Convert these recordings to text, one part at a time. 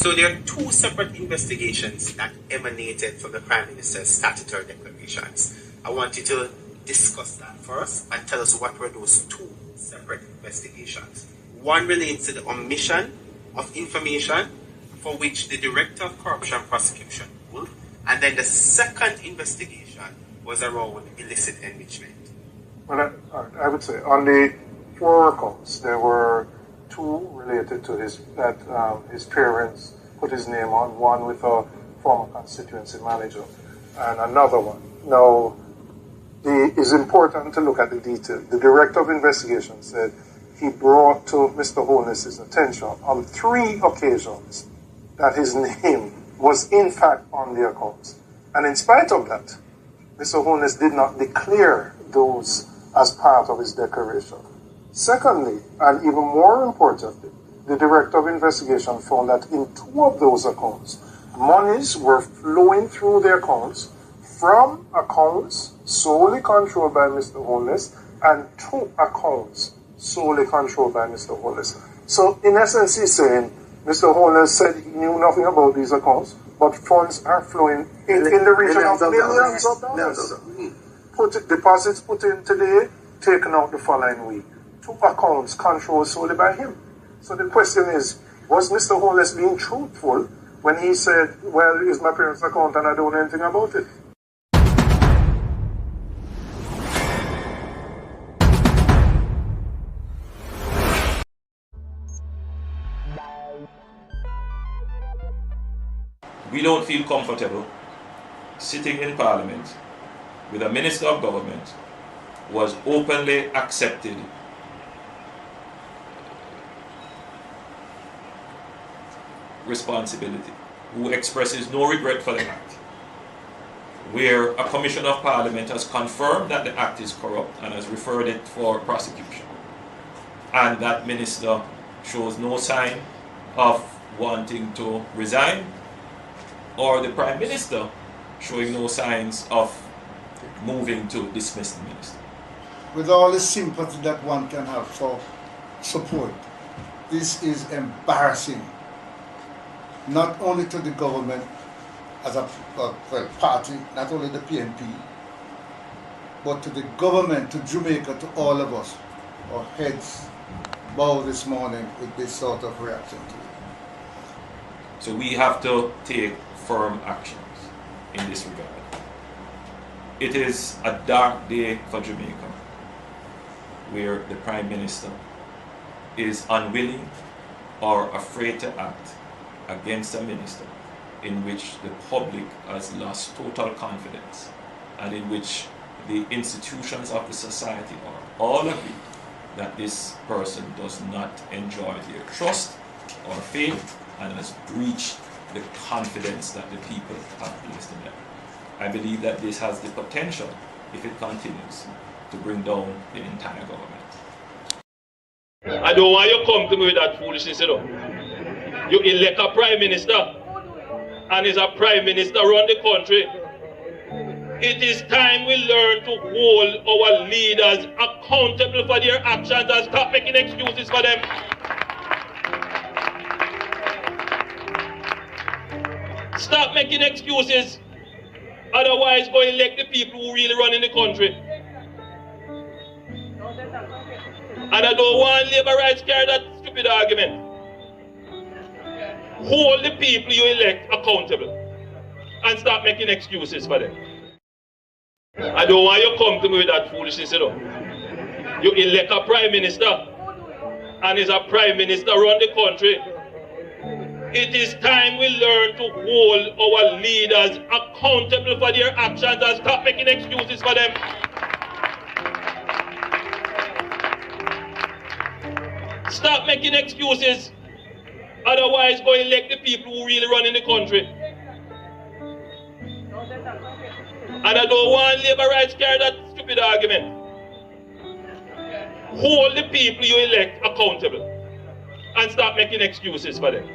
So there are two separate investigations that emanated from the Prime Minister's statutory declarations. I want you to discuss that first and tell us what were those two separate investigations. One relates to the omission of information for which the Director of Corruption Prosecution ruled, and then the second investigation was around illicit enrichment. Well, I would say on the 4 accounts, there were 2 related to his parents put his name on, one with a former constituency manager, and another one. Now, it's important to look at the detail. The Director of Investigation said he brought to Mr. Holness's attention on 3 occasions that his name was in fact on the accounts. And in spite of that, Mr. Holness did not declare those as part of his declaration. Secondly, and even more importantly, the Director of Investigation found that in 2 of those accounts, monies were flowing through the accounts from accounts solely controlled by Mr. Holness and 2 accounts solely controlled by Mr. Holness. So in essence, he's saying Mr. Holness said he knew nothing about these accounts, but funds are flowing in the region of millions of dollars. Deposits put in today, taken out the following week. 2 accounts controlled solely by him. So the question is, was Mr. Holness being truthful when he said, well, it's my parents' account and I don't know anything about it? We don't feel comfortable sitting in Parliament with a Minister of Government who has openly accepted responsibility, who expresses no regret for the act, where a Commission of Parliament has confirmed that the act is corrupt and has referred it for prosecution, and that Minister shows no sign of wanting to resign, or the Prime Minister showing no signs of moving to dismiss the Minister. With all the sympathy that one can have for support, this is embarrassing, not only to the government as a party, not only the PNP, but to the government, to Jamaica, to all of us. Our heads bow this morning with this sort of reaction to it. So we have to take firm actions in this regard. It is a dark day for Jamaica, where the Prime Minister is unwilling or afraid to act against a minister in which the public has lost total confidence and in which the institutions of the society are all agree that this person does not enjoy their trust or faith and has breached the confidence that the people have placed in them. I believe that this has the potential, if it continues, to bring down the entire government. I don't want you to come to me with that foolishness, you know. You elect a Prime Minister, and as a Prime Minister run the country. It is time we learn to hold our leaders accountable for their actions and stop making excuses for them. Stop making excuses. Otherwise, go elect the people who really run in the country. And I don't want Labour rights carry that stupid argument. Hold the people you elect accountable and stop making excuses for them. I don't want you to come to me with that foolishness, you know. You elect a Prime Minister, and as a Prime Minister run the country. It is time we learn to hold our leaders accountable for their actions and stop making excuses for them. Stop making excuses. Otherwise, go elect the people who really run in the country. And I don't want Labour rights carry that stupid argument. Hold the people you elect accountable and stop making excuses for them.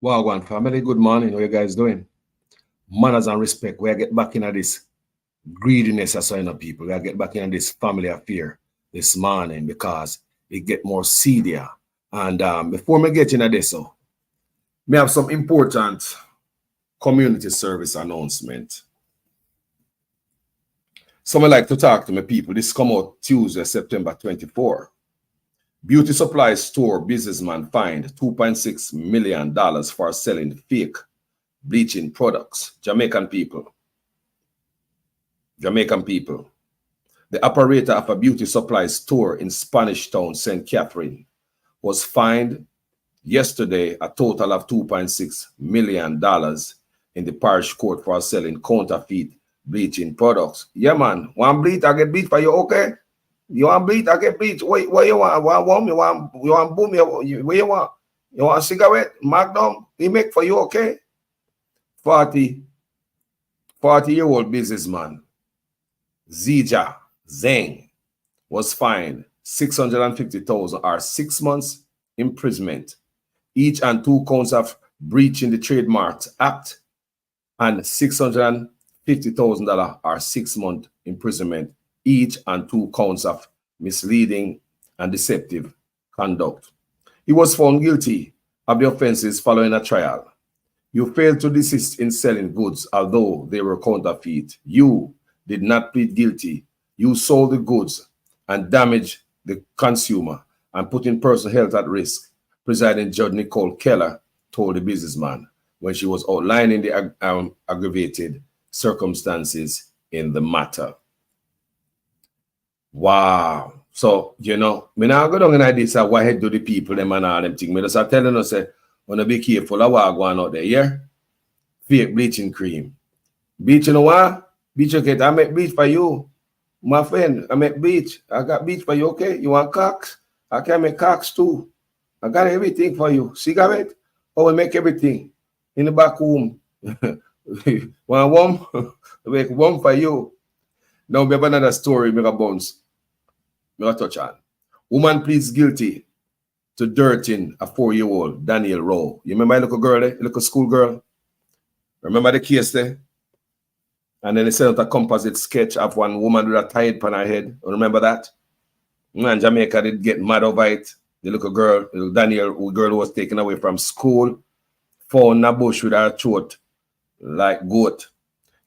Wagwan family, good morning. How you guys doing? Manners and respect. We get back into this greediness as of people. We get back into this family affair this morning because it get more seedier. And before me get into this, so me have some important community service announcement. Someone like to talk to me people. This come out Tuesday, September 24. Beauty supply store businessman fined $2.6 million for selling fake bleaching products. Jamaican people. The operator of a beauty supply store in Spanish Town, St. Catherine, was fined yesterday a total of $2.6 million in the parish court for selling counterfeit bleaching products. Yeah, man. Want bleach? I get bleach for you, okay? You want bleach? I get bleach. What you want? You want boom? What you want? You want a cigarette? Magnum? We make for you, okay? 40-year-old businessman Zija Zeng was fined $650,000 or 6 months imprisonment, each and 2 counts of breaching the Trademarks Act, and $650,000 or 6 month imprisonment, each and 2 counts of misleading and deceptive conduct. He was found guilty of the offenses following a trial. You failed to desist in selling goods, although they were counterfeit. You did not plead guilty. You sold the goods and damaged the consumer and putting personal health at risk, Presiding Judge Nicole Keller told the businessman when she was outlining the aggravated circumstances in the matter. Wow. So, you know, me now go down in this, why head do the people, them and all them things. Me just are telling us, wanna be careful of what going out there, yeah? Fake bleaching cream. Bleach, you know what? Bleach, okay, I make bleach for you. My friend, I make bleach. I got bleach for you, okay? You want cocks? I can make cocks too. I got everything for you. Cigarette? Oh, we make everything. In the back room. Want warm? Make warm for you. Now we have another story, me bounce. Me touch on. Woman pleads guilty to dirting a 4-year-old Daniel Rowe. You remember a little girl there? A little school girl? Remember the case there? And then they sent out a composite sketch of one woman with a tie on her head. Remember that? And Jamaica did get mad over it. The little girl, the little Daniel girl who was taken away from school, found in a bush with her throat like goat.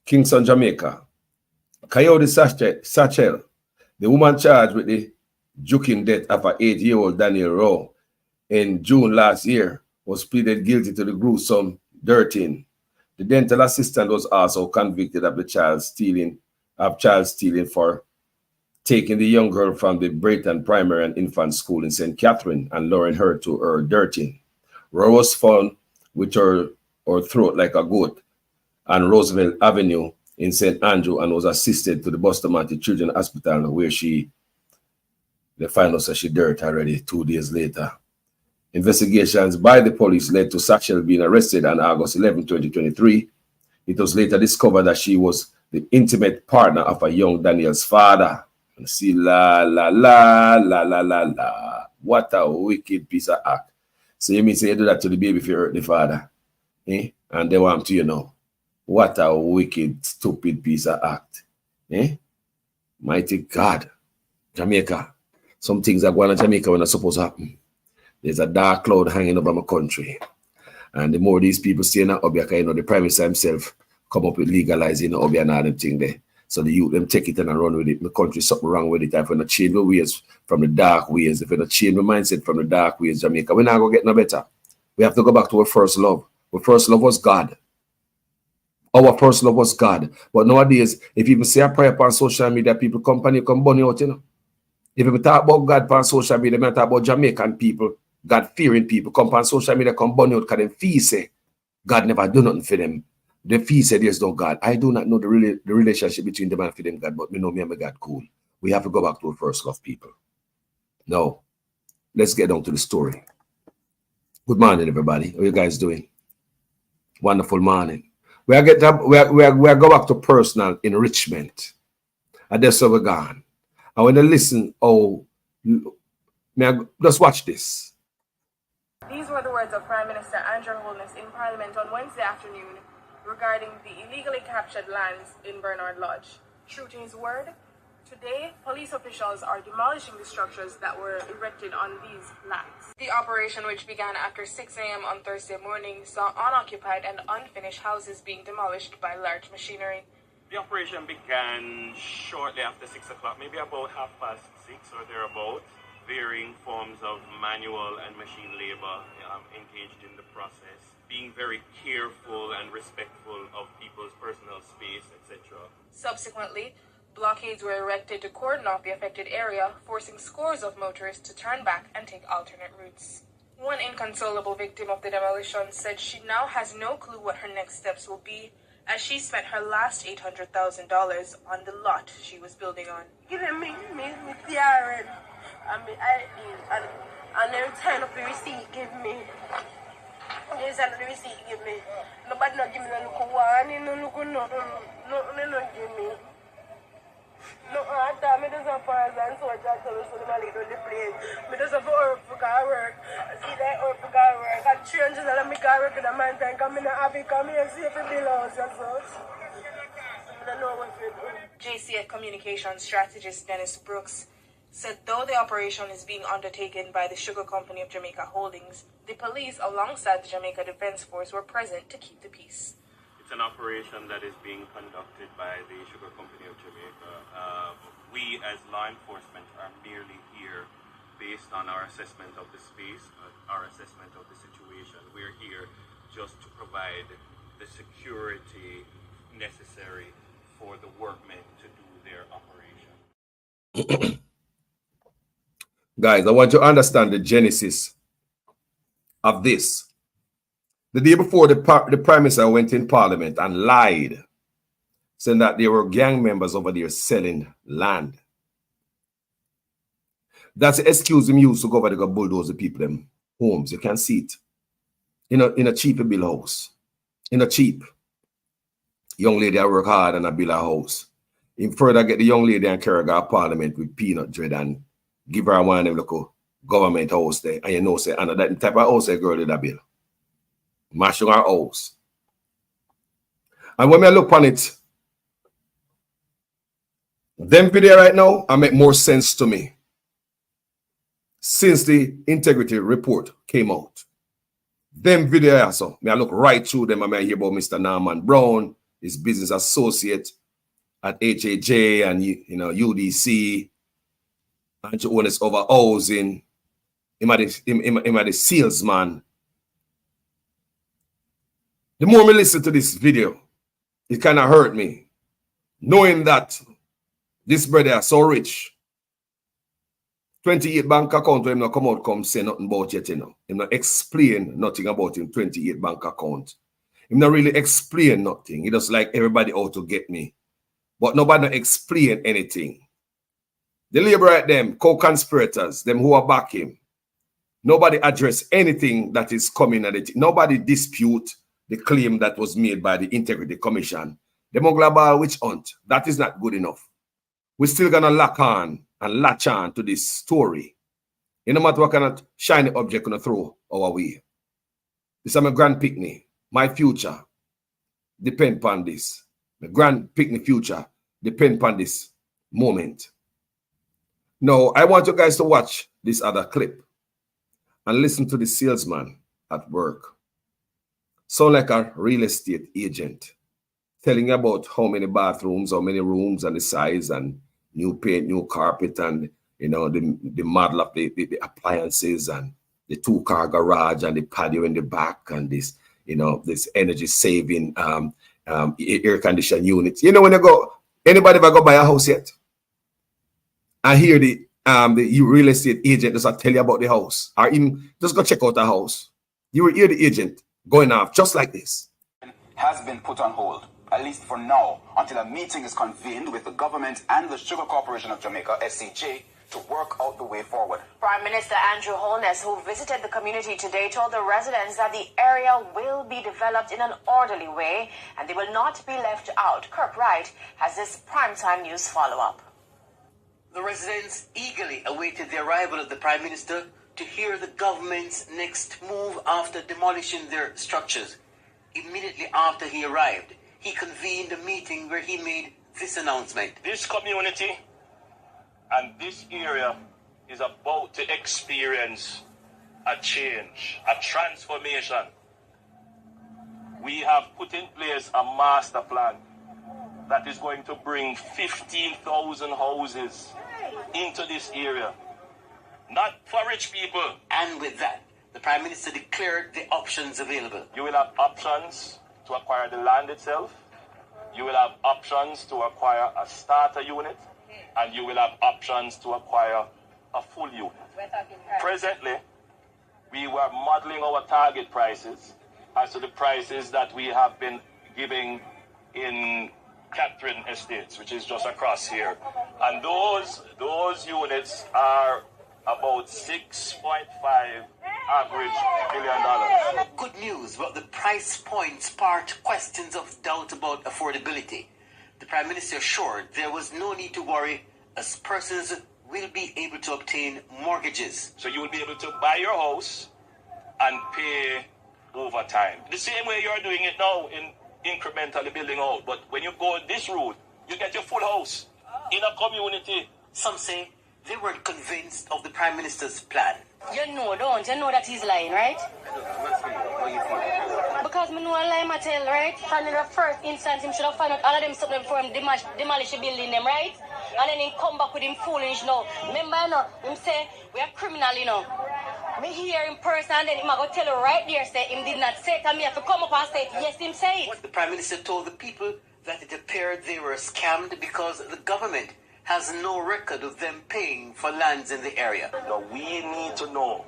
Kingston, Jamaica. Coyote Satchel, the woman charged with the juking death of an 8-year-old Daniel Rowe in June last year, was pleaded guilty to the gruesome dirting. The dental assistant was also convicted of the child stealing for taking the young girl from the Brayton Primary and Infant School in St. Catherine and luring her to her dirting. Rowe was found with her throat like a goat on Roosevelt Avenue in St. Andrew and was assisted to the Bustamante Children's Hospital, where they find out that she died already 2 days later. Investigations by the police led to Satchel being arrested on August 11, 2023. It was later discovered that she was the intimate partner of a young Daniel's father. And see, la. What a wicked piece of act. So you mean say you do that to the baby if you hurt the father? Eh? And they want to, you know. What a wicked, stupid piece of act. Eh? Mighty God. Jamaica. Some things are going on in Jamaica when they're supposed to happen. There's a dark cloud hanging over my country. And the more these people stay in Obia, you know, the Prime Minister himself come up with legalizing Obia and all them thing there. So the youth, them take it and run with it. My country, something wrong with it. If we're not change the ways from the dark ways, if we're not change the mindset from the dark ways, Jamaica, we're not going to get no better. We have to go back to our first love. Our first love was God. Our first love was God. But nowadays, if you say a prayer upon social media, people come burn you out, you know. If you talk about God upon social media, they talk about Jamaican people, God-fearing people, come on social media, come burn you out, because them feel say God never do nothing for them. The fee said there's no God. I do not know the relationship between them and for them God, but we know me and my God cool. We have to go back to our first love, people. Now, let's get down to the story. Good morning, everybody. How are you guys doing? Wonderful morning. We are go back to personal enrichment. And that's where we're gone. I want to listen. Just watch this. These were the words of Prime Minister Andrew Holness in Parliament on Wednesday afternoon regarding the illegally captured lands in Bernard Lodge. True to his word, today, police officials are demolishing the structures that were erected on these lands. The operation, which began after 6 a.m. on Thursday morning, saw unoccupied and unfinished houses being demolished by large machinery. The operation began shortly after 6 o'clock, maybe about 6:30 or thereabouts. Varying forms of manual and machine labor engaged in the process, being very careful and respectful of people's personal space, etc. Subsequently, blockades were erected to cordon off the affected area, forcing scores of motorists to turn back and take alternate routes. One inconsolable victim of the demolition said she now has no clue what her next steps will be, as she spent her last $800,000 on the lot she was building on. Giving me TRN. And every time of the receipt give me. Every time of the receipt give me. Nobody not give me no look one, no look no give me. No, I thought me just a pass and so I just tell us when I leave on the plane. Me just have to work for work. I see that work for work. I change that I make work in the mountain. Come in and have it, come here, see if it belongs and such. I don't know what to do. JCF communications strategist Dennis Brooks said though the operation is being undertaken by the Sugar Company of Jamaica Holdings, the police alongside the Jamaica Defence Force were present to keep the peace. It's an operation that is being conducted by the Sugar Company of Jamaica. We as law enforcement are merely here based on our assessment of the space, our assessment of the situation. We're here just to provide the security necessary for the workmen to do their operation. Guys, I want you to understand the genesis of this. The day before, the Prime Minister went in Parliament and lied, saying that there were gang members over there selling land. That's the excuse him used to go over there to bulldoze the people them homes. You can see it. In a cheap build house. In a cheap. Young lady I work hard and I build a house. Him further get the young lady and carry her to Parliament with peanut bread and give her one of them local government house there. And you know, say, and that type of house a girl did a bill. Mashing our house. And when I look on it, them video right now, I make more sense to me since the integrity report came out. Them video also, I look right through them and I hear about Mr. Norman Brown, his business associate at HAJ and UDC, and to own over housing. Him are the salesman. The more I listen to this video, it kind of hurt me, knowing that this brother is so rich. 28 bank account, him not come out, come say nothing about it, Him not explain nothing about him 28 bank account. Him not really explain nothing. He just like everybody out to get me. But nobody not explain anything. The labor them, co-conspirators, them who are back him. Nobody address anything that is coming at it. Nobody dispute the claim that was made by the Integrity Commission. The global witch hunt, that is not good enough. We're still gonna lock on and latch on to this story. No matter what kind of shiny object gonna throw our way. This is my grand picnic. My future depend upon this. My grand picnic future depend upon this moment. Now, I want you guys to watch this other clip and listen to the salesman at work. Sound like a real estate agent telling you about how many bathrooms, how many rooms and the size and new paint, new carpet and the model of the appliances and the 2-car garage and the patio in the back and this this energy saving air conditioning units. When you go, anybody ever go buy a house yet? I hear the real estate agent just tell you about the house, or even just go check out the house. You will hear the agent going off just like this. Has been put on hold, at least for now, until a meeting is convened with the government and the Sugar Corporation of Jamaica, SCJ, to work out the way forward. Prime Minister Andrew Holness, who visited the community today, told the residents that the area will be developed in an orderly way and they will not be left out. Kirk Wright has this primetime news follow-up. The residents eagerly awaited the arrival of the Prime Minister to hear the government's next move after demolishing their structures. Immediately after he arrived, he convened a meeting where he made this announcement. This community and this area is about to experience a change, a transformation. We have put in place a master plan that is going to bring 15,000 houses into this area. Not for rich people. And with that, the Prime Minister declared the options available. You will have options to acquire the land itself. You will have options to acquire a starter unit. And you will have options to acquire a full unit. Presently, we were modeling our target prices as to the prices that we have been giving in Catherine Estates, which is just across here. And those units are about $6.5 average $1 billion. Good news, but the price point sparked questions of doubt about affordability. The Prime Minister assured there was no need to worry as persons will be able to obtain mortgages. So you will be able to buy your house and pay over time. The same way you're doing it now in incrementally building out. But when you go this route, you get your full house in a community. Some say they weren't convinced of the Prime Minister's plan. You know that he's lying, right? Because me know a lie I tell, right? From the first instance, him should have found out all of them something before him demolish the building them, right? And then him come back with him foolish now. Remember, you know, him say, we are criminal, you know. Me hear in person and then him go tell you right there, say him did not say it, and me have to come up and say it. Yes, him say it. The Prime Minister told the people that it appeared they were scammed because the government has no record of them paying for lands in the area. Now we need to know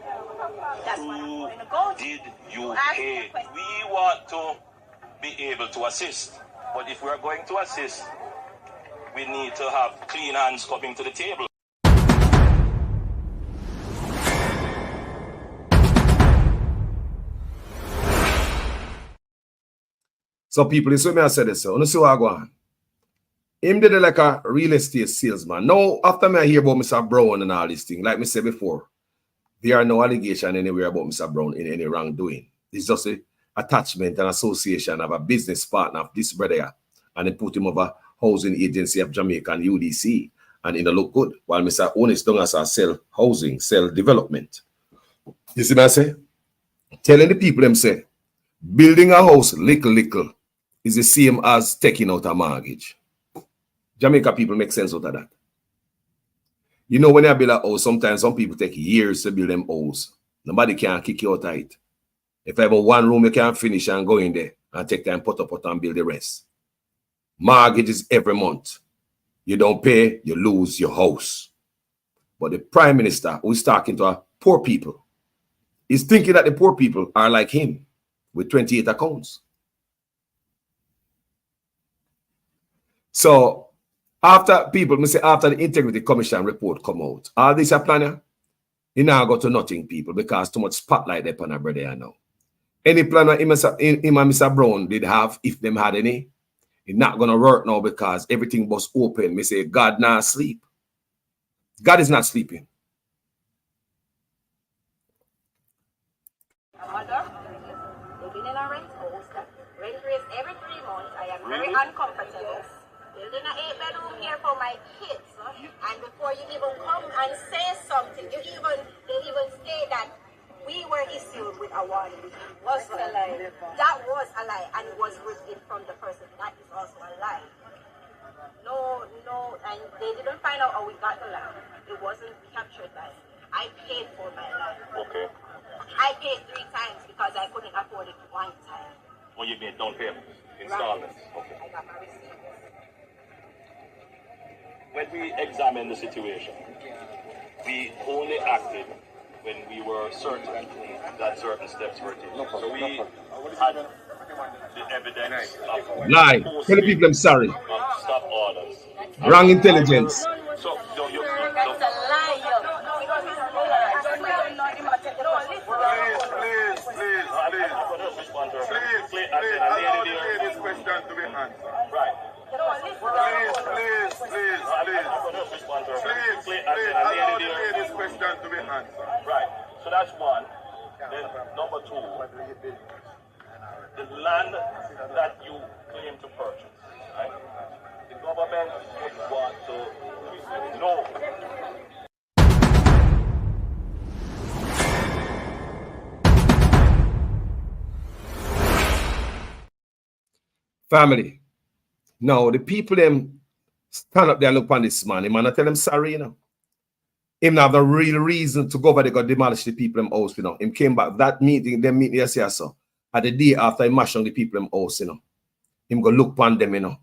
who did you pay. We want to be able to assist. But if we are going to assist, we need to have clean hands coming to the table. So people, this way me I say this, so you see what I go on. Him did like a real estate salesman. Now, after me I hear about Mr. Brown and all this thing, like me said before, there are no allegation anywhere about Mr. Brown in any wrongdoing. It's just a attachment and association of a business partner of this brother here. And they put him over Housing Agency of Jamaica and UDC. And it look good. While Mr. Onis done as a sell housing, sell development. You see what I say? Telling the people them say, building a house little is the same as taking out a mortgage. Jamaica people make sense out of that. You know, when you build a house, sometimes some people take years to build them house. Nobody can kick you out of it. If I have one room, you can't finish and go in there and take time, put and build the rest. Mortgages every month. You don't pay, you lose your house. But the Prime Minister, who is talking to poor people, is thinking that the poor people are like him with 28 accounts. So, after the Integrity Commission report come out, all this are planning, he now go to nothing, people, because too much spotlight there on our brother now. Any plan that him and Mr. Brown did have, if them had any, it's not going to work now because everything was open. Me say, God not sleep. God is not sleeping. Mother, living in a rent house, rent raise every 3 months. I am very uncomfortable. Building an 8-bedroom here for my kids, and before you even come and say something, they even say that we were issued with a warning. Was a lie. That was a lie, and it was written from the person. That is also a lie. No, and they didn't find out how we got the land. It wasn't captured by. I paid for my land. Okay. I paid 3 times because I couldn't afford it 1 time. Oh, you mean don't pay installments? Right. Okay. I got my receipt. When we examined the situation, we only acted when we were certain that certain steps were taken. So we had the evidence of Lie. Tell the people I'm sorry. stop orders. Wrong intelligence. So you That's a lie. Please, allow the lady's question to be answered. Right. Please, allow the lady's question to be answered. Right. So Then number two, the land that you claim to purchase, right? The government would want to know. Family. Now, the people them stand up there and look on this man. Him and I tell him sorry, you know. Him not have a real reason to go over there go demolish the people them house, you know. Him came back that meeting, them meeting yesterday, so at the day after he mashed on the people them house, you know. Him go look upon them, you know.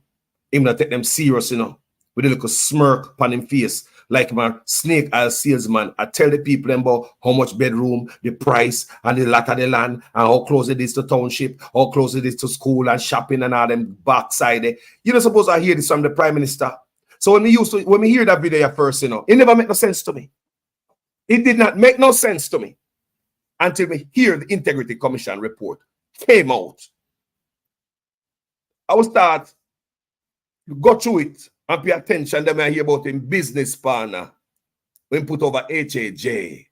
Him not take them serious, you know. With a little smirk upon him face. Like my snake as salesman, I tell the people about how much bedroom, the price, and the lot of the land, and how close it is to township, how close it is to school and shopping and all them backside there. You don't suppose I hear this from the Prime Minister. So when we hear that video at first, you know, it never made no sense to me. It did not make no sense to me until we hear the Integrity Commission report came out. I will start to go through it and pay attention. Then I hear about him business partner when put over HAJ.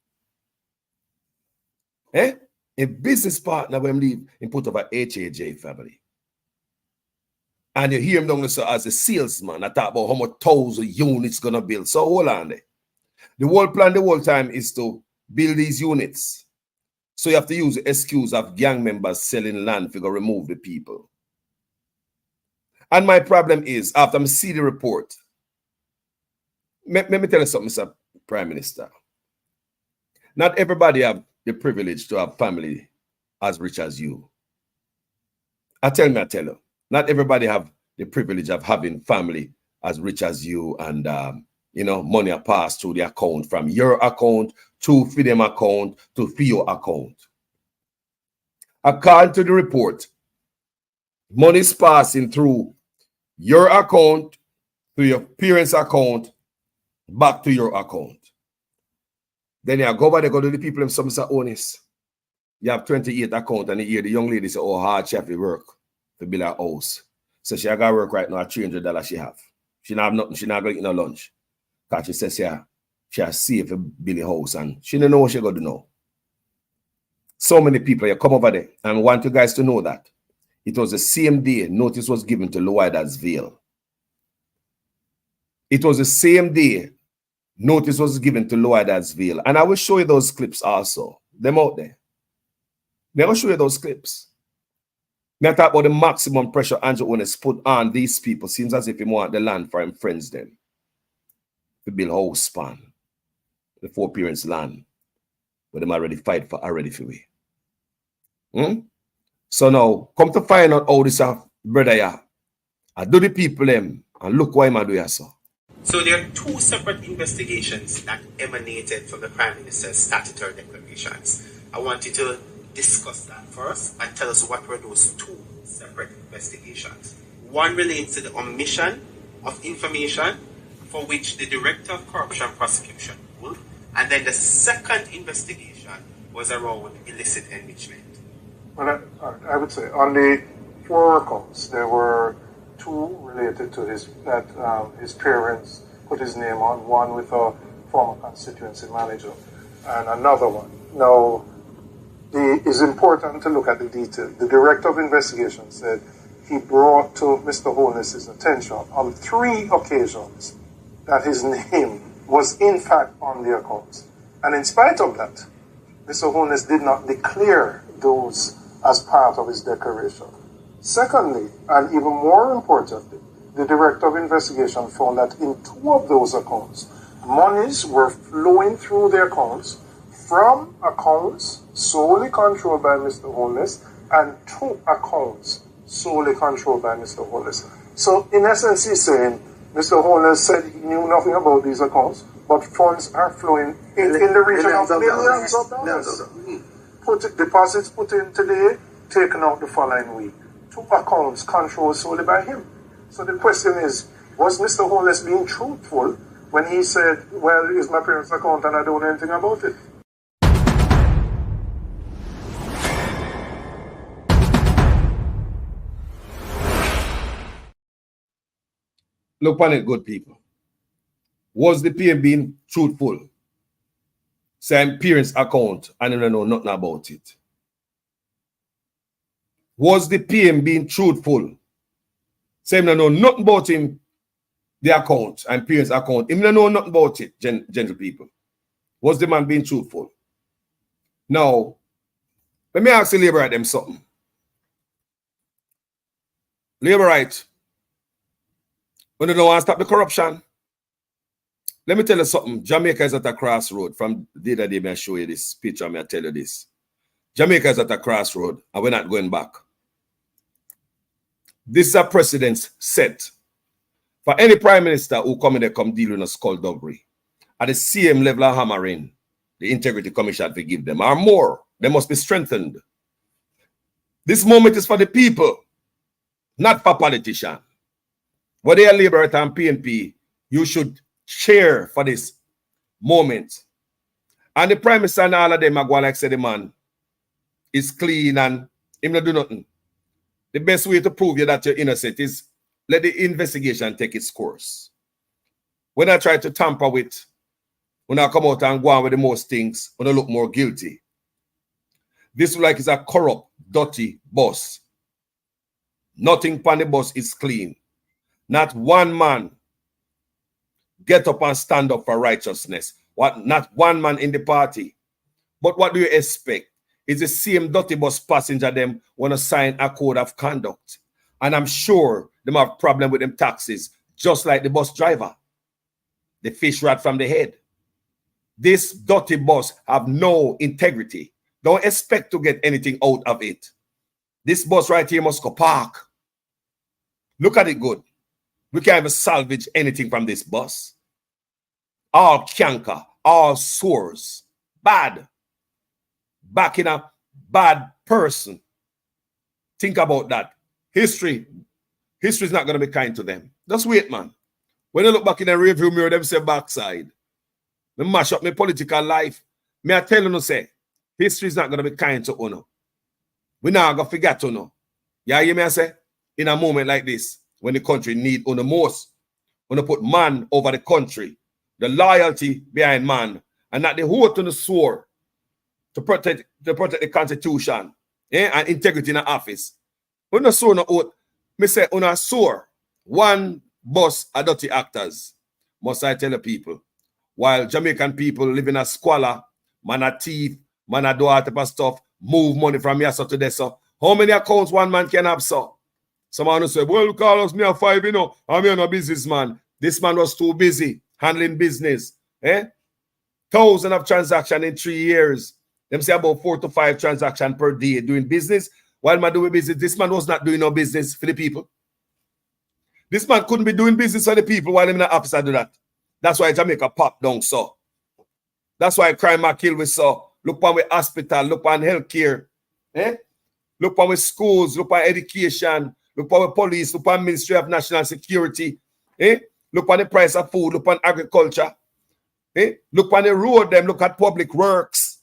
A business partner when leave and put over HAJ family. And you hear him down there as a salesman. I talk about how much 1,000 units gonna build. So hold on there. The whole plan the whole time is to build these units. So you have to use the excuse of gang members selling land to go remove the people. And my problem is, after I see the report, let me tell you something, Mr. Prime Minister. Not everybody have the privilege to have family as rich as you. I tell you, not everybody have the privilege of having family as rich as you and, you know, money are passed through the account from your account to them account to your account. According to the report, money is passing through your account to your parents' account back to your account. Then you go over there, go to the people and some say honest. You have 28 account and you hear the young lady say, oh, hard she have to work to build her house. So she got to work right now at $300 she have. She not have nothing, she not going to eat no lunch. Because she says she has saved to build a house and she don't know what she going to do now. So many people, you come over there and want you guys to know that. It was the same day notice was given to Loidas Vale. It was the same day notice was given to Loidas Vale. And I will show you those clips also. Them out there. They will show you those clips. Now talk about the maximum pressure Andrew Holness put on these people. Seems as if he want the land for him friends then. To build house span. The 4 parents land. But them already fight for already for we. So now, come to find out how this brother yeah. I do the people them and look why I do ya so. So there are 2 separate investigations that emanated from the Prime Minister's statutory declarations. I want you to discuss that first and tell us what were those 2 separate investigations. One relates to the omission of information for which the Director of Corruption Prosecution ruled, and then the second investigation was around illicit enrichment. Well, I would say on the 4 accounts, there were 2 related to his parents put his name on, one with a former constituency manager and another one. Now, it's important to look at the detail. The Director of Investigation said he brought to Mr. Holness's attention on 3 occasions that his name was in fact on the accounts. And in spite of that, Mr. Holness did not declare those as part of his declaration. Secondly, and even more importantly, the Director of Investigation found that in 2 of those accounts, monies were flowing through the accounts from accounts solely controlled by Mr. Holness and 2 accounts solely controlled by Mr. Holness. So in essence, he's saying Mr. Holness said he knew nothing about these accounts, but funds are flowing in the region of millions of dollars. Deposits put in today, taken out the following week. 2 accounts controlled solely by him. So the question is, was Mr. Holness being truthful when he said, well, it's my parents' account and I don't know anything about it? Look on it, good people. Was the PM being truthful? Say parents' account and you don't know nothing about it. Was the PM being truthful? Say him don't know nothing about him, the account and parents' account. Him don't know nothing about it, gentle people. Was the man being truthful? Now, let me ask the Labour right them something. Labour right, when they don't want to stop the corruption, let me tell you something. Jamaica is at a crossroad. From the other day, I show you this picture, I tell you this. Jamaica is at a crossroad, and we're not going back. This is a precedent set for any prime minister who come in there, come deal with a skullduggery. At the same level of hammering, the Integrity Commission to give them, or more. They must be strengthened. This moment is for the people, not for politicians. Whether you're Labour and PNP, you should cheer for this moment. And the Prime Minister and all of them are going like say the man is clean and him not do nothing. The best way to prove you that you're innocent is let the investigation take its course. When I try to tamper with, when I come out and go on with the most things, when I look more guilty. This like is a corrupt, dirty boss. Nothing on the bus is clean. Not one man get up and stand up for righteousness. Not one man in the party. But what do you expect? Is the same dirty bus passenger them want to sign a code of conduct. And I'm sure them have problem with them taxes, just like the bus driver. The fish rat from the head. This dirty bus have no integrity. Don't expect to get anything out of it. This bus right here must go park. Look at it good. We can't even salvage anything from this bus. All canker, all sores. Bad. Backing a bad person. Think about that. History is not going to be kind to them. Just wait, man. When you look back in the review mirror, them say backside. They mash up my political life. May I tell you, say, history is not going to be kind to Uno. We now going to forget Uno. You hear me I say? In a moment like this, when the country need Uno most, Uno put man over the country, the loyalty behind man, and not the oath on the sword to protect the Constitution and integrity in the office. Uno swore no oath. Me say Uno swore one bus are dirty actors. Must I tell the people? While Jamaican people live in a squalor, man a thief, man a do all type of stuff, move money from here so to there. So how many accounts one man can have, so? Someone will say, well, Carlos, me a 5, you know, I'm a businessman. This man was too busy handling business. 1,000 of transactions in 3 years. Them say about 4 to 5 transactions per day doing business. While man doing business, this man was not doing no business for the people. This man couldn't be doing business for the people while him in the office do that. That's why Jamaica pop down so. That's why crime and kill we saw. Look on with hospital, look on healthcare. Look on with schools, look on education, look on with police, look on Ministry of National Security. Look on the price of food, look on agriculture. Look on the road, them look at public works.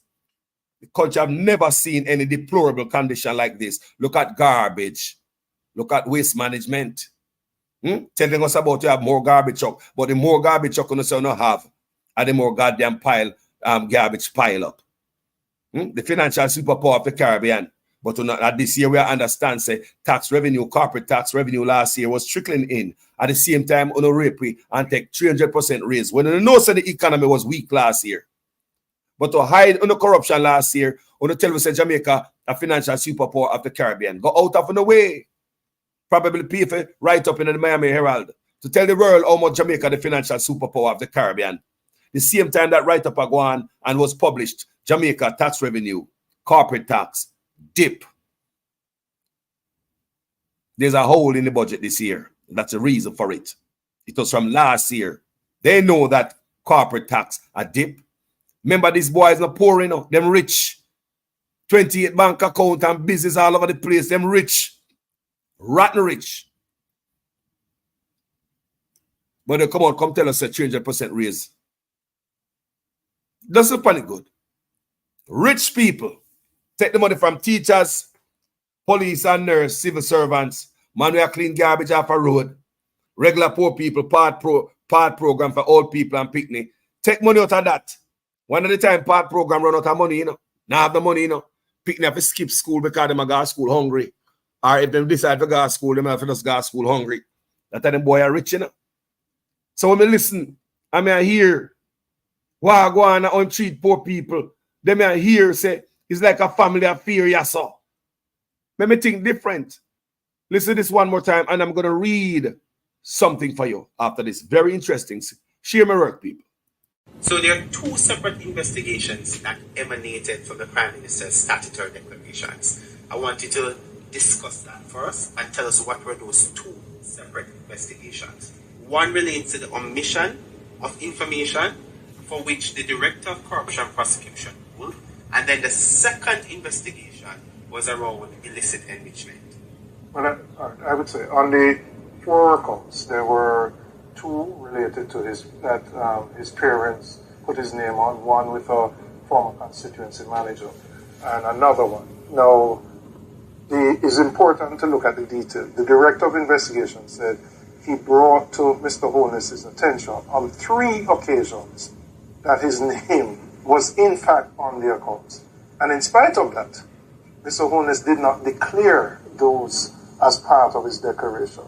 The country have never seen any deplorable condition like this. Look at garbage. Look at waste management. Telling us about you have more garbage truck, but the more garbage truck you don't have, and the more goddamn garbage pile up. The financial superpower of the Caribbean. But this year we understand, say, tax revenue, corporate tax revenue last year was trickling in. At the same time, on a rape and take 300% raise. When you know so the economy was weak last year. But to hide on the corruption last year, on the tell us Jamaica, a financial superpower of the Caribbean. Go out of the way. Probably pay for write up in the Miami Herald to tell the world how much Jamaica the financial superpower of the Caribbean. The same time that write up go on and was published, Jamaica tax revenue, corporate tax, dip. There's a hole in the budget this year. That's the reason for it. It was from last year. They know that corporate tax a dip. Remember, these boys not poor, you know. Them rich. 28 bank account and business all over the place. Them rich. Rotten rich. But they come tell us a 300% raise. Doesn't panic good. Rich people take the money from teachers, police and nurse, civil servants, man who clean garbage off a road, regular poor people, part program for old people and picnic. Take money out of that. One of the time part program run out of money, Now have the money, Picking up to skip school because them go to school hungry. Or if them decide to go to school, them have to just go to school hungry. That time them boy are rich, So when I listen, I hear why go on and treat poor people. Them I hear say it's like a family affair, yes, sir. Let me think different. Listen to this one more time, and I'm gonna read something for you after this. Very interesting. Share my work, people. So there are two separate investigations that emanated from the Prime Minister's statutory declarations. I want you to discuss that first and tell us what were those two separate investigations. One relates to the omission of information for which the Director of Corruption Prosecution ruled, and then the second investigation was around illicit enrichment. Well, I would say on the 4 accounts, there were 2 related to his parents put his name on, one with a former constituency manager and another one. Now, it's important to look at the detail. The Director of Investigation said he brought to Mr. Holness's attention on 3 occasions that his name was in fact on the accounts. And in spite of that, Mr. Holness did not declare those as part of his declaration.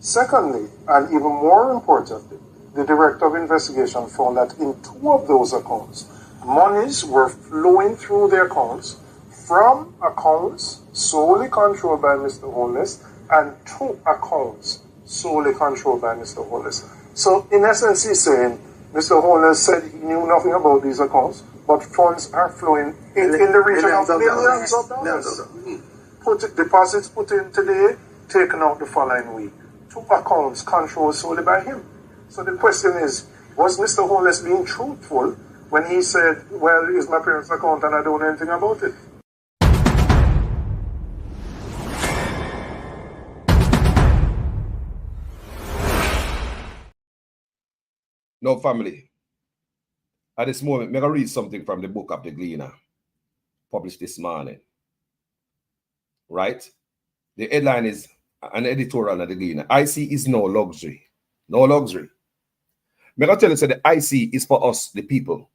Secondly, and even more importantly, the Director of Investigation found that in 2 of those accounts, monies were flowing through the accounts from accounts solely controlled by Mr. Holness and 2 accounts solely controlled by Mr. Holness. So in essence, he's saying Mr. Holness said he knew nothing about these accounts, but funds are flowing in the region of millions of dollars. Deposits put in today, taken out the following week. 2 accounts controlled solely by him. So the question is, was Mr. Holness being truthful when he said, well, it's my parents' account and I don't know anything about it? No, family. At this moment, I'm going to read something from the book of the Gleaner, published this morning. Right? The headline is an editorial of the Gleaner. IC is no luxury. No luxury. I'm going to tell you, so the IC is for us, the people,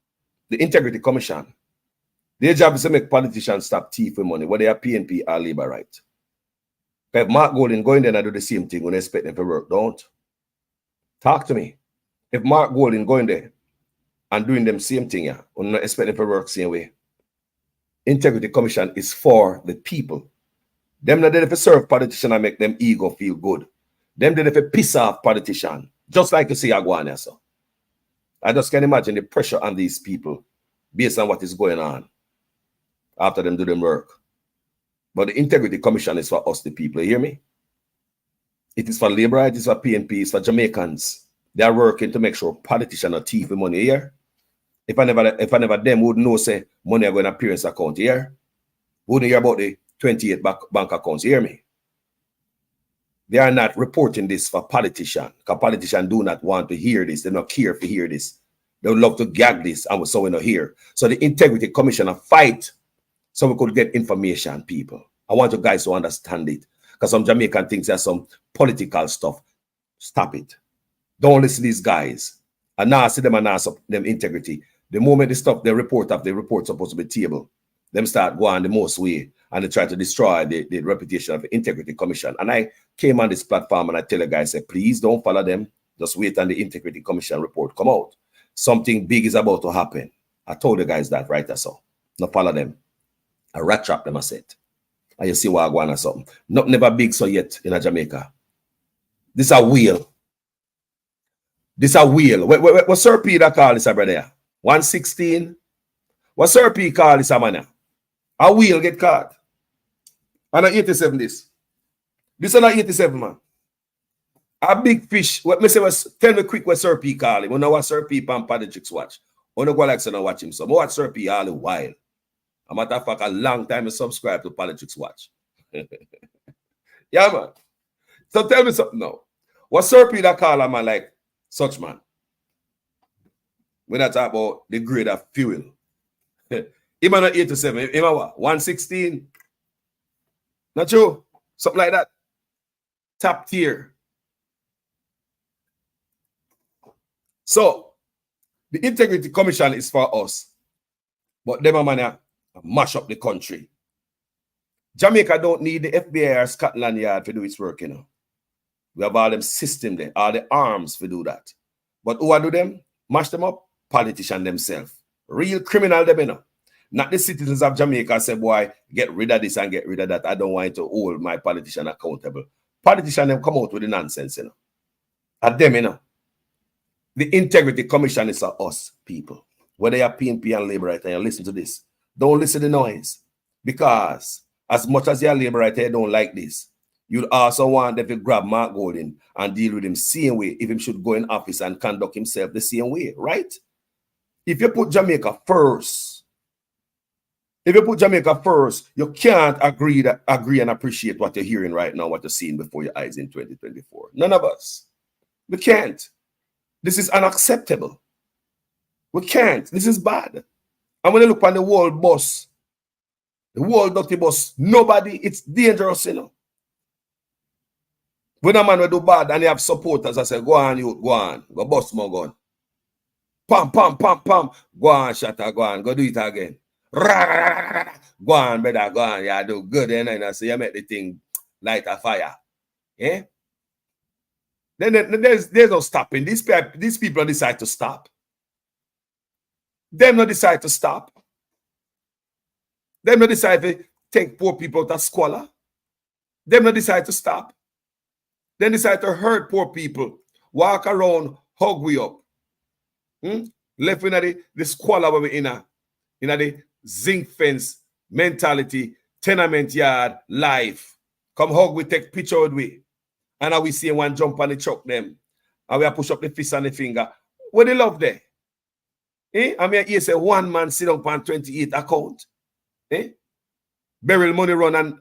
the Integrity Commission. Their job is to make politicians stop thieving money, whether they are PNP or Labour right. If Mark Golding going there and do the same thing when they expect them to work, don't. Talk to me. If Mark Golding going there and doing them same thing, when not expect them to work same way. Integrity Commission is for the people. Them not there to serve politicians and make them ego feel good. Them there to piss off politicians. Just like you see Aguania, so. I just can imagine the pressure on these people based on what is going on after them do them work. But the Integrity Commission is for us, the people. You hear me? It is for Labour, it is for PNP, it's for Jamaicans. They are working to make sure politicians are thieving money here. If I never them would know, say, money are going to appearance account here. Wouldn't hear about the 28 bank accounts. You hear me? They are not reporting this for politicians, because politicians do not want to hear this. They don't care to hear this. They would love to gag this, and so we don't hear. So the Integrity Commission fight so we could get information, people. I want you guys to understand it, because some Jamaican thinks there's some political stuff. Stop it. Don't listen to these guys. And now I see them and ask them integrity. The moment they stop the report of the report supposed to be table, them start going the most way and they try to destroy the reputation of the Integrity Commission. And I came on this platform and I tell the guys, say, please don't follow them. Just wait on the Integrity Commission report come out. Something big is about to happen. I told the guys that right as so. Not follow them. I rat trap them, I said. And you see what I want or something. Not never big so yet in Jamaica. This is a wheel. This is a wheel. What Sir Peter call this, brother? 116. What Sir P call this, man? A wheel get caught. And a 87 this. This is not 87, man. A big fish. What me say was, tell me quick what Sir P call him. You know what Sir P and Paddy watch. You know go like so watch him. So I watch Sir P all the while. A matter of fact, a long time I subscribe to Politics Watch. Yeah, man. So tell me something now. What Sir P that call a man like such man? When I talk about the grade of fuel. Him not 87, him what? 116? Not true? Something like that. Top tier. So, the Integrity Commission is for us. But them a man a mash up the country. Jamaica don't need the FBI or Scotland Yard to do its work, you know. We have all them system there, all the arms to do that. But who do them? Mash them up? Politicians themselves. Real criminal them, you know. Not the citizens of Jamaica say, boy, get rid of this and get rid of that. I don't want to hold my politician accountable. Politicians them come out with the nonsense, you know. At them, you know. The Integrity Commission is for us, people. Whether you're PNP and Labour Right, and you listen to this, don't listen to the noise. Because as much as you're Labour Right, you don't like this. You'd also want them to grab Mark Golding and deal with him same way if he should go in office and conduct himself the same way, right? If you put Jamaica first, you can't agree and appreciate what you're hearing right now, what you're seeing before your eyes in 2024. None of us. We can't. This is unacceptable. We can't. This is bad. And when you look on the world bus, the world dirty bus, nobody, it's dangerous, you know. When a man will do bad and you have supporters, I say, go on, you, go on, go bust more gun. Pam, pam, pam, pam. Go on, shatter, go on, go do it again. Go on, brother, go on, yeah, do good. And I say, you make the thing light a fire. Yeah? Then there's no stopping. These people decide to stop. Them not decide to stop. Them not decide to take poor people out of squalor. Them not decide to stop. Then decide to hurt poor people. Walk around, hug we up. Left in the squalor where we in the zinc fence mentality, tenement yard life. Come hug we, take picture with we. And now we see one jump on the chuck them. And we push up the fist and the finger. What they love there? I mean, you say one man sit up on 28 account. Beryl money run and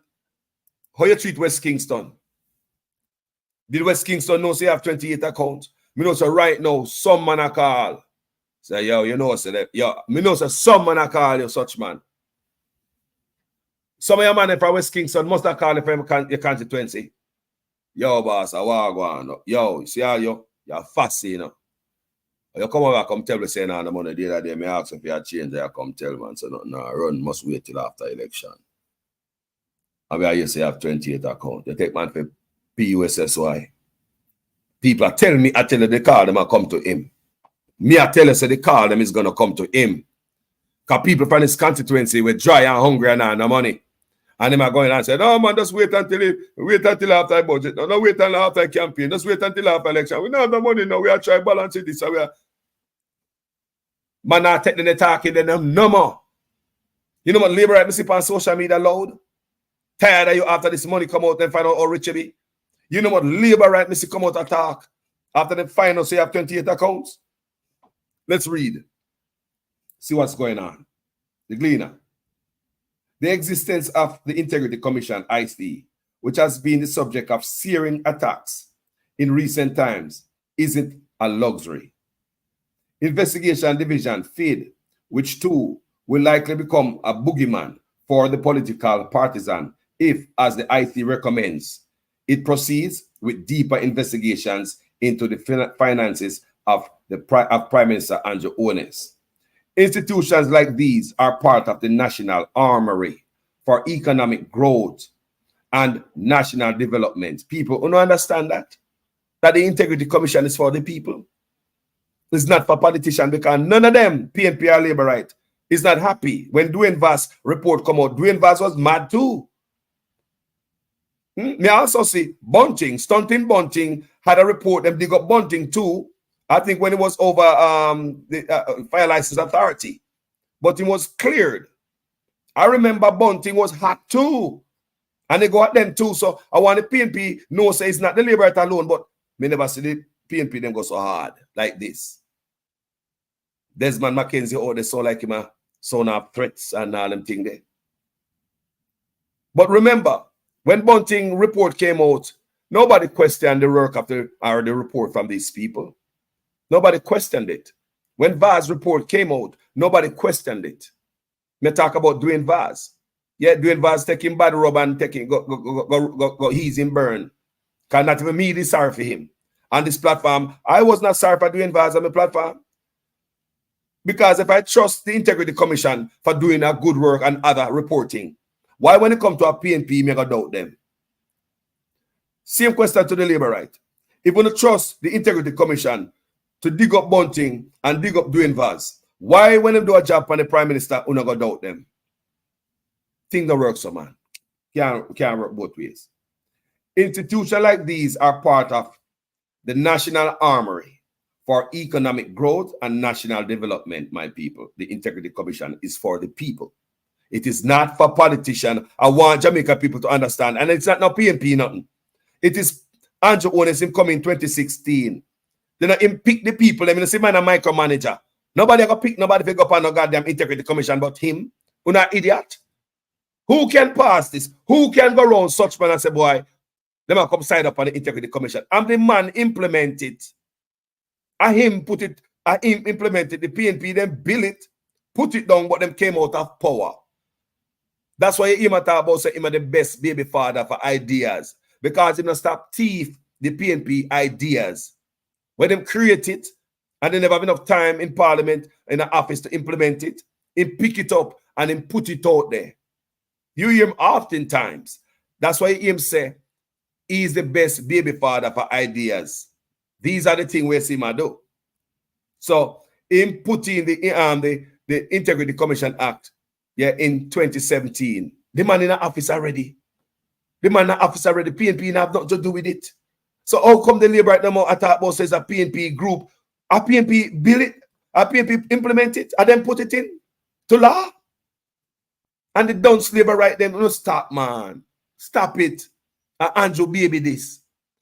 how you treat West Kingston? Did West Kingston know say you have 28 accounts? Me know say right now, some man a call. Say, yo, you know, say that, yo, me know say some man a call you such man. Some of your man from West Kingston must have called you from your constituency. Yo, boss, I want to go on. Yo, see how you're fast, you know. You come over, come tell me, say, no, the money the other day, me ask if you have changed, I come tell man, so no, run, must wait till after election. And where you say you have 28 accounts. You take man for PUSSY. People are telling me, I tell you, they call them and come to him. Me, I tell you, say, they call them is going to come to him. Because people from this constituency were dry and hungry and no money. And them are going and say, no, man, just wait until after the budget. No, wait until after the campaign. Just wait until after election. We don't have the money now. We are trying to balance it. This. So we are... Man, not taking the talking them no more. You know what Labour Right see on social media loud? Tired of you after this money come out and find out how rich you be? You know what Labour Right see come out and talk after the final say you have 28 accounts? Let's read. See what's going on. The Gleaner. The existence of the Integrity Commission, ICE, which has been the subject of searing attacks in recent times, isn't a luxury. Investigation Division, FID, which too will likely become a boogeyman for the political partisan if, as the ICE recommends, it proceeds with deeper investigations into the finances of Prime Minister Andrew Holness. Institutions like these are part of the national armory for economic growth and national development. People who don't understand that the Integrity Commission is for the people. It's not for politicians because none of them, PNP or Labour Right, is not happy. When Dwayne Vass report come out, Dwayne Vass was mad too. Me also see Bunting, Stunting Bunting had a report, them dig up Bunting too. I think when it was over the Fire License Authority. But it was cleared. I remember Bunting was hot too. And they go at them too. So I want the PNP know say it's not the Labour Right alone, but me never see the PNP them go so hard like this. Desmond Mackenzie, oh, they saw like him a son of threats and all them thing there. But remember, when Bunting report came out, nobody questioned the work of the report from these people. Nobody questioned it. When Vaz report came out, nobody questioned it. Me talk about Dwayne Vaz. Yeah, Dwayne Vaz taking bad rub and taking go he's in burn. Can not even me is sorry for him. On this platform, I was not sorry for Dwayne Vaz on the platform. Because if I trust the Integrity Commission for doing a good work and other reporting, why when it comes to a PNP, me go doubt them? Same question to the labor right. If we don't trust the Integrity Commission to dig up Bunting and dig up Dwayne Vaz, why when they do a job on the Prime Minister, we not go doubt them? Thing that works, so man. Can't work both ways. Institutions like these are part of the national armory for economic growth and national development, my people. The Integrity Commission is for the people. It is not for politicians. I want Jamaica people to understand. And it's not no PNP, nothing. It is Andrew Holness, him come in 2016. Then him pick the people. I mean, see man a micromanager. Nobody ever pick nobody to go up on no goddamn Integrity Commission but him. You're not idiot. Who can pass this? Who can go around such man and say, boy, let me come sign up on the Integrity Commission? I'm the man implement it. I him put it, I him implemented the PNP, then build it, put it down, but them came out of power. That's why him talk about say him the best baby father for ideas. Because him not stop thief the PNP ideas. When them create it, and they never have enough time in Parliament, in the office to implement it, him pick it up and him put it out there. You hear him oftentimes. That's why him say he's the best baby father for ideas. These are the things we see him do. So him putting the Integrity Commission Act, yeah, in 2017. The man in the office already. The man in the office already. PNP have nothing to do with it. So how come the labor right now I talk about says a PNP group? A PNP build it, a PNP implement it, and then put it in to law? And the down labor right then, no stop, man. Stop it. Andrew baby this.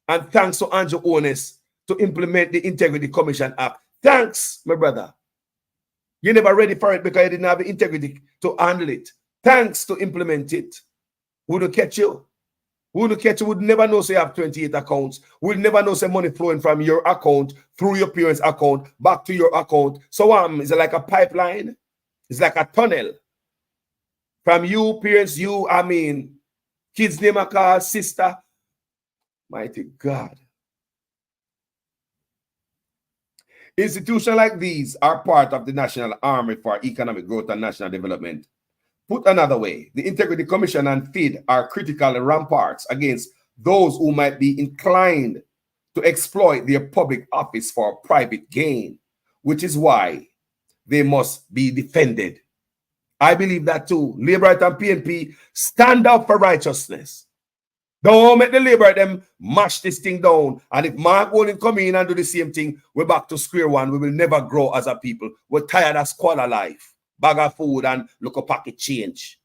And thanks to Andrew Holness to implement the Integrity Commission Act. Thanks, my brother. You never ready for it because you didn't have the integrity to handle it. Thanks to implement it. Wouldn't catch you. Wouldn't catch you. Would never know say you have 28 accounts. Would never know say money flowing from your account through your parents' account back to your account. So is it like a pipeline? It's like a tunnel. From you, parents, you, I mean, kids name a car, sister. Mighty God. Institutions like these are part of the National Army for Economic Growth and National Development. Put another way, the Integrity Commission and FID are critical ramparts against those who might be inclined to exploit their public office for private gain, which is why they must be defended. I believe that too. Labour and PNP stand up for righteousness. Don't make the Labour them mash this thing down. And if Mark Golding come in and do the same thing, we're back to square one. We will never grow as a people. We're tired of squalor life. Bag of food and look a pocket change.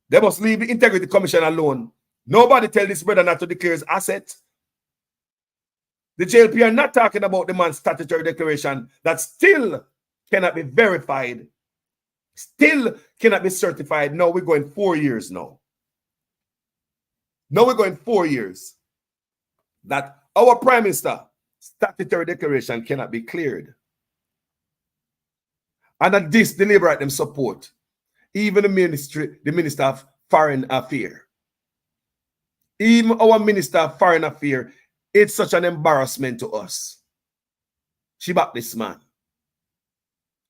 They must leave the Integrity Commission alone. Nobody tell this brother not to declare his asset. The JLP are not talking about the man's statutory declaration that still cannot be verified, still cannot be certified. No, we're going 4 years now. Now we're going 4 years that our Prime Minister statutory declaration cannot be cleared. And that this, the Labour them support. Even the Minister of Foreign Affairs. Even our Minister of Foreign Affairs, it's such an embarrassment to us. She back this man.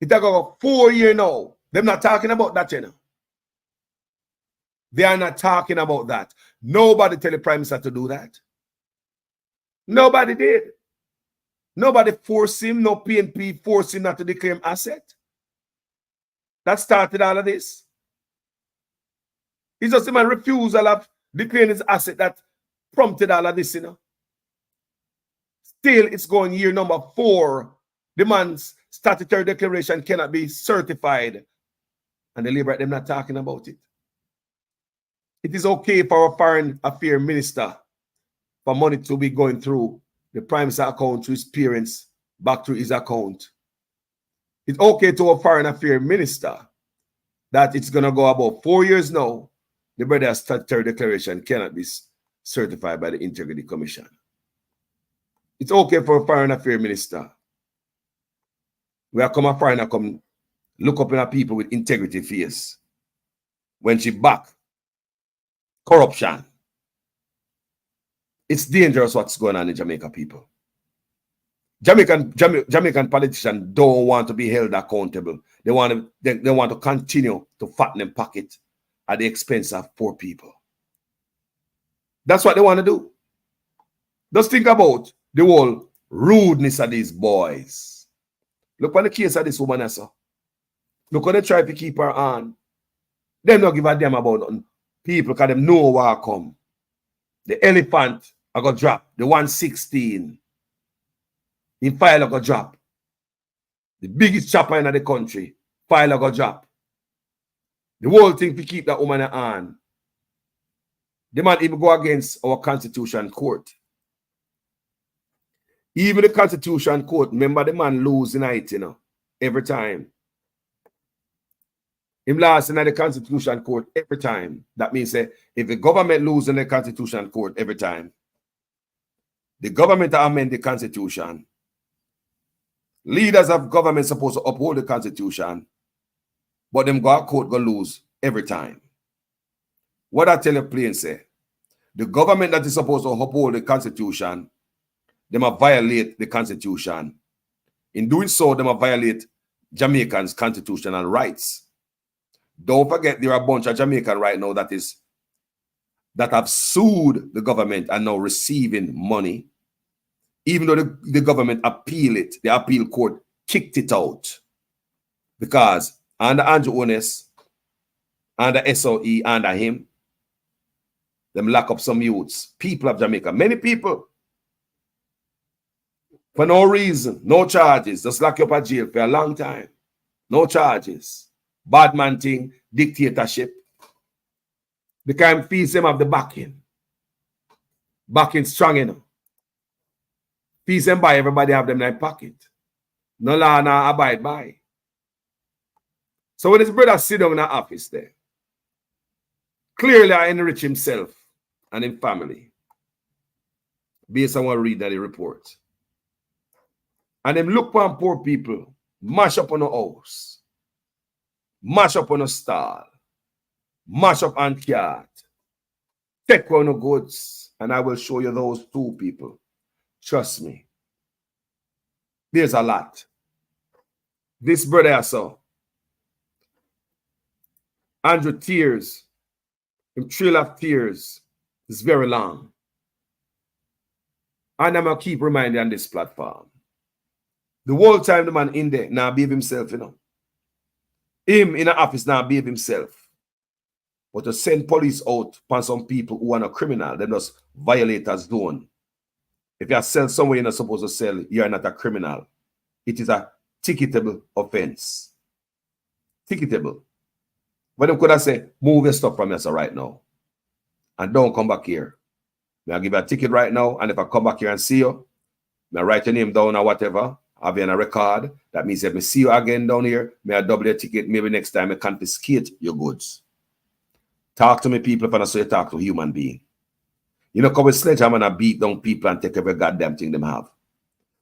It took over 4 years now. They're not talking about that, you know. They are not talking about that. Nobody tell the Prime Minister to do that. Nobody did. Nobody forced him, no PNP forced him not to declare him asset. That started all of this. It's just a man refusal of declaring his asset that prompted all of this, you know. Still, it's going year number 4. The man's statutory declaration cannot be certified. And the Labour, them not talking about it. It is okay for our Foreign Affairs Minister for money to be going through the Prime Minister account to his parents back to his account. It's okay to a Foreign Affairs Minister that it's going to go about 4 years now. The brother's statutory declaration cannot be certified by the Integrity Commission. It's okay for a Foreign Affairs Minister. We are come a foreigner come look up in a people with integrity face. When she back corruption. It's dangerous what's going on in Jamaica, people. Jamaican politicians don't want to be held accountable. They want to continue to fatten them pocket at the expense of poor people. That's what they want to do. Just think about the whole rudeness of these boys. Look on the case of this woman I saw. Look how they try to keep her on. They don't give a damn about nothing. People because them know what come. The elephant I got drop. The 116. In file I got drop. The biggest chopper in the country. File I got drop. The whole thing to keep that woman on. They might even go against our Constitution Court. Even the Constitution Court, remember the man losing it, you know, every time. Him lost in the Constitution Court every time. That means if the government loses in the Constitution Court every time, the government amend the Constitution. Leaders of government supposed to uphold the Constitution, but them go to court go lose every time. What I tell you plain say, the government that is supposed to uphold the Constitution, they might violate the Constitution. In doing so, they might violate Jamaicans' constitutional rights. Don't forget, there are a bunch of Jamaicans right now that have sued the government and now receiving money. Even though the government appeal it, the appeal court kicked it out. Because under Andrew Holness, under SOE, under him, them lock up some youths, people of Jamaica, many people. For no reason, no charges, just lock you up at jail for a long time. No charges. Bad man thing, dictatorship. Because fees them have the backing. Backing strong enough. Fees them by everybody have them in their pocket. No law now abide by. So when his brother sit down in the office there, clearly I enrich himself and his family. Based on what I read that the report. And them look for poor people, mash up on a house, mash up on a stall, mash up on cat, take on the goods, and I will show you those two people. Trust me. There's a lot. This brother I saw, Andrew tears, him trail of tears is very long. And I'm going to keep reminding on this platform. The whole time the man in there now behave himself, you know. Him in the office now behave himself. But to send police out upon some people who are not criminal, they just violators zone. If you sell somewhere you're not supposed to sell, you're not a criminal. It is a ticketable offense. Ticketable. But them could have said, move your stuff from us right now. And don't come back here. I'll give you a ticket right now, and if I come back here and see you, I'll write your name down or whatever. I'll be on a record. That means if I see you again down here, may I double your ticket. Maybe next time I confiscate your goods. Talk to me, people, if I say you talk to a human being. You know, come with sledgehammer and beat down people and take every goddamn thing them have.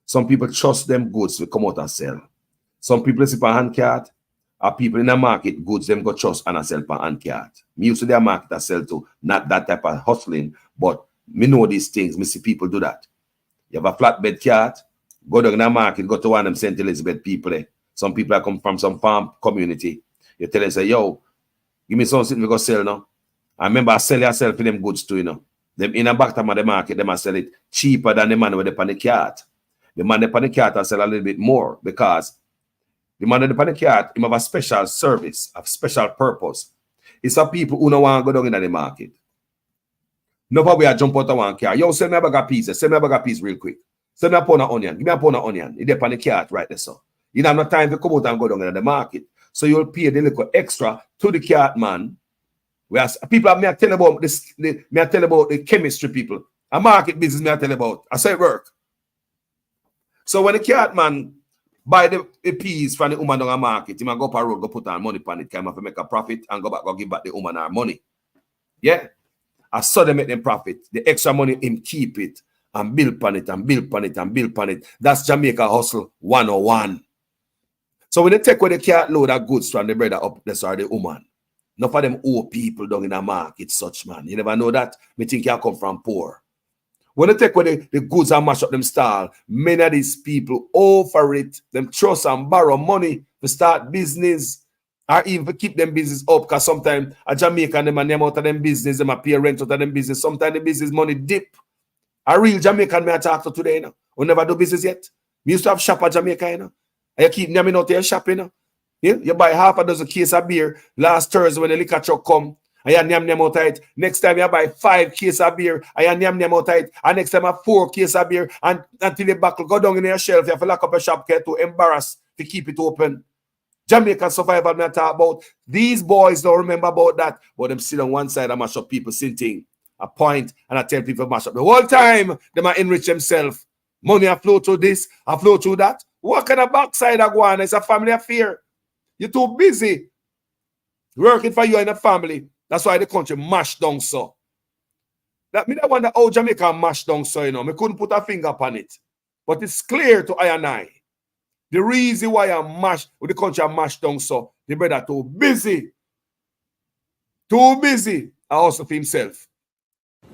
Some people trust them goods to come out and sell. Some people sit on hand cart, or people in the market, goods them go trust and sell on hand cart. Me used to their market I sell to, not that type of hustling, but me know these things. Me see people do that. You have a flatbed cart, go down in the market, go to one of them St. Elizabeth people. Some people that come from some farm community. You tell them, say, yo, give me something we go sell now. I remember I sell yourself for them goods too, you know. Them in the back time of the market, they must sell it cheaper than the man with the panic cart. The man with the panic cart will sell a little bit more because the man with the panic cart, he have a special service, a special purpose. It's for people who don't want to go down in the market. Nobody will jump out of one car. Yo, send me a bag of pieces. Send me a bag of pieces real quick. Send me a pound of onion. Give me a pound of onion. It's the panic cart right there, so. You don't have no time to come out and go down in the market. So you'll pay the little extra to the cart man. Whereas people, may I tell about this, may I tell about the chemistry people. A market business, may I tell about. I say it work. So when the cart man buy the peas from the woman down the market, he might go up a road, go put on money on it, can have to make a profit and go back, go give back the woman her money. Yeah. I saw them make them profit. The extra money, him keep it and build on it and build on it and build on it. That's Jamaica hustle 101. So when they take away the cart load of goods from the brother up, that's the woman. Not for them old people down in the market, such man. You never know that. Me think you come from poor. When they take away the goods and mash up them stall, many of these people offer it, them trust and borrow money to start business or even to keep them business up, because sometimes a Jamaican, them and them out of them business, them pay rent out of them business. Sometimes the business money dip. A real Jamaican may I talk to today, you know, who never do business yet. We used to have shop at Jamaica, you know. And you keep naming out your shop, you know. Yeah? You buy half a dozen case of beer last Thursday when the liquor truck come. And you name out it. Next time you buy 5 cases of beer, and you name out it. And next time you 4 cases of beer, and until the buckle go down in your shelf, you have to lock up your shop to embarrass to keep it open. Jamaican survival, me talk about. These boys don't remember about that, but them sit on one side and mash up people sitting. A point, and I tell people mash up. The whole time, they might enrich themselves. Money I flow through this, I flow through that. What kind of backside I go on? It's a family affair. You're too busy working for you and the family. That's why the country mashed down so. That me I wonder how Jamaica mashed down so, you know. Me couldn't put a finger upon it. But it's clear to I and I. The reason why the country mashed down so, the brother too busy. Too busy. I also for himself.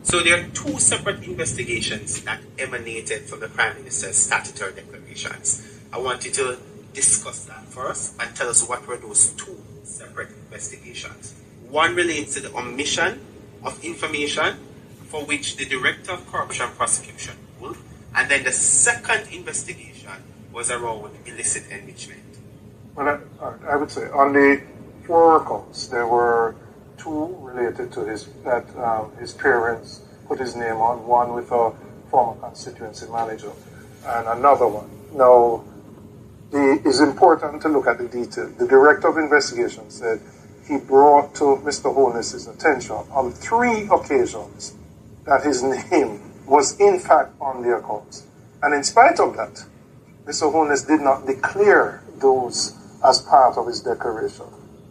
So there are 2 separate investigations that emanated from the Prime Minister's statutory declarations. I want you to discuss that first and tell us what were those 2 separate investigations. One relates to the omission of information for which the Director of Corruption Prosecution ruled, and then the second investigation was around illicit enrichment. Well, I would say on the 4 counts, there were 2 related to his parents put his name on, one with a former constituency manager and another one. Now, it is important to look at the detail. The Director of Investigation said he brought to Mr. Holness's attention on 3 occasions that his name was in fact on the accounts. And in spite of that, Mr. Holness did not declare those as part of his declaration.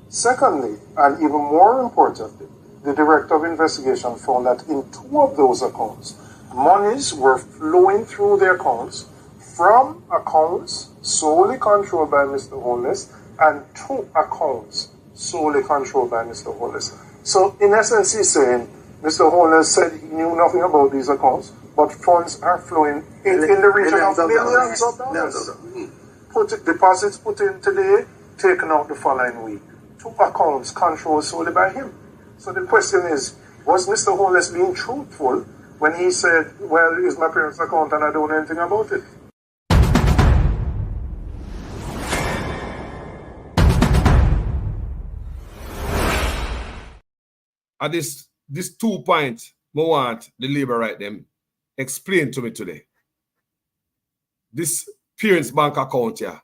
Secondly, and even more importantly, the Director of Investigation found that in 2 of those accounts, monies were flowing through the accounts from accounts solely controlled by Mr. Holness and 2 accounts solely controlled by Mr. Holness. So, in essence, he's saying Mr. Holness said he knew nothing about these accounts, but funds are flowing in the region of millions of dollars. Deposits put in today, taken out the following week. 2 accounts controlled solely by him. So the question is, was Mr. Holness being truthful when he said, well, it's my parents' account and I don't know anything about it? At this 2 points, I want the Labour right them explain to me today. This parents' bank account here,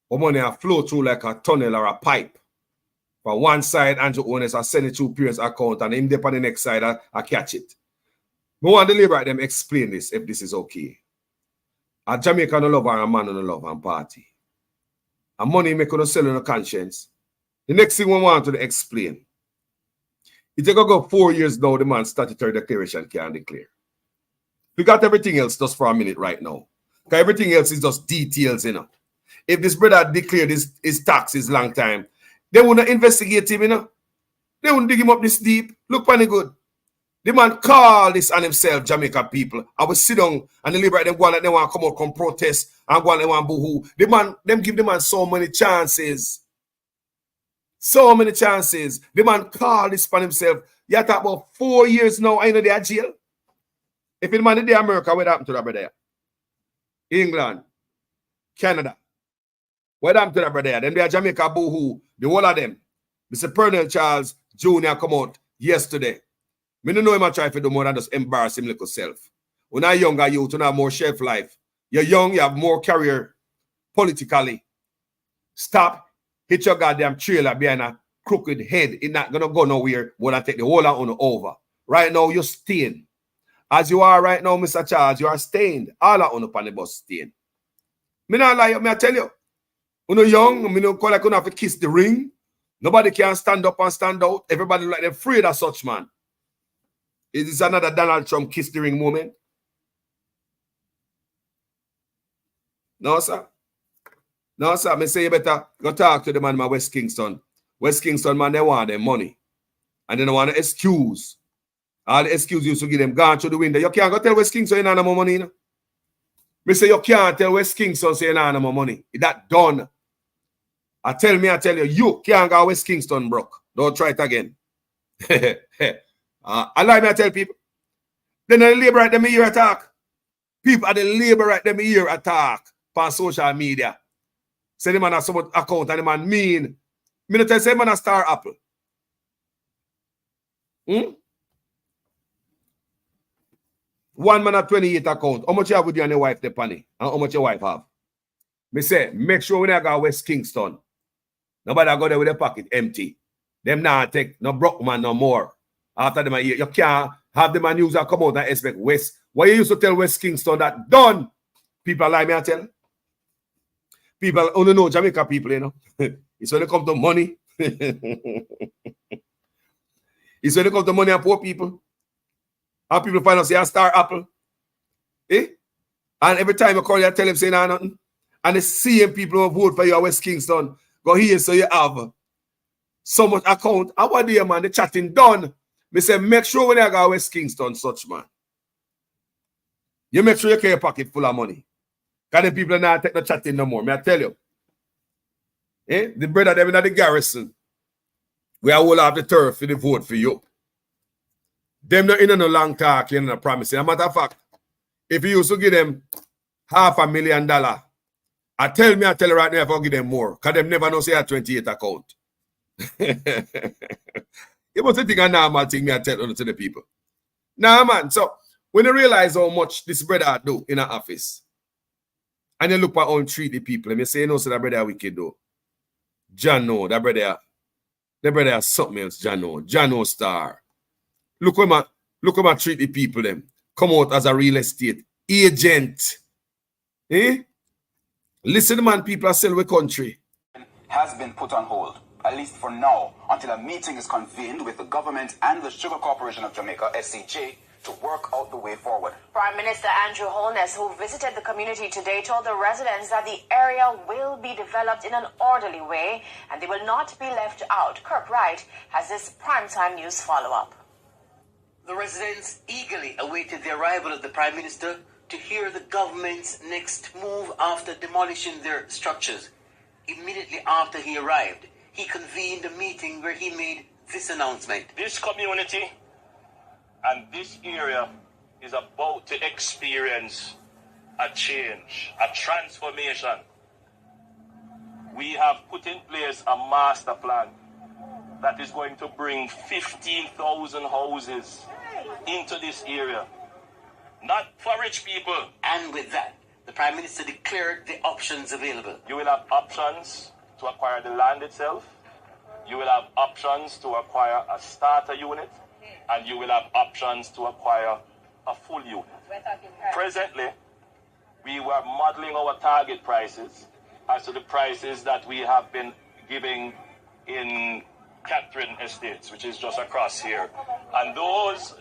where money flow through like a tunnel or a pipe. From one side, Andrew Holness I send it to parents' account, and him dip on the next side, I catch it. I want the Labour right them explain this, if this is okay. A Jamaican no love and a man no love and party. And money make you sell on the conscience. The next thing we want to explain. It take go 4 years now, the man's statutory declaration can declare. We got everything else just for a minute right now. Because everything else is just details, you know. If this brother declared his taxes long time, they wouldn't investigate him, you know. They wouldn't dig him up this deep. Look funny good. The man call this on himself, Jamaica people. I will sit down and the Labour them go on like they want to come out, come protest, and go on they want boo-hoo. The man, them give the man so many chances. So many chances. The man called this for himself. You talk about 4 years now, I know they are jail. If the man in America, what happened to that brother? England, Canada. What happened to that brother? Then they are Jamaica boo-hoo. The whole of them. Mr. Pernell Charles Jr. come out yesterday. Me don't know him I try to do more than just embarrass him little self. When I'm younger, you have more shelf life. You're young, you have more career politically. Stop. Hit your goddamn trailer behind a crooked head. It's not going to go nowhere. We're going to take the whole of over. Right now, you're stained. As you are right now, Mr. Charles, you are stained. All of on the bus stained. Me not lie, me I tell you. When you're young, me don't call like you have to kiss the ring. Nobody can stand up and stand out. Everybody like they're afraid of such man. Is this another Donald Trump kiss the ring moment? No, sir. No, sir. Me say you better go talk to the man in West Kingston. West Kingston, man, they want their money. And they don't want to excuse. All the excuse you to give them gone through the window. You can't go tell West Kingston you don't have more money. You know? Me say you can't tell West Kingston say you don't have more money. That done. I tell you, you can't go West Kingston broke. Don't try it again. I lie me I tell people. Then the labor right them hear attack. People at the labor right them hear attack on social media. Say the man has so much account and the man mean. Me not tell say man a Star Apple. One man at 28 account. How much you have with you and your wife, the penny? And how much your wife have? Me say, make sure when I go West Kingston, nobody go there with a pocket empty. Them not take no broke man no more. After them, you can't have them and use that come out and expect West. Why you used to tell West Kingston that done? People like me, I tell. People only know Jamaica people, you know. It's when it comes to money. It's when it comes to money and poor people. And people find out say a Star Apple. Eh? And every time you call you, I tell them say nothing. And the same people who vote for you at West Kingston go here so you have so much account. I want there, man, the chatting done. Me say, make sure when you go West Kingston, such man. You make sure you carry your pocket full of money. Because the people are not take the chatting no more. May I tell you? Eh? The brother them in the garrison. We are all have the turf for the vote for you. Them not in no long talk, you know, promising. As a matter of fact, if you used to give them $500,000, I tell you right now if I give them more. Because them never know say a 28 account. It must think a normal thing me I tell to the people. Nah, man. So when you realize how much this brother do in an office, and you look at how he treat the people, and you say, you know, so that brother wicked though. John no, that brother has something else, John no Star. Look how I treat the people them. Come out as a real estate agent. Eh? Listen, man, people are selling the country. Has been put on hold, at least for now, until a meeting is convened with the government and the Sugar Corporation of Jamaica, SCJ, to work out the way forward. Prime Minister Andrew Holness, who visited the community today, told the residents that the area will be developed in an orderly way and they will not be left out. Kirk Wright has this primetime news follow-up. The residents eagerly awaited the arrival of the Prime Minister to hear the government's next move after demolishing their structures. Immediately after he arrived, he convened a meeting where he made this announcement. This community and this area is about to experience a change, a transformation. We have put in place a master plan that is going to bring 15,000 houses into this area. Not for rich people. And with that, the Prime Minister declared the options available. You will have options to acquire the land itself. You will have options to acquire a starter unit. And you will have options to acquire a full unit. Presently, we were modeling our target prices as to the prices that we have been giving in Catherine Estates, which is just across here. And those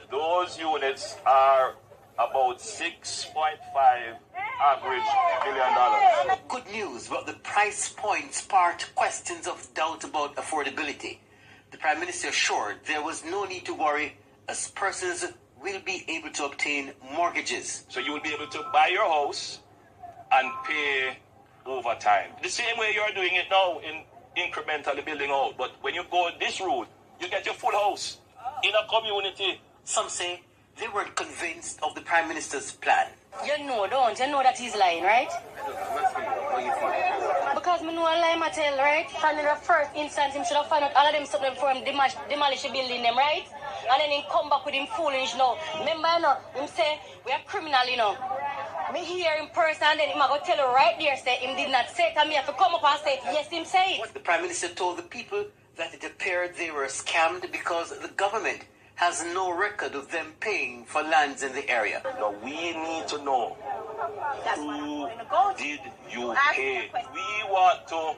units are about $6.5 average $1 million. Good news, but the price point sparked questions of doubt about affordability. The Prime Minister assured there was no need to worry as persons will be able to obtain mortgages. So you will be able to buy your house and pay over time. The same way you're doing it now in incrementally building out. But when you go this route, you get your full house in a community. Some say they weren't convinced of the Prime Minister's plan. You know that he's lying, right? Because me know a lie I tell, right? From the first instance, him should have found out all of them something before him demolish the building them, right? And then he come back with him foolish now. Remember, you know, him say, we are criminal, you know. Me hear in person and then him go tell you right there, say him did not say it, and me have to come up and say it. Yes, him say it. The Prime Minister told the people that it appeared they were scammed because the government has no record of them paying for lands in the area. Now we need to know who did you pay. We want to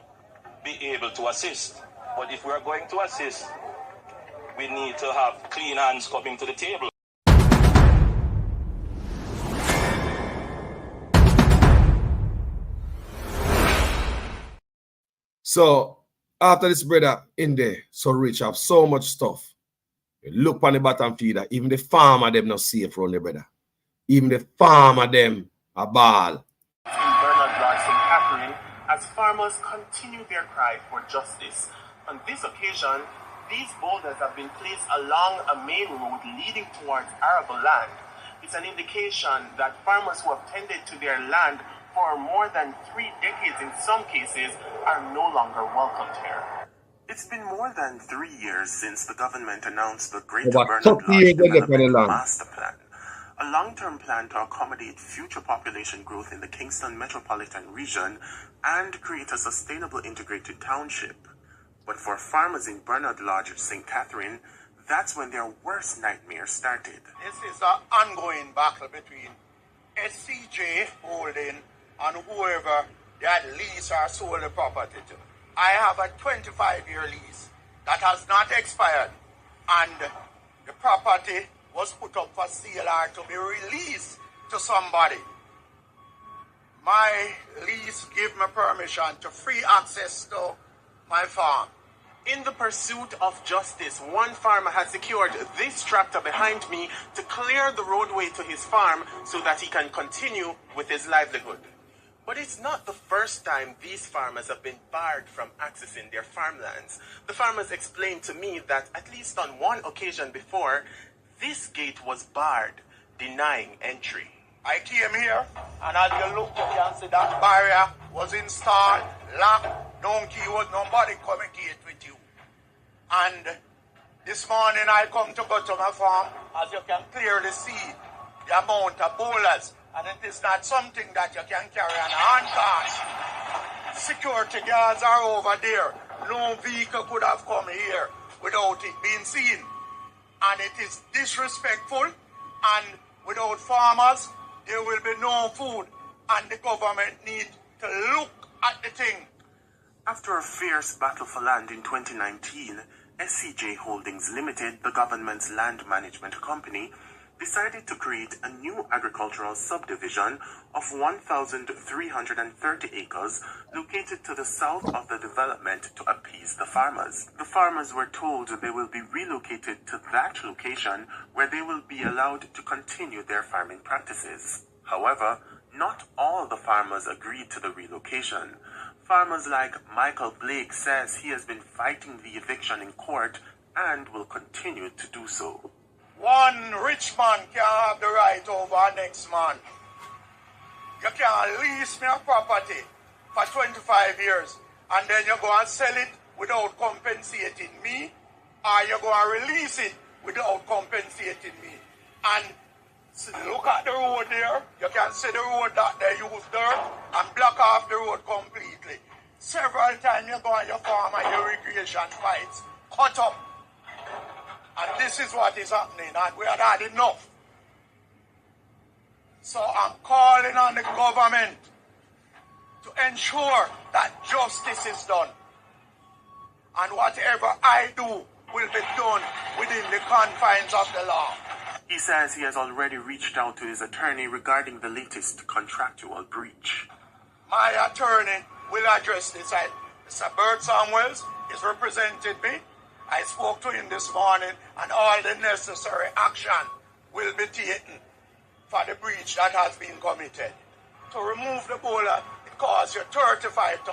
be able to assist, but if we are going to assist, we need to have clean hands coming to the table. So after this brother in there, so rich, have so much stuff. Look on the bottom feeder. Even the farmer them not safe from the brother. Even the farmer them a ball. In Bernard Lodge, St. Catherine, as farmers continue their cry for justice. On this occasion, these boulders have been placed along a main road leading towards arable land. It's an indication that farmers who have tended to their land for more than 3 decades in some cases are no longer welcomed here. It's been more than 3 years since the government announced the Greater Bernard Lodge Development Master Plan, a long-term plan to accommodate future population growth in the Kingston metropolitan region and create a sustainable integrated township. But for farmers in Bernard Lodge, St. Catherine, that's when their worst nightmare started. This is an ongoing battle between SCJ Holding and whoever that lease or sold the property to. I have a 25-year lease that has not expired, and the property was put up for sale or to be released to somebody. My lease gave me permission to free access to my farm. In the pursuit of justice, one farmer has secured this tractor behind me to clear the roadway to his farm so that he can continue with his livelihood. But it's not the first time these farmers have been barred from accessing their farmlands. The farmers explained to me that at least on one occasion before, this gate was barred, denying entry. I came here, and as you look, you can see that barrier was installed, locked, donkey was nobody communicate with you. And this morning I come to go to my farm, as you can clearly see the amount of boulders, and it is not something that you can carry on a handcart. Security guards are over there. No vehicle could have come here without it being seen. And it is disrespectful, and without farmers, there will be no food, and the government need to look at the thing. After a fierce battle for land in 2019, SCJ Holdings Limited, the government's land management company, decided to create a new agricultural subdivision of 1,330 acres located to the south of the development to appease the farmers. The farmers were told they will be relocated to that location where they will be allowed to continue their farming practices. However, not all the farmers agreed to the relocation. Farmers like Michael Blake says he has been fighting the eviction in court and will continue to do so. One rich man can't have the right over our next man. You can't lease me a property for 25 years and then you go and sell it without compensating me, or you go and release it without compensating me. And look at the road there. You can see the road that they use dirt and block off the road completely. Several times you go on your farm and your irrigation pipes cut up. And this is what is happening, and we are not enough. So I'm calling on the government to ensure that justice is done. And whatever I do will be done within the confines of the law. He says he has already reached out to his attorney regarding the latest contractual breach. My attorney will address this. Mr. Bert Samuels has represented me. I spoke to him this morning, and all the necessary action will be taken for the breach that has been committed. To remove the boulder, it costs you $35,000.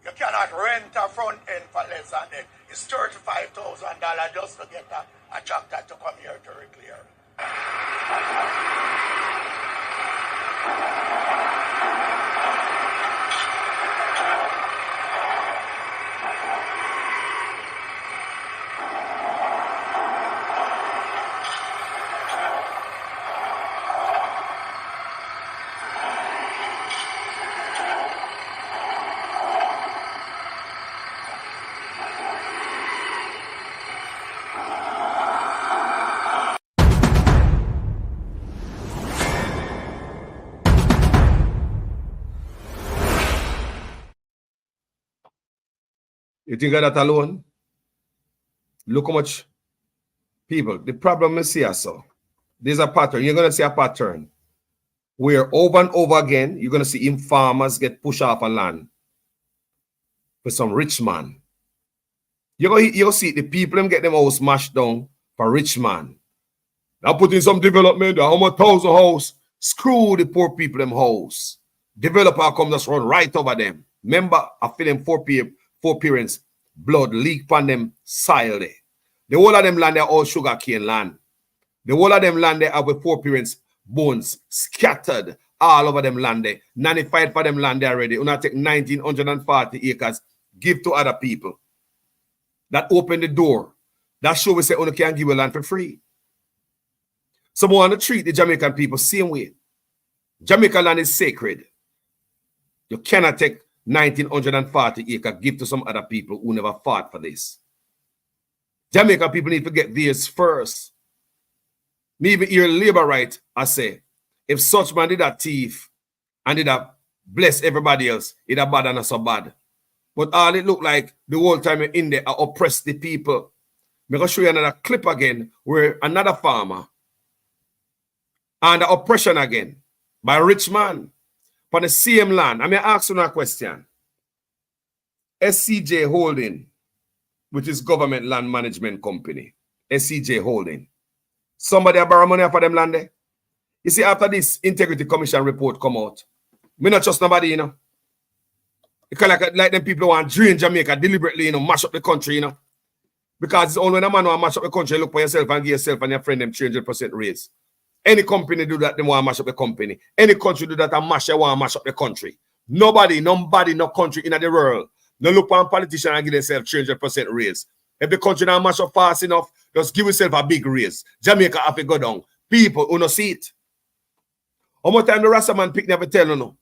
You cannot rent a front end for less than that. It's $35,000 just to get a tractor to come here to clear. You think of that alone? Look how much people, the problem is here, so there's a pattern. You're going to see a pattern where over and over again, you're going to see farmers get pushed off on land for some rich man. You see the people them get them house smashed down for rich man. Now put in some development, how much 1,000 house, screw the poor people them house. Developer come just run right over them. Remember, I feel them four parents, blood leak on them soil there. The whole of them land, they're all sugar cane land. The whole of them land, they have with 4 parents' bones scattered all over them land there. 95 for them land there already. Una take 1,940 acres, give to other people. That open the door. That show we say, una can't give a land for free. So we want to treat the Jamaican people same way. Jamaica land is sacred. You cannot take 1,940 acres, give to some other people who never fought for this. Jamaican people need to get theirs first. Me even hear labor right, I say, if such man did a thief and did a bless everybody else, it a bad and not so bad. But all it look like the whole time you're in there, I oppress the people. I'm going to show you another clip again where another farmer under oppression again by a rich man for the same land. I'm going to ask you a question. SCJ Holding, which is government land management company, SCJ Holding. Somebody borrow money for them land there. You see, after this Integrity Commission report come out, me not trust nobody, you know. Because like them people want to drain Jamaica deliberately, you know, mash up the country, you know. Because it's only when a man want to mash up the country, look for yourself and give yourself and your friend them 300% raise. Any company do that, they want to mash up the company. Any country do that and mash, they want to mash up the country. Nobody, no country in the world, no look for a politician and give themselves 300% raise. If the country not mash up fast enough, just give yourself a big raise. Jamaica have to go down. People who no see it. How much time the Rasta man pick never tell you no?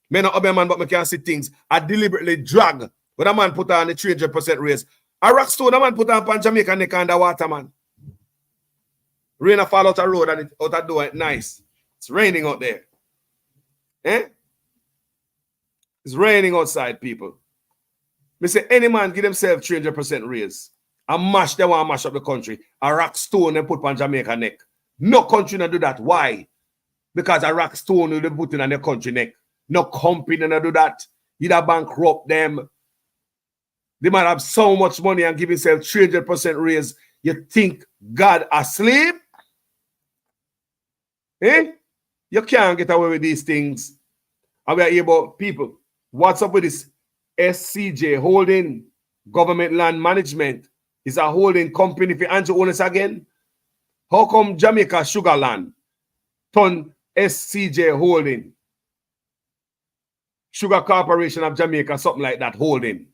Me not a man, but me can see things. I deliberately drag. When a man put on the 300% raise, a rock stone a man put on Jamaica neck under water, man. Rain a fall out a road and it out a door, nice. It's raining out there. Eh? It's raining outside, people. Me say any man give themselves 300% raise and mash, they want to mash up the country. A rock stone and put on Jamaica neck. No country not do that. Why? Because a rock stone will be put on the country neck. No company not do that. Either bankrupt them. They might have so much money and give himself 300% raise. You think God asleep? Eh? You can't get away with these things. And we are able, people, what's up with this? SCJ Holding, Government Land Management, is a holding company for Andrew owners again. How come Jamaica Sugar Land turn SCJ Holding? Sugar Corporation of Jamaica, something like that, holding.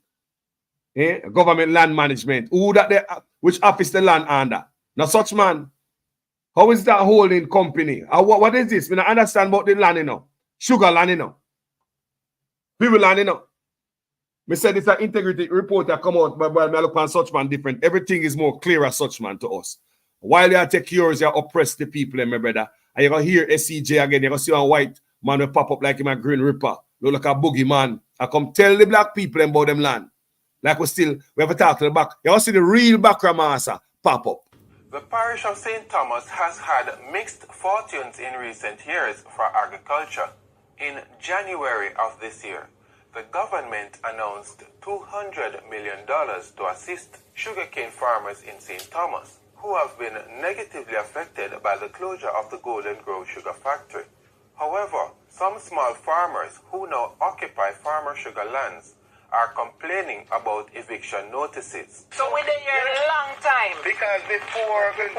Eh? Government Land Management. Who that they, which office the land under? Now such man. How is that holding company? What is this? We don't understand about the land, you know. Sugar land, you know. People land, you know. Me said it's an integrity report that come out, but I look on such man different. Everything is more clear as such man to us. While you take yours, you oppress the people, my brother. And you're going to hear SCJ again. You're going to see a white man will pop up like him a green ripper. Look like a boogie man. I come tell the black people about them land. Like we have a talk to the back. You see the real background master pop up. The parish of St. Thomas has had mixed fortunes in recent years for agriculture. In January of this year, the government announced $200 million to assist sugarcane farmers in St. Thomas, who have been negatively affected by the closure of the Golden Grove Sugar Factory. However, some small farmers who now occupy farmer sugar lands are complaining about eviction notices. So we're there a long time. Because before it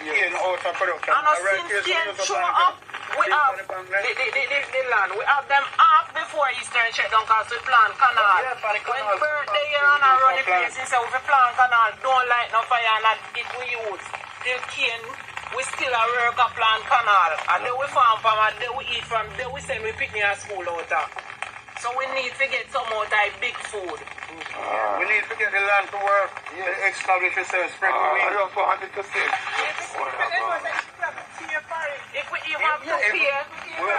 came out of production, and since cane show up, we have the land. We have them off before Eastern shutdown because we plant canal. When birthday here on a running place, instead we plant canal, don't light no fire and it we use. Till cane, we still a work a plant canal. And then we farm from and then we eat from, then we send we picnic at school out of. So we need to get some more type big food. We need to get the land to work. Establish yourself, spread the wings. I don't want it to say. If we have to pay, we're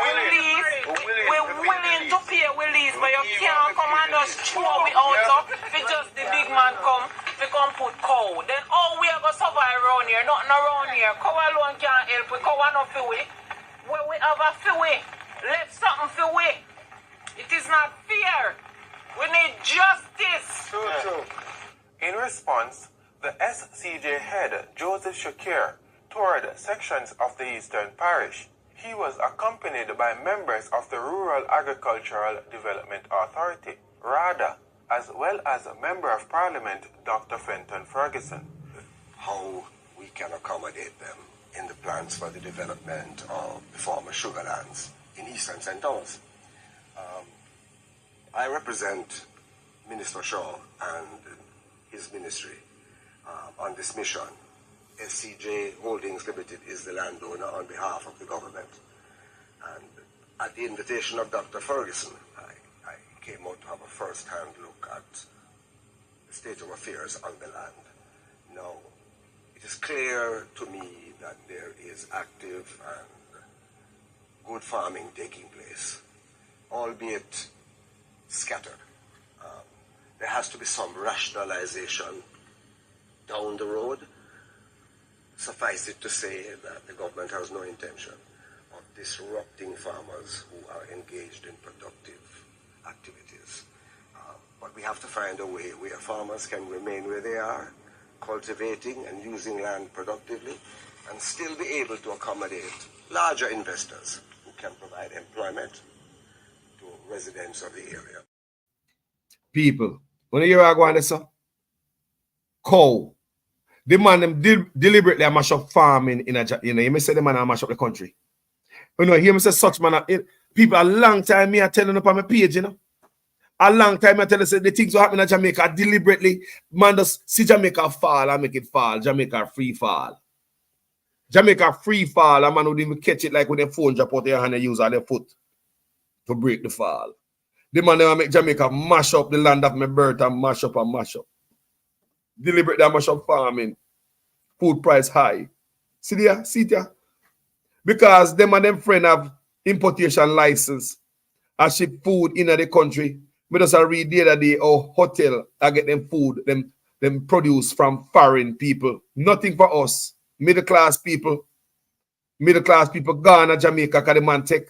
willing to pay, we lease, but you can't come and just throw we out if just the big man come, we come put cow. Then we are going to survive around here, nothing around here. Cow alone can't help, we cow enough for we. Where we have a for we, let something for we. It is not fair. We need justice. True. In response, the SCJ head, Joseph Shakir, toured sections of the Eastern Parish. He was accompanied by members of the Rural Agricultural Development Authority, RADA, as well as a Member of Parliament, Dr. Fenton Ferguson. How we can accommodate them in the plans for the development of the former sugar lands in Eastern St. Thomas. I represent Minister Shaw and his ministry on this mission. SCJ Holdings Limited is the landowner on behalf of the government. And at the invitation of Dr. Ferguson, I came out to have a first-hand look at the state of affairs on the land. Now, it is clear to me that there is active and good farming taking place, albeit scattered. There has to be some rationalization down the road. Suffice it to say that the government has no intention of disrupting farmers who are engaged in productive activities. But we have to find a way where farmers can remain where they are, cultivating and using land productively, and still be able to accommodate larger investors who can provide employment to residents of the area. People, when you hear I go on this, cow. The man them deliberately mash up farming in a, you may say the man mash up the country. You know, hear me say such man, people a long time me are telling up on my page, you know. A long time I tell you say the things that happen in Jamaica deliberately, man just see Jamaica fall and make it fall. Jamaica free fall. Jamaica free fall, a man would even catch it like when their phone drop out their hand and use all their foot to break the fall. The man never make Jamaica mash up the land of my birth and mash up and mash up. Deliberately mash up farming. Food price high. See there? See there? Because them and them friend have importation license and ship food in the country. We just read the other day our hotel I get them food, them produce from foreign people. Nothing for us. Middle class people Ghana, Jamaica, because the man take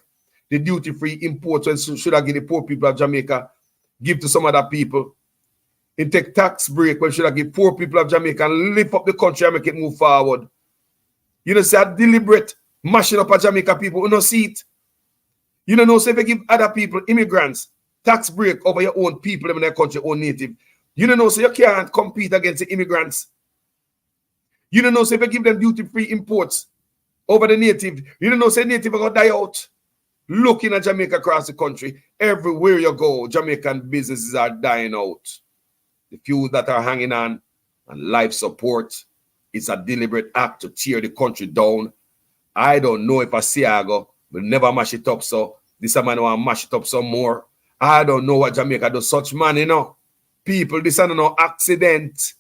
the duty-free imports and should have give the poor people of Jamaica, give to some other people. In take tax break when should I give poor people of Jamaica and lift up the country and make it move forward. You know, say a deliberate mashing up of Jamaica people, you know, see it. You know, say if you give other people, immigrants, tax break over your own people in their country, own native. You know, say you can't compete against the immigrants. You know, say if you give them duty-free imports over the native, you know, say native are going to die out. Looking at Jamaica across the country, everywhere you go, Jamaican businesses are dying out. The few that are hanging on and life support, it's a deliberate act to tear the country down. I don't know if Asiago will never mash it up, so this man want to mash it up some more. I don't know what Jamaica does such man, you know. People, this is no accident.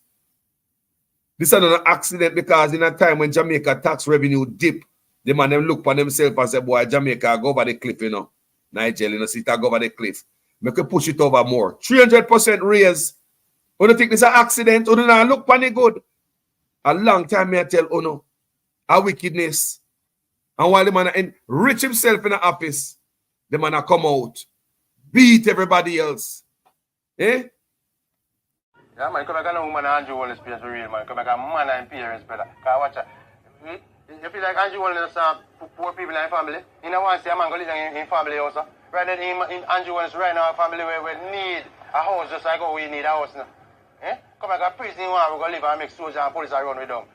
This is not an accident because in a time when Jamaica tax revenue dip, the man them look for themselves and say, boy, Jamaica go over the cliff, you know. Nigeria, you know, sit go over the cliff. Make you push it over more. 300% raise. You don't think this is an accident? You don't look funny good. A long time I tell you no. A wickedness. And while the man enrich himself in the office, the man come out, beat everybody else. Eh? Yeah, man, come back and woman Andrew Wallace place for real, man. Come back and man and parents, brother. Because watch out. You feel like Andrew Wallace poor people in the family? You know, want to see a man go live in family also. Right now, in Andrew Wallace right now, a family where we need a house just like how we need a house now. Eh? Come back and prison one, we go live and make soldiers and police run with them.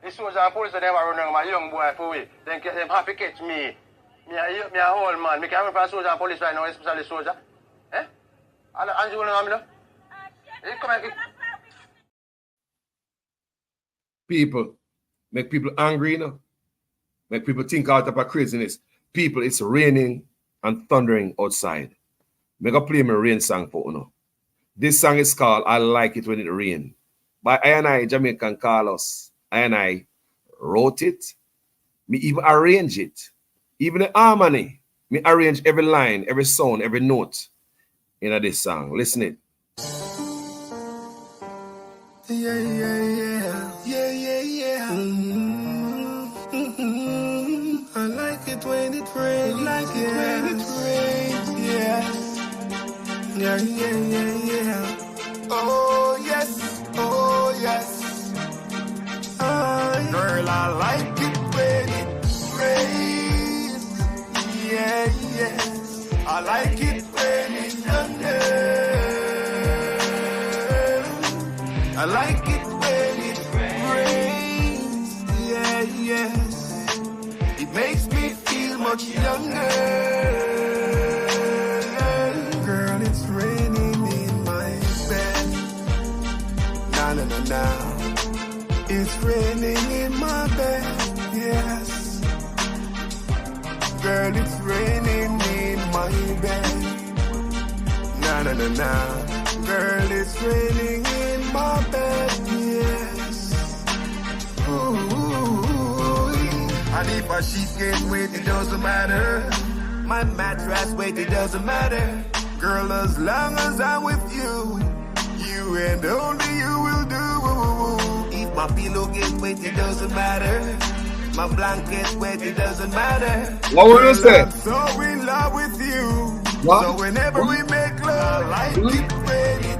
The soldiers and police them run with my young boy for we. Then them happy catch me. Me a whole man. Me can run for soldier and police right now, especially soldier. Eh? Andrew Wallace, you know? Come back. People, make people angry, you know. Make people think out of a craziness. People, it's raining and thundering outside. Make a play my rain song for you know. This song is called I Like It When It Rain. By I Jamaican Carlos. I wrote it. Me even arrange it. Even the harmony. Me arrange every line, every sound, every note in this song. Listen it. Yeah. I like it when it rains. Like it when it rains. Yeah. Oh yes. Oh Girl, I like it when it rains. Yeah, yeah. I like it when it thunders. I like it when it rains. Yeah, yeah. It makes me feel much younger. Girl, it's raining in my bed. Na na na na. It's raining in my bed. Yes. Girl, it's raining in my bed. Na na na na. Girl, it's raining in my bed. Yes. Ooh. And if a sheet gets wet, it doesn't matter. My mattress weight, it doesn't matter. Girl, as long as I'm with you, you and only you will do. If my pillow gets wet, it doesn't matter. My blanket wet, it doesn't matter. What would you say? I'm so in love with you. What? So whenever we make love, I like it when it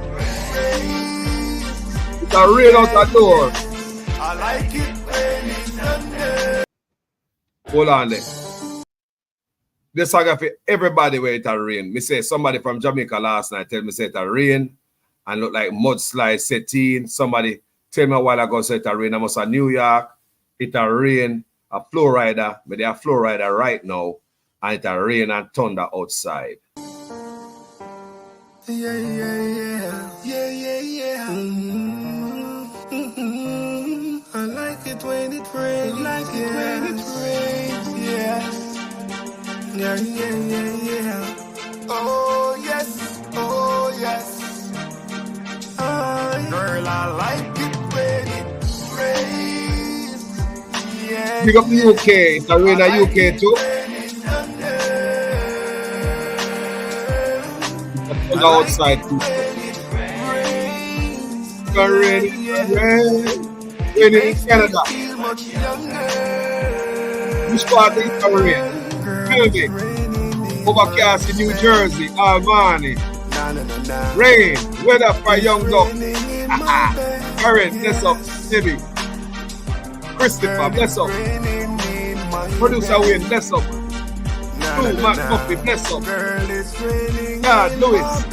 rains. It's a rain out the door. I like it when it's thunder. Hold on there. This song for everybody where it a rain. Me say somebody from Jamaica last night tell me say it a rain and look like mudslide setting. Somebody tell me a while ago say it a rain. I must have New York. It a rain. A Florida. But they are Florida right now. And it a rain and thunder outside. Yeah, yeah, yeah. Yeah, yeah, yeah. Mm-hmm. I like it when it rains. I like it when it rains. Yeah. Yeah, yeah, yeah, yeah. Oh, yes. Oh, yes. Girl, I like it when it rains. Yeah. Big up the UK. It's a rain in UK too. It's outside too. It's a rain. Rain in Canada. Which part is the rain? Kirby. Overcast in New Jersey. Albany. Rain. Weather for young dog. Karen, bless up. Debbie. Christopher, bless up. Producer Wayne, bless up. Drew McMuffy, bless up. God, Lewis.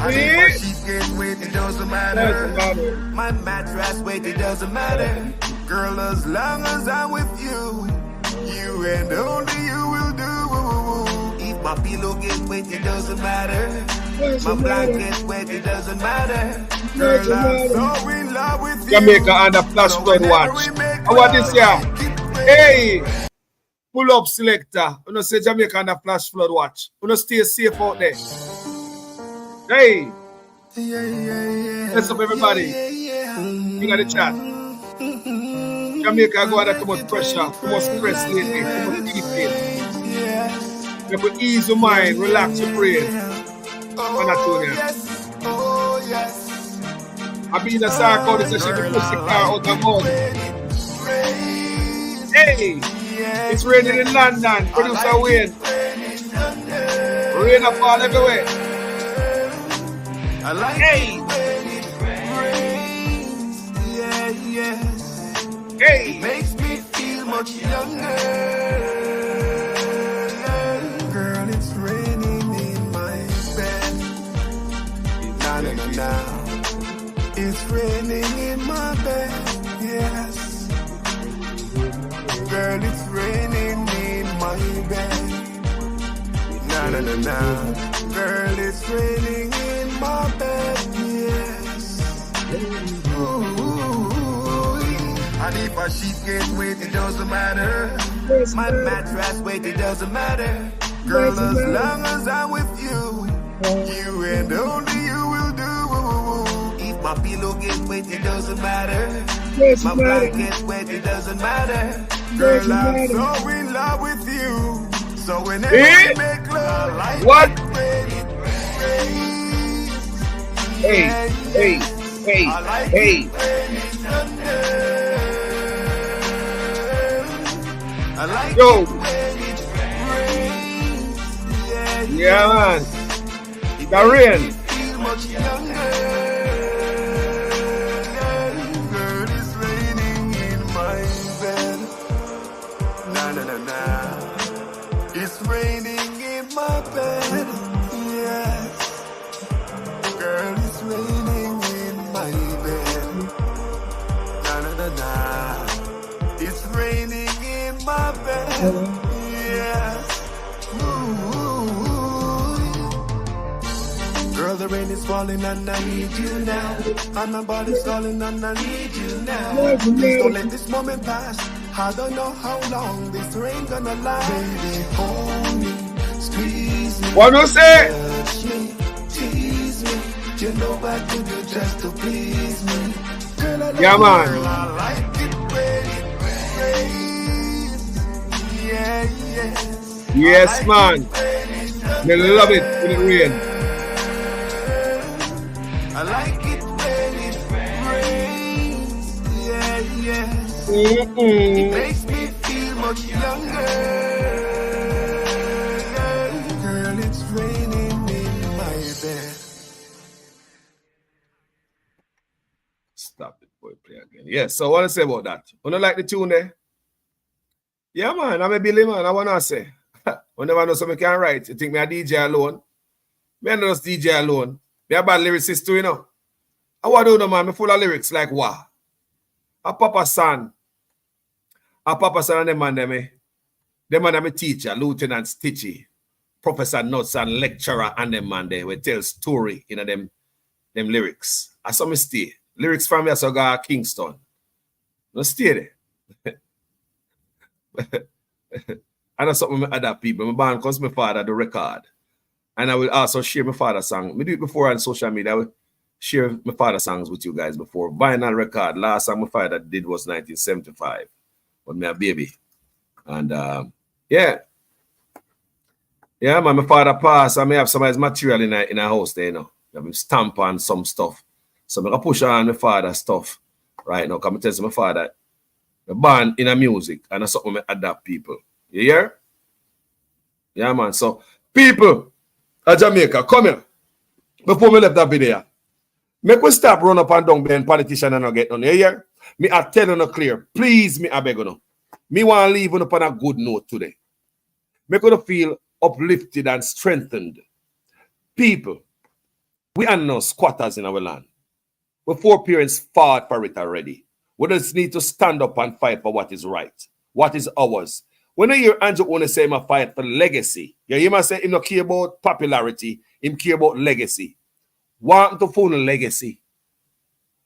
And if my sheet gets wet, it doesn't matter. My mattress weight, it doesn't matter. Girl, as long as I'm with you, you and only you will do. If my pillow gets wet, it doesn't matter. My blanket wet, it doesn't matter. Girl, I'm so in love with you. Jamaica and the Flash Flood Watch. How about this year? Hey! Pull up selector. You know, say Jamaica and the Flash Flood Watch. You know, stay safe out there. Hey! Bless up everybody. You got the chat. Jamaica go under too much pressure, too much stress lately, too much detail. You have to ease your mind, relax your brain. Oh, yes. I've been in a circle, this is the pussy car out of mud. Hey! It's raining in London, producer Wayne. Rain up all everywhere. Hey! Hey! It makes me feel much younger. Girl, it's raining in my bed. Na na na na. It's raining in my bed. Yes. Girl, it's raining in my bed. Na na na na. Girl, it's raining in my bed. Yes. Ooh. And if a sheet gets wet, it doesn't matter. My mattress weight, it doesn't matter. Girl, as long as I'm with you, you and only you will do. If my pillow gets wet, it doesn't matter. My blanket wet, it doesn't matter. Girl, I'm so in love with you. So whenever we make love, like what? Hey, hey, hey, hey. Yo. Yeah, man. The rain. it's raining in my bed. Yes, girl, it's raining in my bed. Na na na na. It's raining in my bed. Yes. Girl, the rain is falling and I need you now. And my body's calling and I need you now. Please don't let this moment pass. I don't know how long this rain gonna last. Baby, hold me, squeeze me. What do you say? Touch me, tease me. You know I do it just to please me. Girl, I Yeah, man. Girl, I like it when it rains. Yeah, yeah. Yes, man. They love it when it rains. I like it when it rains. Yeah, yeah. It makes me feel much younger. Girl, it's raining in my bed. Stop it, boy. Play again. Yes, so what I say about that? You don't like the tune there? Yeah, man. I'm a Billy, man. I want to say. Whenever I know something can write, you think me a DJ alone? Me not just DJ alone. Me a bad lyricist too, you know. I want to know, man. Me full of lyrics like what? A Papa San. A Papa San and them man, them man, me teacher, Lieutenant Stitchy, Professor Nuts and lecturer and them man, they will tell story in them lyrics. I saw me stay. Lyrics from me, I saw go Kingston. No stay there. I know something with other people. My band because my father do record. And I will also share my father's song. We do it before on social media. I will share my father's songs with you guys before. Vinyl record. Last song my father did was 1975. When me a baby. And yeah. Yeah, man, my father passed. I may have some of his material in a house there, you know. I have him stamp on some stuff. So I push on my father's stuff right now. Come and tell you my father, the band in a music and that's something I adapt people. You hear? Yeah, man. So, people at Jamaica, come here. Before we left that video, make we stop run up and down being politician and not get none. You hear? Me I tell you clear. Please, me I beg you. Me want to leave on a good note today. Make you feel uplifted and strengthened. People, we are no squatters in our land. We foreparents fought for it already. We just need to stand up and fight for what is right, what is ours. When I hear Andrew want to say him a fight for legacy, you hear me say him not care about popularity, him care about legacy. Want to phone a legacy.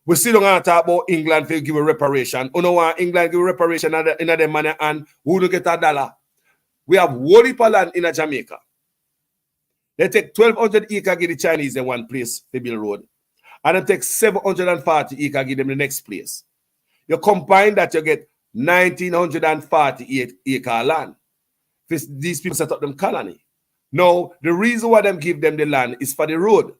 We still don't talk about England for give a reparation. You know want England give a reparation in the money and who don't get $1. We have one heap of land in Jamaica. They take 1,200 acres give the Chinese in one place to build road. And they take 740 acres give them the next place. You combine that, you get 1,948 acre land. These people set up them colony. Now, the reason why them give them the land is for the road.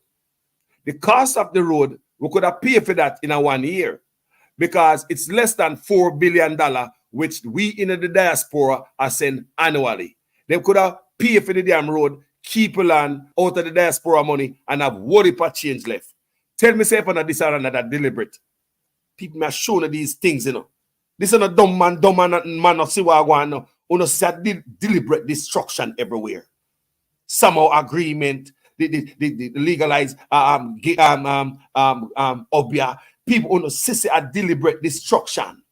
The cost of the road, we could have paid for that in a 1 year because it's less than $4 billion, which we in the diaspora are sent annually. They could have paid for the damn road, keep the land out of the diaspora money, and have worry per change left. Tell me, say, if I'm this or another deliberate. People are showing these things, you know. This is a dumb man, not see what I want. No. You know, see deliberate destruction everywhere. Somehow agreement, the legalize obia. People you know see a deliberate destruction.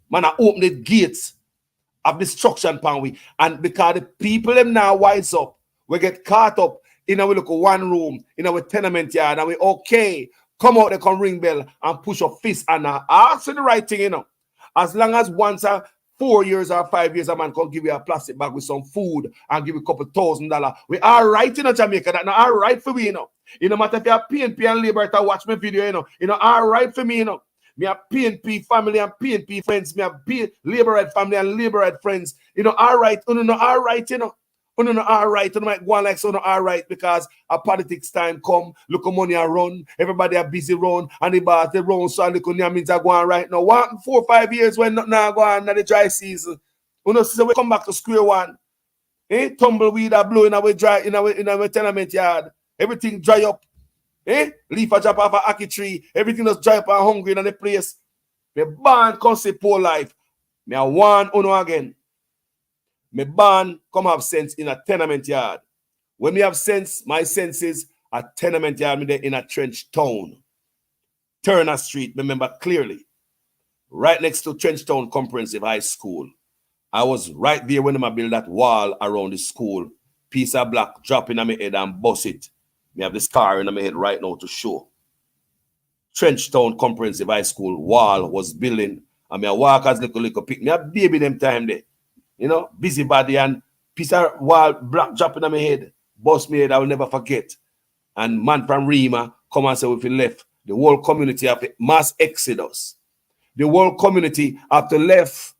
Man, I open the gates of destruction pan we. And because the people them now wise up, we get caught up in our look one room, in our tenement yard, and we okay. Come out, they come ring bell and push a fist and ask for the right thing, you know. As long as once 4 years or 5 years, a man can give you a plastic bag with some food and give you a couple $1,000. We are right in Jamaica. That not all right for me, you know. You know, matter if you have PNP and Labour to watch my video, you know. You know, all right for me, you know. Me have PNP family and PNP friends. Me have Labourite family and Labourite friends. You know, all right. You know, all right, you know. You know, all right. You might go on like so, all right, because a politics time come, look at money are run, everybody are busy run, and the bars they run, so look at means are going right now. 4 or 5 years when nothing now go on in the dry season. You know, so we come back to square one. Tumbleweed are blowing away dry in our tenement yard. Everything dry up. Leaf a drop off a ackee tree. Everything is dry up and hungry in the place. The band can say poor life. Me I warn uno again. Me born come have sense in a tenement yard. When me have sense, my sense is a tenement yard me there in a trench town. Turner Street, remember clearly. Right next to Trenchtown Comprehensive High School. I was right there when I build that wall around the school. Piece of block dropping on my head and bust it. Me have the scar in my head right now to show. Trenchtown Comprehensive High School wall was building. And me a walk as little pick. Me a baby them time there. You know, busybody and piece of wall block dropping on my head. Bust me head, I will never forget. And man from Rima come and say if he left. The whole community of mass exodus. The whole community after left.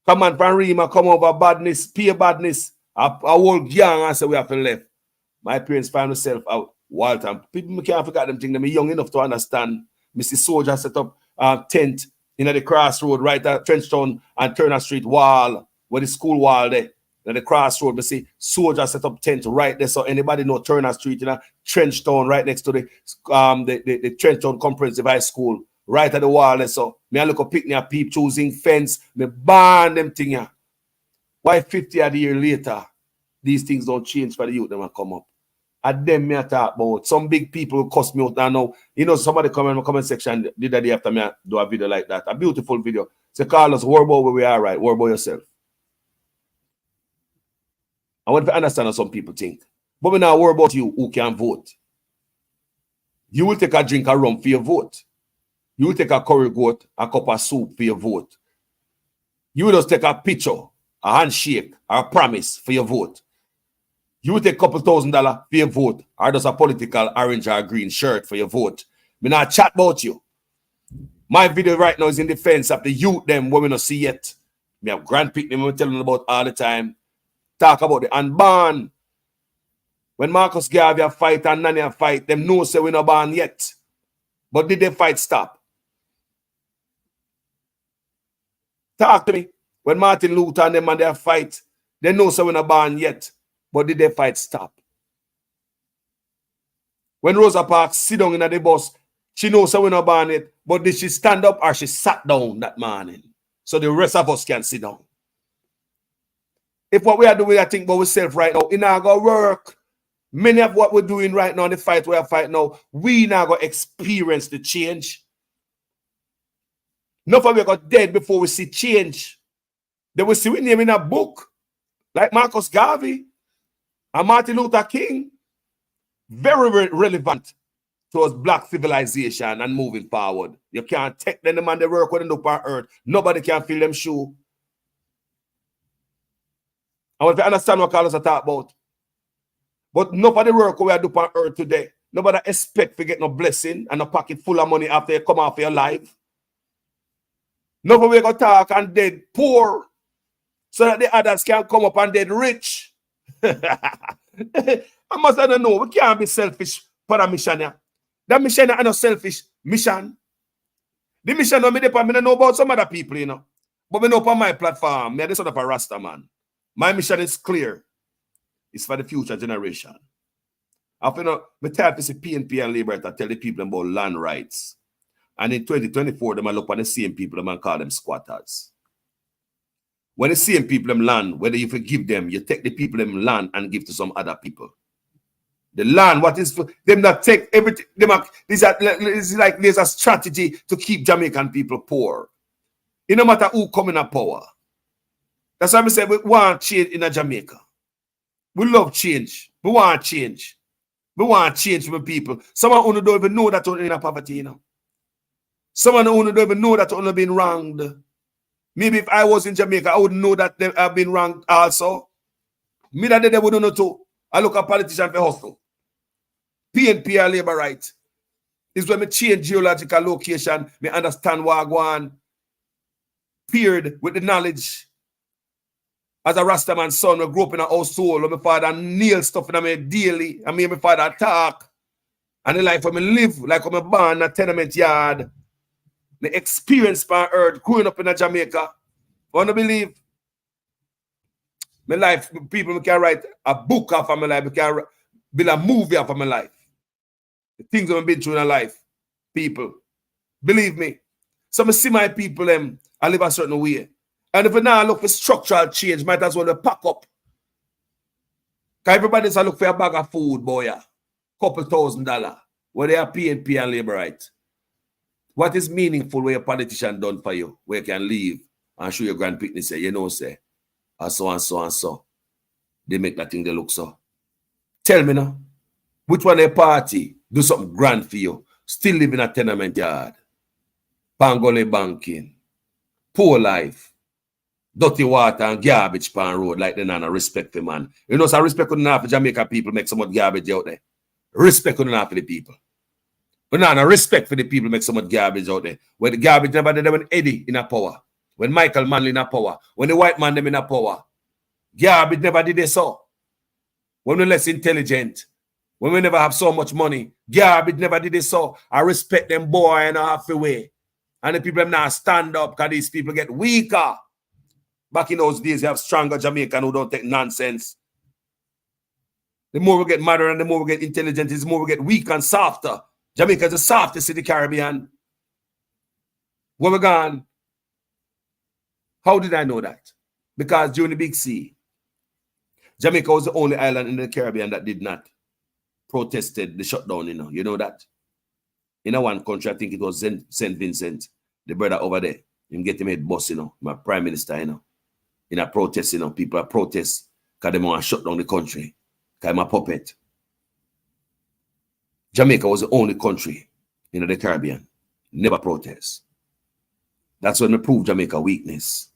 Come on, from Rima, come over badness, peer badness. A whole gang and say we have to left. My parents find themselves out. Walter, people can't forget them things. They're young enough to understand. Mr. Soldier set up a tent in the crossroad right at Trenchtown and Turner Street wall, where the school wall there. At the crossroad, we see Soldier set up tent right there. So anybody know Turner Street, you know, Trenchtown right next to the Trenchtown Comprehensive High School. Right at the wall there. So me I look up picking a peep choosing fence. Me ban them thing here. Why 50 odd year later, these things don't change for the youth them come up. And them me I talk about. Some big people who cuss me out now. You know, somebody come in my comment section the day after me do a video like that. A beautiful video. Say, Carlos, worry about where we are, right? Worry about yourself. I want to understand how some people think. But we now worry about you who can vote. You will take a drink of rum for your vote. You will take a curry goat, a cup of soup for your vote. You will just take a picture, a handshake, or a promise for your vote. You will take a couple $1,000 for your vote, or just a political orange or green shirt for your vote. Me not chat about you. My video right now is in defense of the youth them where we not see yet. Me have grandpeople me telling them about all the time. Talk about the unborn. When Marcus Garvey fight and Nani fight, them know say we not born yet. But did the fight stop? Talk to me. When Martin Luther and them and their fight, they know so we're not born yet. But did their fight stop? When Rosa Parks sit down in the bus, she knows so we're not born yet. But did she stand up or she sat down that morning? So the rest of us can sit down. If what we are doing, I think about ourselves right now, it not going to work. Many of what we're doing right now, the fight we are fighting now, we not going to experience the change. Enough of we got dead before we see change. They will see we name in a book like Marcus Garvey and Martin Luther King. Very relevant towards black civilization and moving forward. You can't take them and they work with them up on earth. Nobody can feel them shoe. I want to understand what Carlos are talking about. But enough of the work we are doing on earth today. Nobody expect to get no blessing and a pocket full of money after you come off your life. Nobody going to talk and dead poor so that the others can come up and dead rich. I must not know. We can't be selfish for a mission. Yeah. That mission is not selfish mission. The mission I don't know about some other people, you know. But I know on my platform, I'm sort of a Rasta man. My mission is clear. It's for the future generation. After I tell to see PNP and Labour to tell the people about land rights. And in 2024, they look on the same people and call them squatters. When the same people them land, whether you forgive them, you take the people them land and give to some other people. The land, what is for them that take everything, it's like there's a strategy to keep Jamaican people poor. It no matter who come in a power. That's why I say we want change in Jamaica. We love change. We want change. We want change from people. Someone who don't even know that we're in a poverty, you know. Someone who don't even know that we're being wronged. Maybe if I was in Jamaica, I would know that they have been wronged also. Me that they wouldn't know too. I look at politicians for hustle. PNP and Labour right. Is when me change geological location, me understand what I go on. Paired with the knowledge. As a Rastaman son, I grew up in a household where my father nail stuff in me daily. I mean, my father talk. And the life where me live, like when I born in a tenement yard. The experience on earth, growing up in Jamaica. I want to believe. My life, people can write a book off of my life. Can build a movie off of my life. The things I've been through in my life. People. Believe me. So I see my people, I live a certain way. And if we now look for structural change, might as well pack up. Because everybody's a look for a bag of food, boy. Yeah. Couple $1,000. Where they are paying pay and labor right. What is meaningful where a politician done for you? Where you can leave and show your grandpicnic say, you know, say, and so and so and so. They make that thing they look so. Tell me now, which one a party do something grand for you? Still live in a tenement yard. Pangole banking. Poor life. Dirty water and garbage pan road like the nana respect for man. You know, so respect couldn't have for Jamaica people make so much garbage out there. Respect couldn't have for the people. But nana respect for the people make so much garbage out there. Where the garbage never did when Eddie in a power. When Michael Manley in a power. When the white man them in a power. Garbage never did this so. When we're less intelligent. When we never have so much money. Garbage never did this so. I respect them boy and half the way. And the people them now stand up because these people get weaker. Back in those days, you have stronger Jamaican who don't take nonsense. The more we get madder and the more we get intelligent, the more we get weak and softer. Jamaica is the softest in the Caribbean. Where we gone? How did I know that? Because during the Big Sea, Jamaica was the only island in the Caribbean that did not protested the shutdown, you know that? In one country, I think it was St. Vincent, the brother over there. Him get him head boss, my prime minister, in a protest, people are protest because they want to shut down the country. Because I'm a puppet. Jamaica was the only country in the Caribbean. Never protest. That's when we prove Jamaica weakness.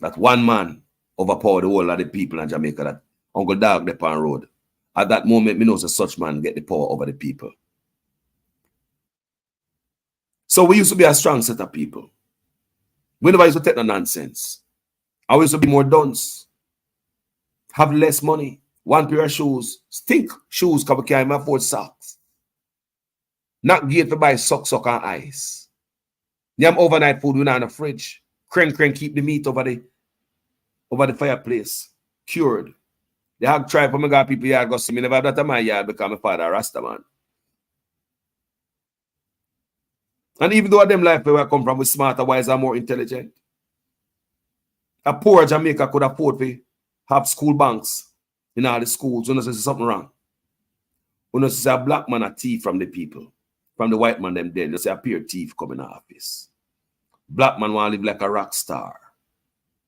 That one man overpowered the whole of the people in Jamaica, that Uncle Dog the Pan Road. At that moment, me know that such man get the power over the people. So we used to be a strong set of people. We never used to take no nonsense. I used to be more dunce. Have less money. One pair of shoes. Stink shoes because we can't even afford socks. Not get to buy socks and ice. Yam overnight food we not in the fridge. Crane keep the meat over the fireplace. Cured. They have tried for me got people yard go see me never have that in my yard because my father a Rasta man. And even though them life where I come from with smarter, wiser, more intelligent. A poor Jamaica could afford to have school banks in all the schools. You know, there's something wrong. You know, a black man a thief from the people. From the white man, them dead. You see a pure thief come in the office. Black man want to live like a rock star.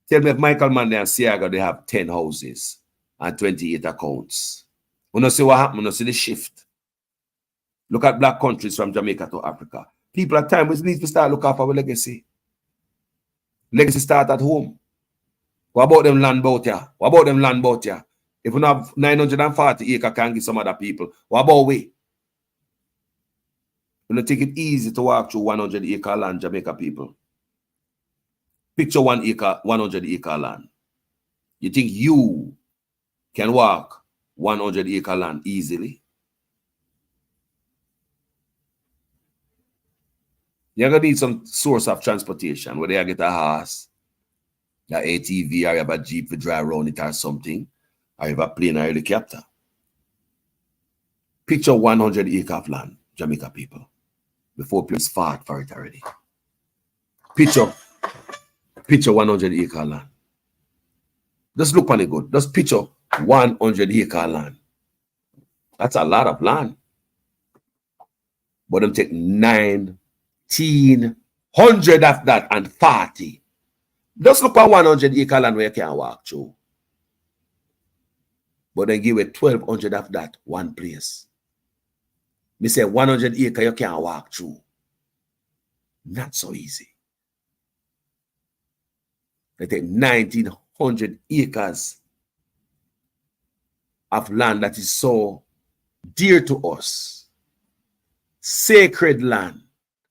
Tell me if Michael Manley and Siaga, they have 10 houses and 28 accounts. You know, see what happened? You know, see the shift. Look at black countries from Jamaica to Africa. People at times need to start looking for our legacy. Legacy start at home. What about them land boat here? What about them land boat here? If we have 940 acres, can give some other people. What about we? You know, take it easy to walk through 100 acre land, Jamaica people. Picture 100 acre land. You think you can walk 100 acre land easily? You're going to need some source of transportation, whether you get a horse, the ATV, or you have a jeep to drive around it or something, or you have a plane or helicopter. Picture 100 acres of land, Jamaica people, before people fought for it already. Picture 100 acre land. Just look on it good. Just picture 100 acre land. That's a lot of land. But them take 1,900 of that and 40. Just look at 100 acre land where you can walk through. But then give it 1,200 of that one place. Me say 100 acre you can walk through. Not so easy. They take 1,900 acres of land that is so dear to us. Sacred land.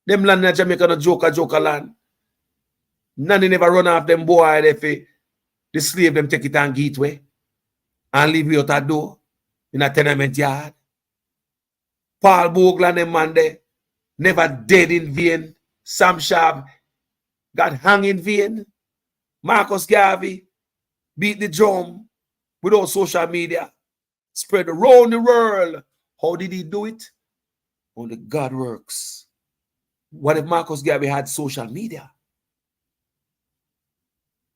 Them land in Jamaica no joker land. None never run off them boy the slave them take it and get away. And leave you out a door in a tenement yard. Paul Bogle them man there never dead in vain. Sam Sharp got hung in vain. Marcus Garvey beat the drum without social media. Spread around the world. How did he do it? Only God works. What if Marcus Garvey had social media?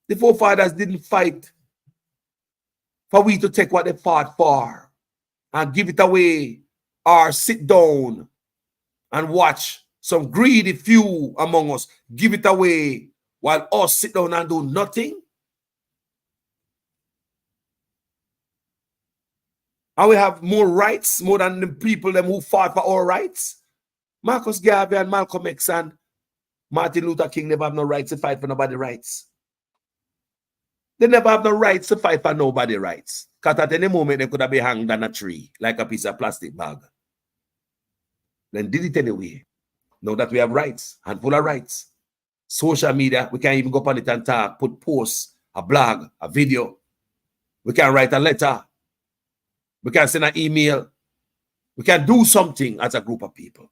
The forefathers didn't fight for we to take what they fought for and give it away or sit down and watch some greedy few among us give it away while us sit down and do nothing. And we have more rights, more than the people them who fought for our rights. Marcus Garvey and Malcolm X and Martin Luther King never have no rights to fight for nobody's rights. They never have no rights to fight for nobody's rights. Because at any moment they could have been hanged on a tree like a piece of plastic bag. Then did it anyway. Now that we have rights, handful of rights. Social media, we can't even go on it and talk, put posts, a blog, a video. We can write a letter. We can send an email. We can do something as a group of people.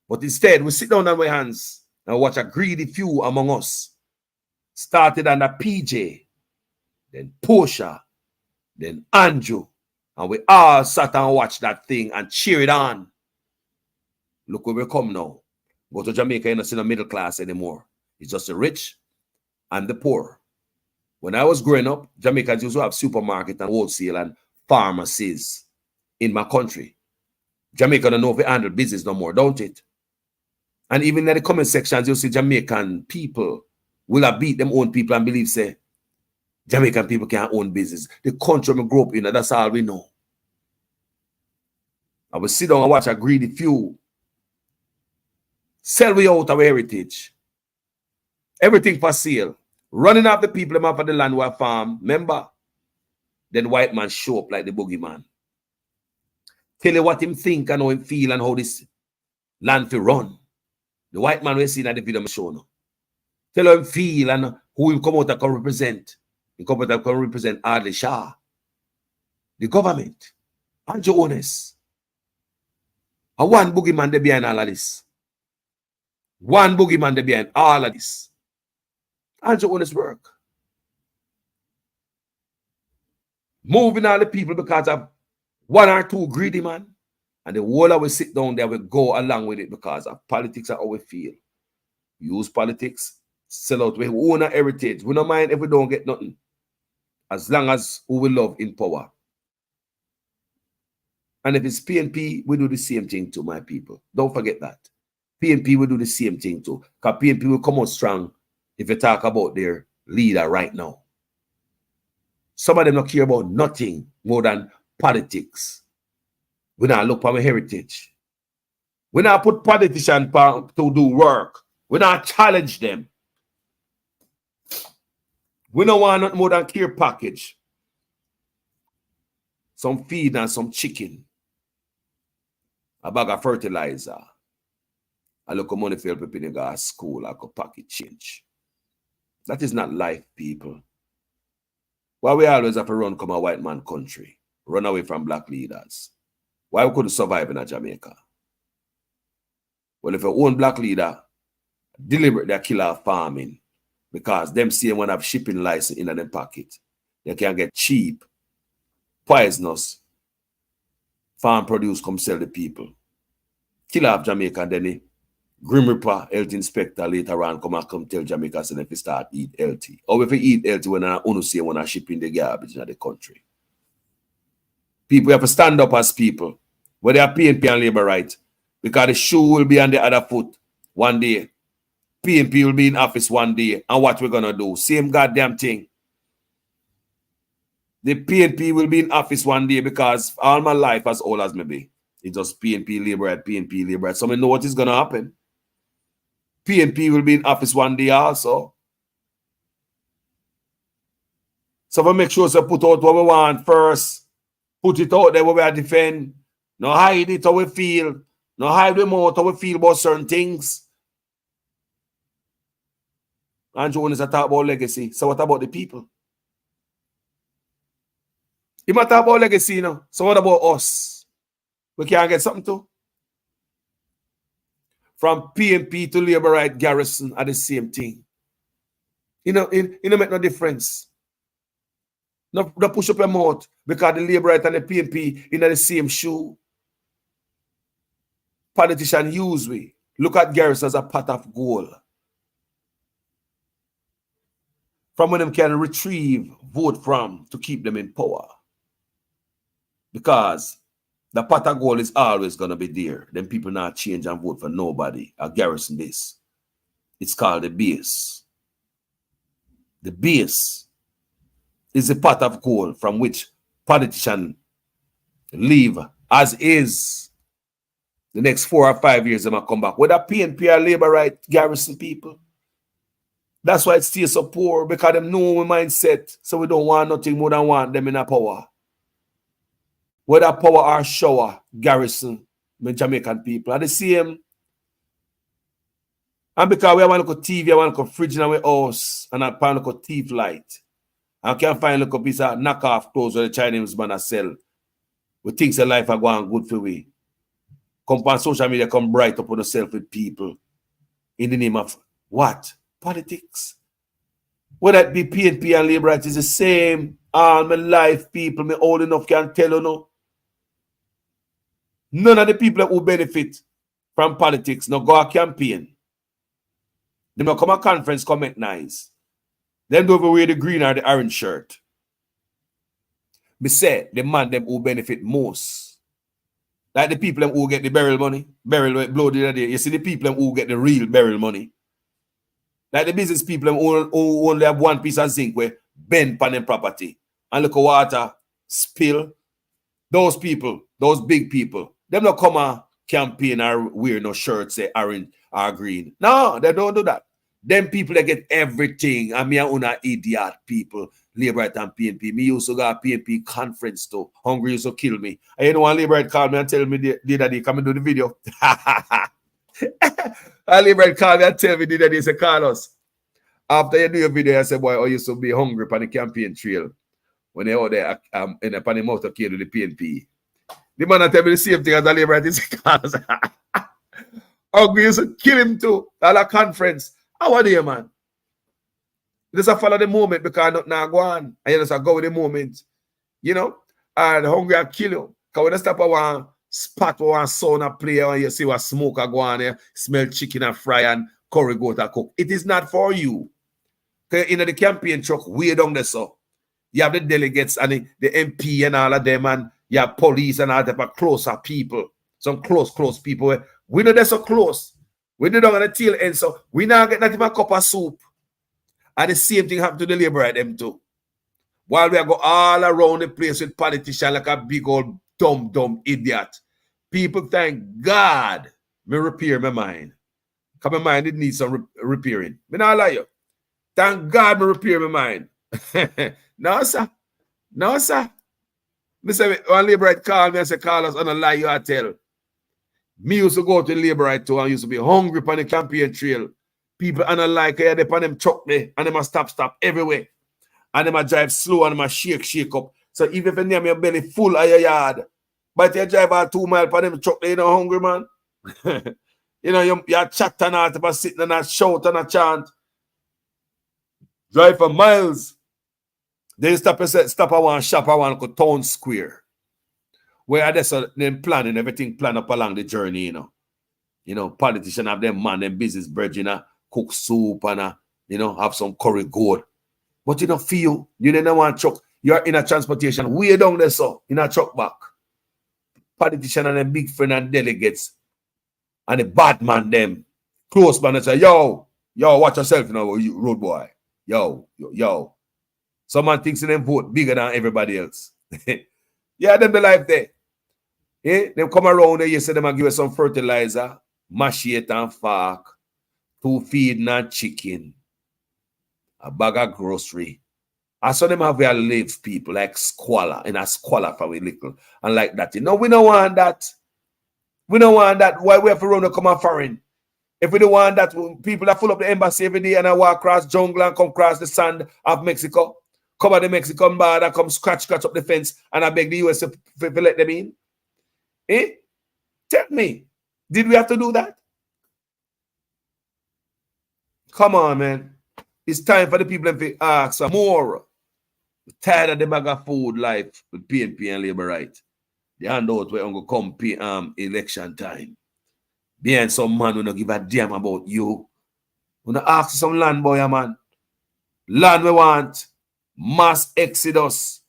But instead, we sit down on our hands and watch a greedy few among us. Started under PJ, then Portia, then Andrew. And we all sat and watched that thing and cheer it on. Look where we come now. Go to Jamaica, you're not seeing the middle class anymore. It's just the rich and the poor. When I was growing up, Jamaicans used to have supermarket and wholesale and pharmacies in my country. Jamaica don't know if they handle business no more, don't it? And even in the comment sections, you'll see Jamaican people will have beat them own people and believe, say, Jamaican people can't own business. The country we grew up in, that's all we know. I will sit down and watch a greedy few sell we out our heritage. Everything for sale. Running off the people them off of the land where farm. Remember? Then white man show up like the boogeyman. Tell you what him think and how him feel and how this land feel run. The white man we see in the video I'm showing now. Tell him feel and who him come out and can represent. He come out and can represent Adli Shah. The government. Andrew Holness. And one boogeyman there behind all of this. One boogeyman there behind all of this. Andrew Holness work. Moving all the people because of one or two greedy man. And the whole of we sit down there, we go along with it because of politics are how we feel. Use politics, sell out. We own our heritage. We don't mind if we don't get nothing. As long as who we love in power. And if it's PNP, we do the same thing too, my people. Don't forget that. PNP will do the same thing too. Because PNP will come out strong if you talk about their leader right now. Some of them don't care about nothing more than politics. We not look for my heritage. We not put politicians to do work. We not challenge them. We don't want nothing more than care package. Some feed and some chicken. A bag of fertilizer. I look at money for help people in the school. I could pocket change. That is not life, people. Why we always have to run come a white man country? Run away from black leaders. Why we couldn't survive in Jamaica? Well, if your own black leader deliberately kill our farming because them see one have shipping license in their pocket, they can get cheap, poisonous farm produce come sell the people. Kill off Jamaica and then the Grim Reaper, health inspector later on come tell Jamaica so if you start eat healthy. Or if you eat healthy when I only see when I shipping the garbage in the country. People have to stand up as people. Whether they are PNP and labor right. Because the shoe will be on the other foot one day. PNP will be in office one day. And what we're going to do? Same goddamn thing. The PNP will be in office one day because all my life, as old as me be, it's just PNP labor right, PNP labor right. So I know what is going to happen. PNP will be in office one day also. So we make sure to put out what we want first. Put it out there where we are defend. No hide it how we feel. No hide them out how we feel about certain things. Andrew Holness is talk about legacy. So what about the people? He might talk about legacy, you know. So what about us? We can't get something too. From PNP to labor right garrison are the same thing. You know, it make no difference. No push up your mouth because the labor right and the PNP in the same shoe. Politicians use we. Look at garrison as a pot of gold. from where them can retrieve vote from to keep them in power. Because the pot of gold is always going to be there. Then people not change and vote for nobody. I garrison this. It's called the base. The base is the pot of gold from which politicians leave as is. The next 4 or 5 years, they might come back. Whether PNP or Labour right garrison people. That's why it stays so poor, because them know our mindset. So we don't want nothing more than want them in a power. Whether power or shower, garrison, the Jamaican people are the same. And because we have a little TV, a little fridge in our house, and a little thief light, and can't find a little piece of knockoff clothes where the Chinese man sell, we think the life are going good for we. Come on social media, come bright up on yourself with people in the name of what? Politics. Whether it be PNP and Labour, it is the same. All my life, people, me old enough can tell you no. None of the people who benefit from politics no go a campaign. They no come a conference, comment nice. Then don't wear the green or the orange shirt. Me say the man them who benefit most. Like the people who get the burial money, burial blow the other day. You see the people who get the real burial money. Like the business people who only have one piece of zinc where bend pan them property and look at water spill. Those people, those big people, them not come a campaign or wear no shirts say orange or green. No, they don't do that. Them people that get everything. And me and una idiot people, Labour and PNP. Me used to go to PNP conference too. Hungry used to kill me. And you know one Labour called me and tell me the other day, come and do the video. A Labour called me and tell me the other day, say, Carlos, after you do your video, I said, boy, I used to be hungry on the campaign trail when they out there in the motorcade with the PNP. The man tell me the same thing as the Labour. He said, Carlos, hungry used to kill him too at a conference. How are you, man? You just follow the moment because nothing now go on. And you just go with the moment. You know? And hungry will kill you. Because when you stop at one spot or one sauna play and you see what smoke go on there, smell chicken and fry and curry goat and cook. It is not for you. Because in the campaign truck, way down there, so you have the delegates and the MP and all of them, and you have police and all that, but closer people. Some close people. We know they're so close. We do not on the tail end, so we now get not even a cup of soup. And the same thing happened to the Labour at them too. While we go all around the place with politicians like a big old dumb idiot. People thank God me repair my mind. Because my mind it needs some repairing. Me not lie you. Thank God me repair my mind. No, sir. No, sir. Me say one Labour call me and say, Carlos, I don't lie you I tell. Me used to go to Labour too and used to be hungry on the campaign trail. People and I like they on them truck there and them a stop everywhere. And them a drive slow and them a shake up. So even if you name your belly full of your yard, but you drive about 2 miles on them truck there, you know hungry man. You know, you're chatting out about sitting and a shout and a chant. Drive for miles. Then you stop at one shop, I want to go town square. Where there's them planning, everything planned up along the journey, you know. You know, politicians have them man, them business bread, you know, cook soup and, you know, have some curry goat. But you don't feel, you don't want truck. You're in a transportation way down there, so, in a truck back. Politicians and them big friend and delegates and the bad man, them close man, they say, yo, watch yourself, you know, road boy. Yo. Someone thinks in them vote bigger than everybody else. Yeah, them the life there. Yeah, them come around there, you say them and give you some fertilizer, machete and fork, 2 feeding and chicken, a bag of grocery. I saw them have where live people like squalor, in a squalor for we little, and like that. You know, we don't want that. We don't want that. Why we have to run to come out foreign? If we don't want that, people that full up the embassy every day and I walk across jungle and come across the sand of Mexico, come at the Mexican border, come scratch up the fence, and I beg the US to let them in. Eh? Tell me, did we have to do that? Come on, man. It's time for the people to ask for more. We're tired of the bag of food life with PNP and Labour right. The handout where I'm going to come election time. Behind some man who don't give a damn about you. When I ask some land boy, man. Land we want mass exodus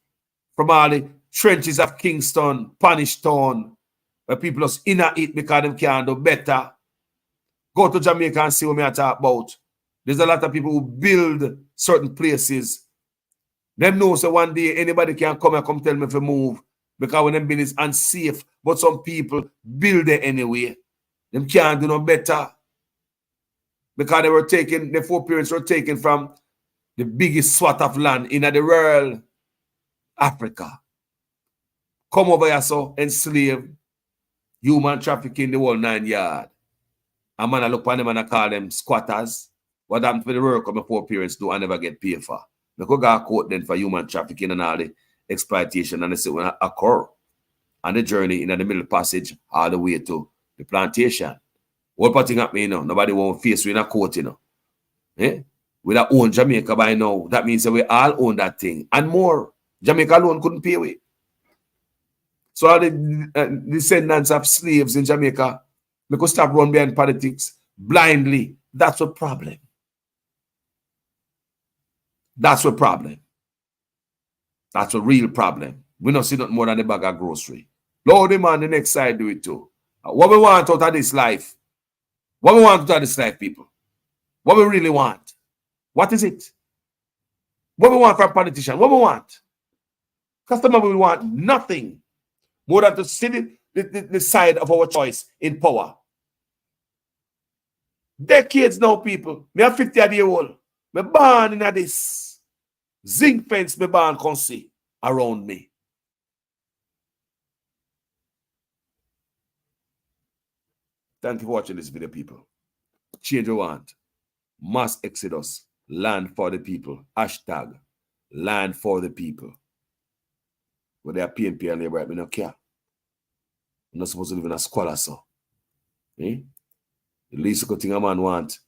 from all the trenches of Kingston, Punish Town, where people just inner it because them can't do better. Go to Jamaica and see what I talk about. There's a lot of people who build certain places. Them know so one day anybody can come and come tell me to move because when them build is unsafe. But some people build it anyway. Them can't do no better. Because they were taken, the foreparents were taken from the biggest swat of land in the world, Africa. Come over here, so enslave, human trafficking, the whole 9 yards. A man I look upon them and I call them squatters. What happened for the work my foreparents do I never get paid for. They could go court then for human trafficking and all the exploitation and they say when it occur on the journey in the middle passage all the way to the plantation. What thing up me, you know? Nobody won't face you in a court, you know. Eh? We don't own Jamaica by now. That means that we all own that thing. And more. Jamaica alone couldn't pay it. So all the descendants of slaves in Jamaica, they could stop run behind politics blindly. That's a problem. That's a problem. That's a real problem. We don't see nothing more than a bag of grocery. Lord, the man, the next side do it too. What we want out of this life? What we want out of this life, people? What we really want? What is it? What we want from politicians? What we want? Customer will want nothing more than to sit the side of our choice in power. Decades now, people. Me are 50-year-old. Me born in this zinc fence. Me born can see around me. Thank you for watching this video, people. Change your want. Mass exodus. Land for the people. Hashtag land for the people. But they are PNP and labor, I don't care. I'm not supposed to live in a squalor, so. Eh? The least good thing a man want,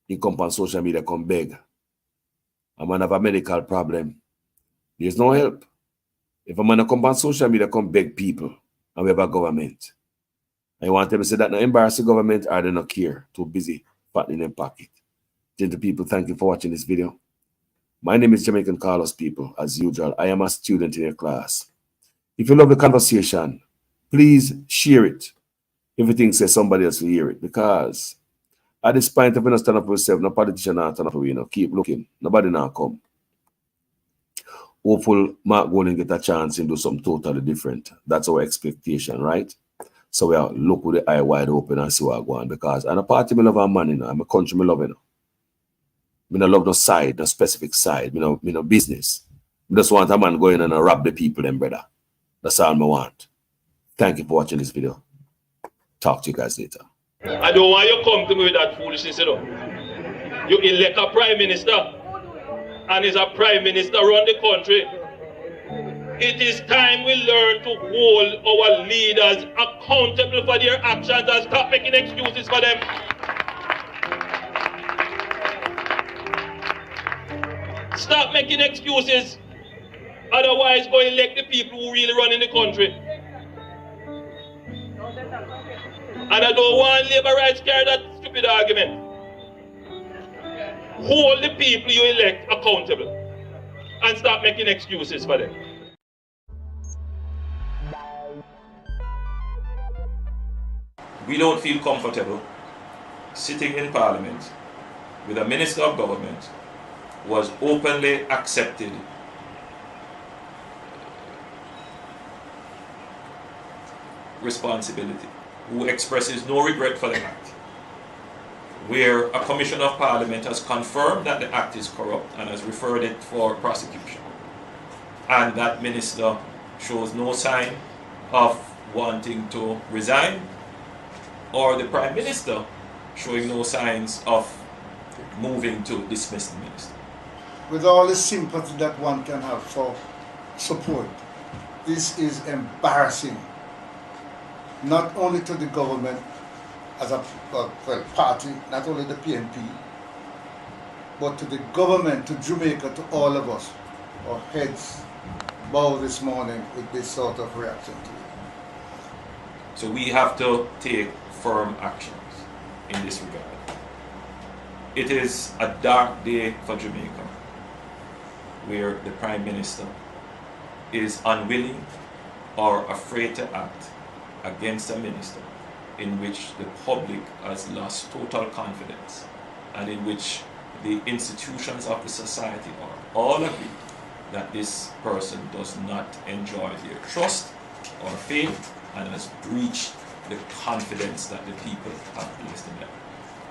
he come on social media, come beg. A man have a medical problem. There's no help. If a man come on social media, come beg people, and we have a government. I want them to say that no embarrass the government or they not care. Too busy fattening their pocket. Gentle people, thank you for watching this video. My name is Jamaican Carlos, people. As usual, I am a student in your class. If you love the conversation, please share it. If you think say somebody else will hear it. Because at this point, if we don't stand up for yourself, no politician not stand up for you, know, keep looking. Nobody now come. Hopefully, Mark Golding get a chance and do something totally different. That's our expectation, right? So we are look with the eye wide open and see what going on. Because I'm a party, I love our man, you know. I'm a country, I love, you know. I don't love no side, no specific side, you know, business. I just want a man going and rob the people, then, brother. That's all I want. Thank you for watching this video. Talk to you guys later. I don't want you to come to me with that foolishness, you know. You elect a prime minister, and is a prime minister run the country. It is time we learn to hold our leaders accountable for their actions and stop making excuses for them. Stop making excuses. Otherwise, go elect the people who really run in the country. And I don't want labor rights carry that stupid argument. Hold the people you elect accountable and stop making excuses for them. We don't feel comfortable sitting in Parliament with a Minister of Government who has openly accepted responsibility, who expresses no regret for the act, where a Commission of Parliament has confirmed that the act is corrupt and has referred it for prosecution, and that minister shows no sign of wanting to resign, or the Prime Minister showing no signs of moving to dismiss the minister. With all the sympathy that one can have for support, this is embarrassing. Not only to the government as a party, not only the PNP, but to the government, to Jamaica, to all of us. Our heads bow this morning with this sort of reaction to it. So we have to take firm actions in this regard. It is a dark day for Jamaica. where the Prime Minister is unwilling or afraid to act against a minister in which the public has lost total confidence and in which the institutions of the society are all agree that this person does not enjoy their trust or faith and has breached the confidence that the people have placed in them.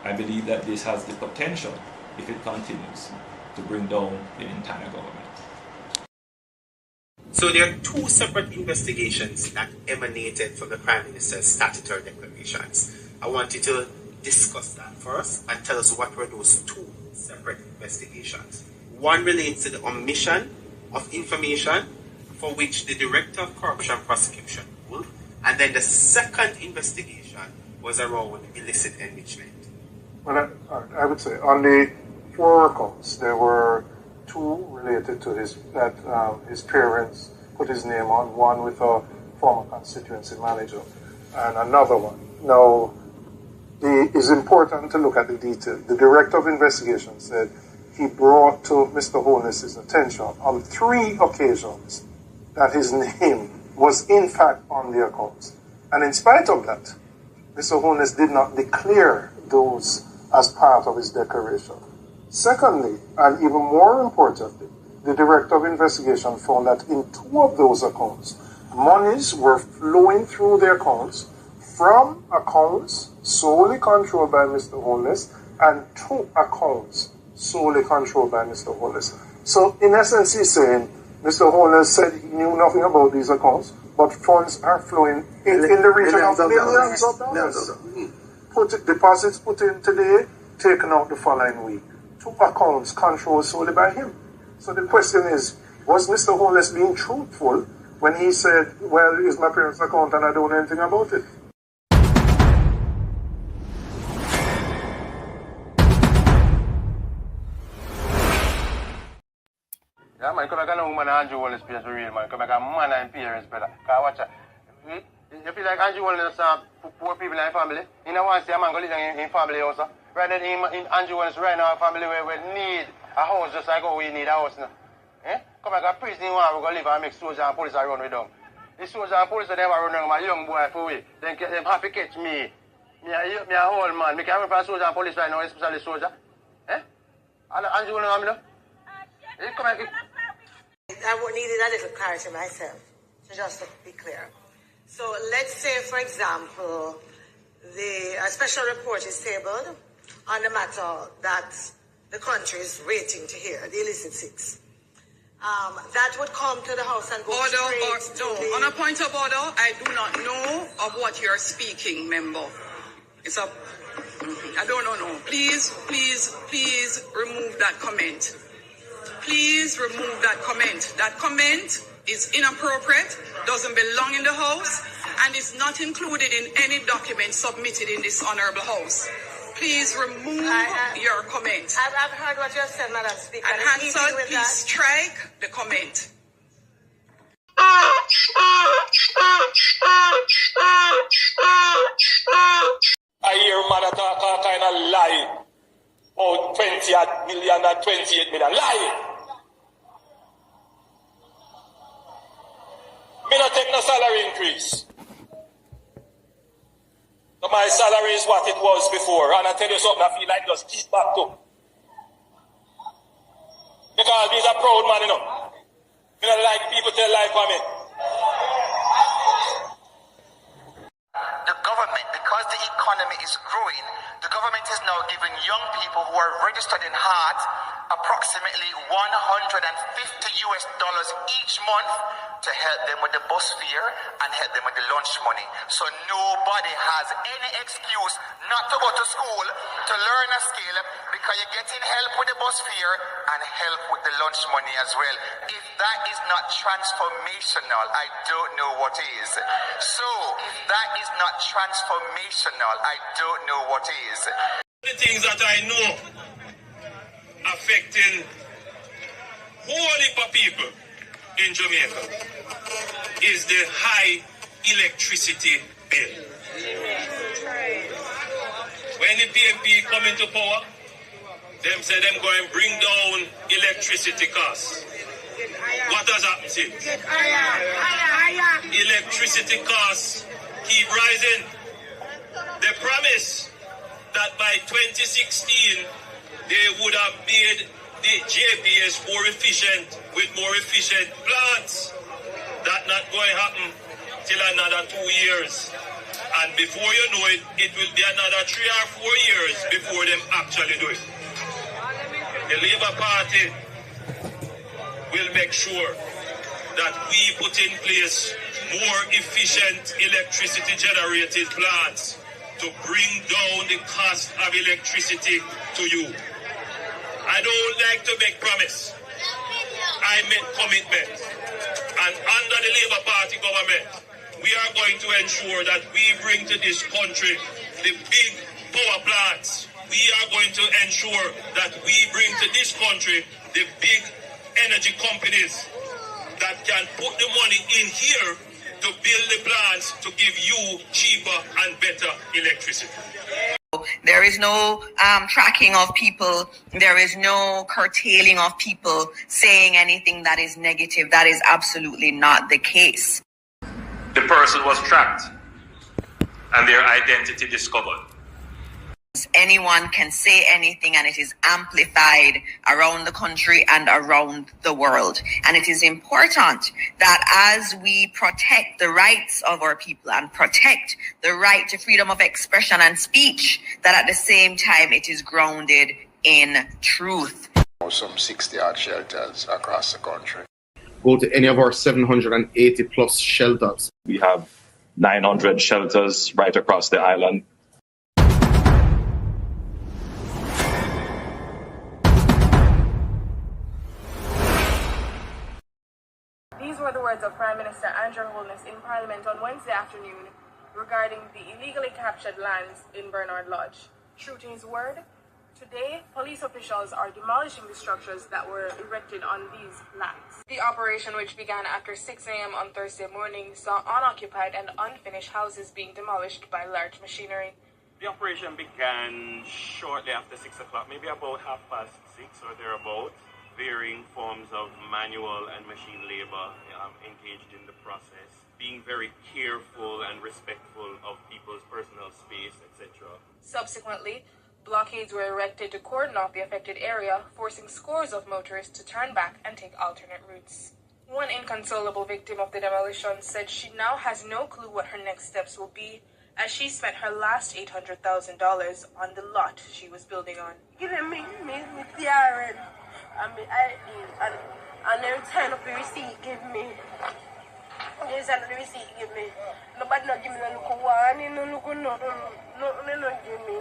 I believe that this has the potential, if it continues, to bring down the entire government. So there are two separate investigations that emanated from the Prime Minister's statutory declarations. I want you to discuss that first and tell us what were those two separate investigations. One relates to the omission of information for which the Director of Corruption Prosecution ruled, and then the second investigation was around illicit enrichment. Well, I would say on the 4 accounts, there were 2 related to his parents put his name on, one with a former constituency manager and another one. Now, it's important to look at the detail. The Director of Investigation said he brought to Mr. Holness's attention on 3 occasions that his name was in fact on the accounts. And in spite of that, Mr. Holness did not declare those as part of his declaration. Secondly, and even more importantly, the Director of Investigation found that in 2 of those accounts, monies were flowing through the accounts from accounts solely controlled by Mr. Holness and 2 accounts solely controlled by Mr. Holness. So in essence, he's saying Mr. Holness said he knew nothing about these accounts, but funds are flowing in the region of millions of dollars. Deposits put in today, taken out the following week. 2 accounts controlled solely by him. So the question is, was Mr. Holness being truthful when he said, well, it's my parents' account and I don't know anything about it? Yeah, man, come back and woman Andrew Holness plays for real, man. Come back and man and parents, brother. Cause watch out. You feel like Andrew Holness poor people in the family? You know want to see a man go live in family also? Rather than in Andrew Holness right now, a family where we need a house just like how we need a house now. Eh? Come back and prison one we go live and make soldiers and police run with them. The soldiers and police them run with my young boy for we. Then them happy catch me. Me a old man. Me can't for soldier and police right now, especially soldier. Eh? Andrew Holness, you know? Come back. I needed a little clarity myself, so just to be clear. So let's say, for example, a special report is tabled on the matter that the country is waiting to hear, the illicit 6. That would come to the House and go straight to the... On a point of order, I do not know of what you're speaking, member. I don't know, no. Please remove that comment. Please remove that comment. That comment is inappropriate, doesn't belong in the House, and is not included in any document submitted in this honorable House. Please remove your comment. I've heard what you have said, Madam Speaker. And Hansard, please strike the comment. I hear man talk all kind of lie. Oh, 20 million and 28 million. Lie! Me not take no salary increase. So my salary is what it was before. And I tell you something, I feel like just keep back to. Because he's a proud man, you know. Me not like people tell lie for me. The government, because the economy is growing, the government is now giving young people who are registered in HEART approximately $150 each month to help them with the bus fare and help them with the lunch money. So nobody has any excuse not to go to school to learn a skill because you're getting help with the bus fare and help with the lunch money as well. If that is not transformational, I don't know what is. So if that is not transformational, I don't know what is. The things that I know affecting whole heap of people in Jamaica is the high electricity bill. When the PNP come into power, them say them going to bring down electricity costs. What has happened since? Electricity costs keep rising. They promised that by 2016 they would have made the JPS more efficient with more efficient plants. That's not going to happen till another 2 years. And before you know it, it will be another 3 or 4 years before them actually do it. The Labour Party will make sure that we put in place more efficient electricity generated plants to bring down the cost of electricity to you. I don't like to make promise. I make commitment. And under the Labour Party government, we are going to ensure that we bring to this country the big power plants. We are going to ensure that we bring to this country the big energy companies that can put the money in here to build the plants to give you cheaper and better electricity. There is no tracking of people. There is no curtailing of people saying anything that is negative. That is absolutely not the case. The person was tracked and their identity discovered. Anyone can say anything and it is amplified around the country and around the world. And it is important that as we protect the rights of our people and protect the right to freedom of expression and speech, that at the same time it is grounded in truth. Some 60-odd shelters across the country. Go to any of our 780 plus shelters. We have 900 shelters right across the island. These were the words of Prime Minister Andrew Holness in Parliament on Wednesday afternoon regarding the illegally captured lands in Bernard Lodge. True to his word, today police officials are demolishing the structures that were erected on these lands. The operation, which began after 6 a.m. on Thursday morning, saw unoccupied and unfinished houses being demolished by large machinery. The operation began shortly after 6 o'clock, maybe about 6:30 or thereabouts. Varying forms of manual and machine labor engaged in the process, being very careful and respectful of people's personal space, etc. Subsequently, blockades were erected to cordon off the affected area, forcing scores of motorists to turn back and take alternate routes. One inconsolable victim of the demolition said she now has no clue what her next steps will be, as she spent her last $800,000 on the lot she was building on. Giving me TRN. And my ID, and every time of the receipt give me. There's another receipt give me. Nobody not give me no look one, no look nothing no give me.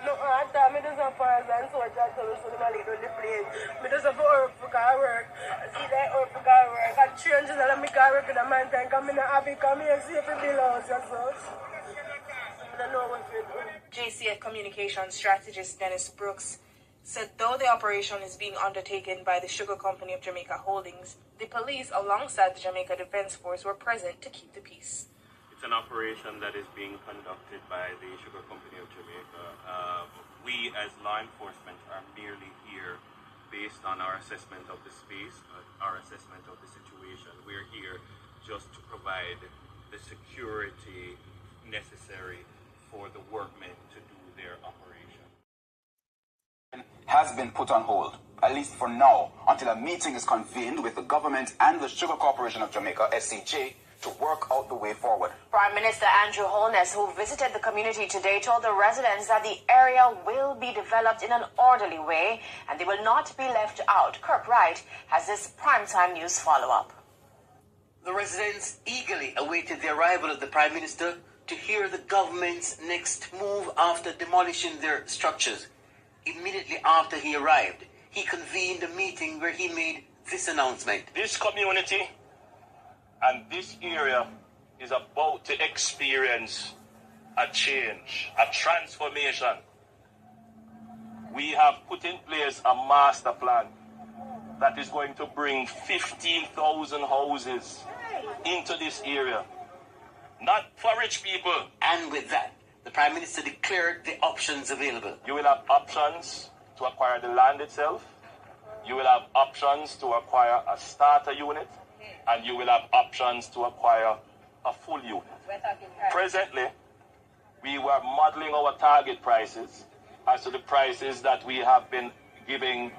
No, I thought me just a pass and so I just so the money on the plane. Me just have to work for work. See that work for work. And changes and I make work in the mountain. Come in and have it come here see if it belongs and so. I don't know what to do. JCF communications strategist Dennis Brooks said though the operation is being undertaken by the Sugar Company of Jamaica Holdings, the police alongside the Jamaica Defence Force were present to keep the peace. It's an operation that is being conducted by the Sugar Company of Jamaica. We as law enforcement are merely here based on our assessment of the space, our assessment of the situation. We're here just to provide the security necessary for the workmen to do their operation. Has been put on hold, at least for now, until a meeting is convened with the government and the Sugar Corporation of Jamaica, SCJ, to work out the way forward. Prime Minister Andrew Holness, who visited the community today, told the residents that the area will be developed in an orderly way and they will not be left out. Kirk Wright has this primetime news follow-up. The residents eagerly awaited the arrival of the Prime Minister to hear the government's next move after demolishing their structures. Immediately after he arrived, he convened a meeting where he made this announcement. This community and this area is about to experience a change, a transformation. We have put in place a master plan that is going to bring 15,000 houses into this area. Not for rich people. And with that, the Prime Minister declared the options available. You will have options to acquire the land itself. You will have options to acquire a starter unit, and you will have options to acquire a full unit. Presently, we were modeling our target prices as to the prices that we have been giving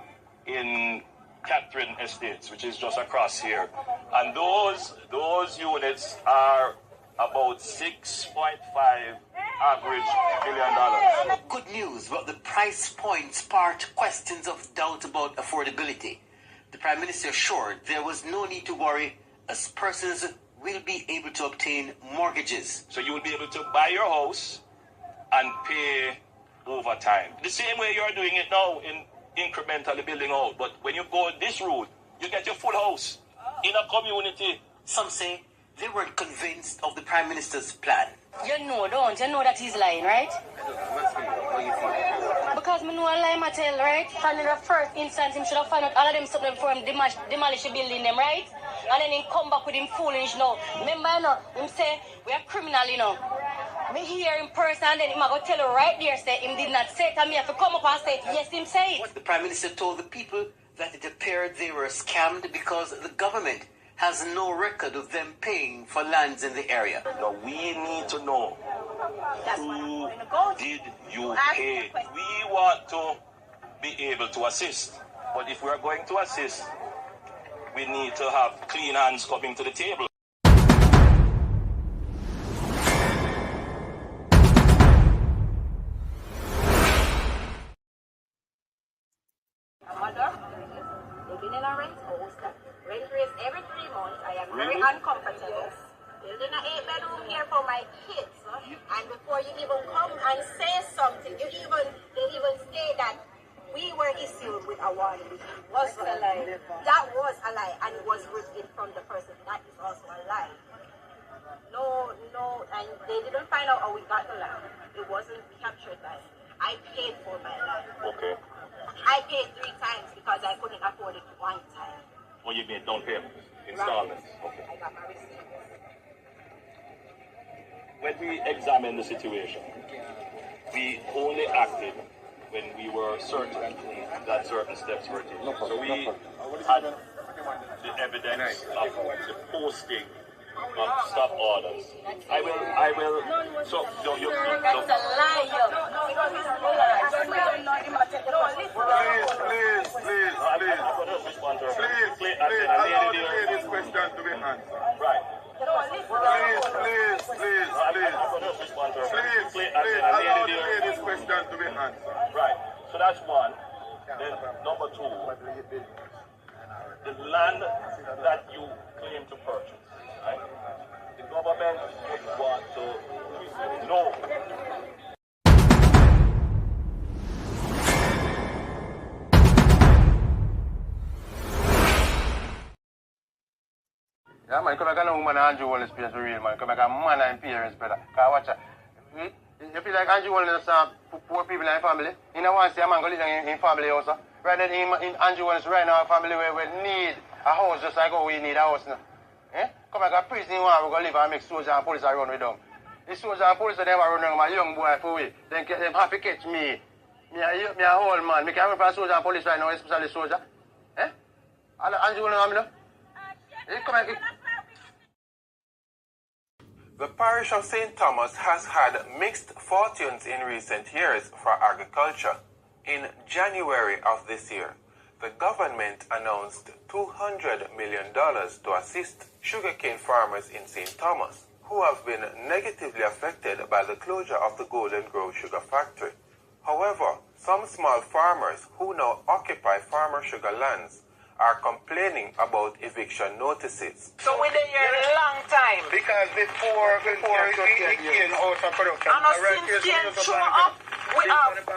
in Catherine Estates, which is just across here. And those units are about $6.5 average $1 billion. Good news, but the price point sparked questions of doubt about affordability. The Prime Minister assured there was no need to worry as persons will be able to obtain mortgages. So you will be able to buy your house and pay over time. The same way you're doing it now in incrementally building out. But when you go this route, you get your full house in a community. Some say they weren't convinced of the Prime Minister's plan. You know, don't you know that he's lying, right? Because me know a lie, Mattel, right? And in the first instance, him should have found out all of them something before him demolish the building, them, right? And then him come back with him foolish now. Remember, you know, him say, we are criminal, you know. Me hear in person and then him go tell you right there, say, him did not say it, and me have to come up and say it. Yes, him say it. The Prime Minister told the people that it appeared they were scammed because the government has no record of them paying for lands in the area. Now we need to know who did you pay. We want to be able to assist. But if we are going to assist, we need to have clean hands coming to the table. A mother living in a rent house that rent raise every 3 months. I am very uncomfortable. Building an 8-bedroom here for my kids. And before you even come and say something, they even say that we were issued with a warning. Was a lie. That was a lie, and it was written from the person. That is also a lie. No, and they didn't find out how we got the land. It wasn't captured by me. I paid for my land. Okay. I paid 3 times because I couldn't afford it 1 time. Well, you made down payment, installments. Okay. I got my receipt. When we examined the situation, we only acted when we were certain that certain steps were taken. So we had the evidence of the posting of stop orders. I will. So no, you. That's a lie, yo. Please, allow the lady's question to be answered. Right. Please, allow the lady's question to be answered. Right. So that's one. Then number 2, the land that you claim to purchase, right? The government would want to know. Yeah, man, come back and woman Andrew Wallace pays for real, man. Come back and man and parents better. Cause watch out. You feel like Andrew Wallace poor people in the family. You know, want to see a man go live in family also. Right now, in Andrew Wallace right now, family where we need a house just like how we need a house now. Eh? Come back and prison, you want to go live and make soldiers and police run with them. The soldiers and police them run with my young boy for we. Then them happy catch me. Me a whole man. Me can run for soldier and police right now, especially soldier. Eh? Andrew Wallace, know? Come back. The parish of St. Thomas has had mixed fortunes in recent years for agriculture. In January of this year, the government announced $200 million to assist sugarcane farmers in St. Thomas, who have been negatively affected by the closure of the Golden Grove Sugar Factory. However, some small farmers who now occupy farmer sugar lands are complaining about eviction notices. So we're there a long time. Because before it came out of production, and since cane show up, we have the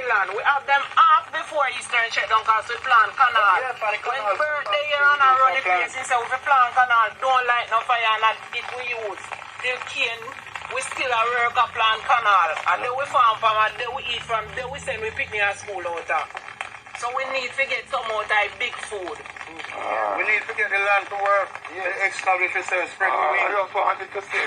land. We have them off before Eastern shutdown because we plant canal. When birthday year and I run the place, we say we plant canal, don't light no fire and it we use. The cane, we still a work a plant canal. And then we farm from and then we eat from, then we send we picnic at school out there. So we need to get some more type big food. We need to get the land to work, establish yourself, spread the weed. I don't want it to stay.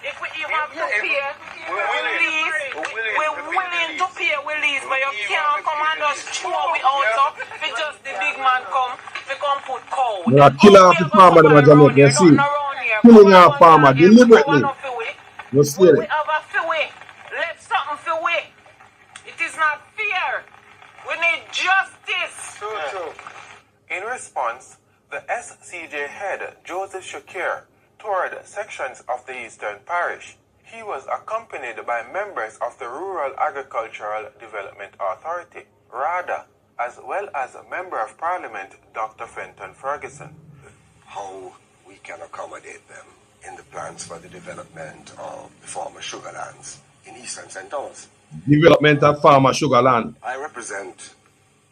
If we even have to pay, we We're willing to pay we lease, but you can't come and just throw we out for just the big man come put code. They are killing off the farmer in Jamaica, you see. Killing off farmer deliberately. You see We it. have a few way. Let something for we. It is not fair. We need justice. True. In response, the SCJ head, Joseph Shakir, toured sections of the Eastern Parish. He was accompanied by members of the Rural Agricultural Development Authority, RADA, as well as a Member of Parliament, Dr. Fenton Ferguson. How we can accommodate them in the plans for the development of the former sugar lands in Eastern St. Thomas. Development of farmer sugar land. I represent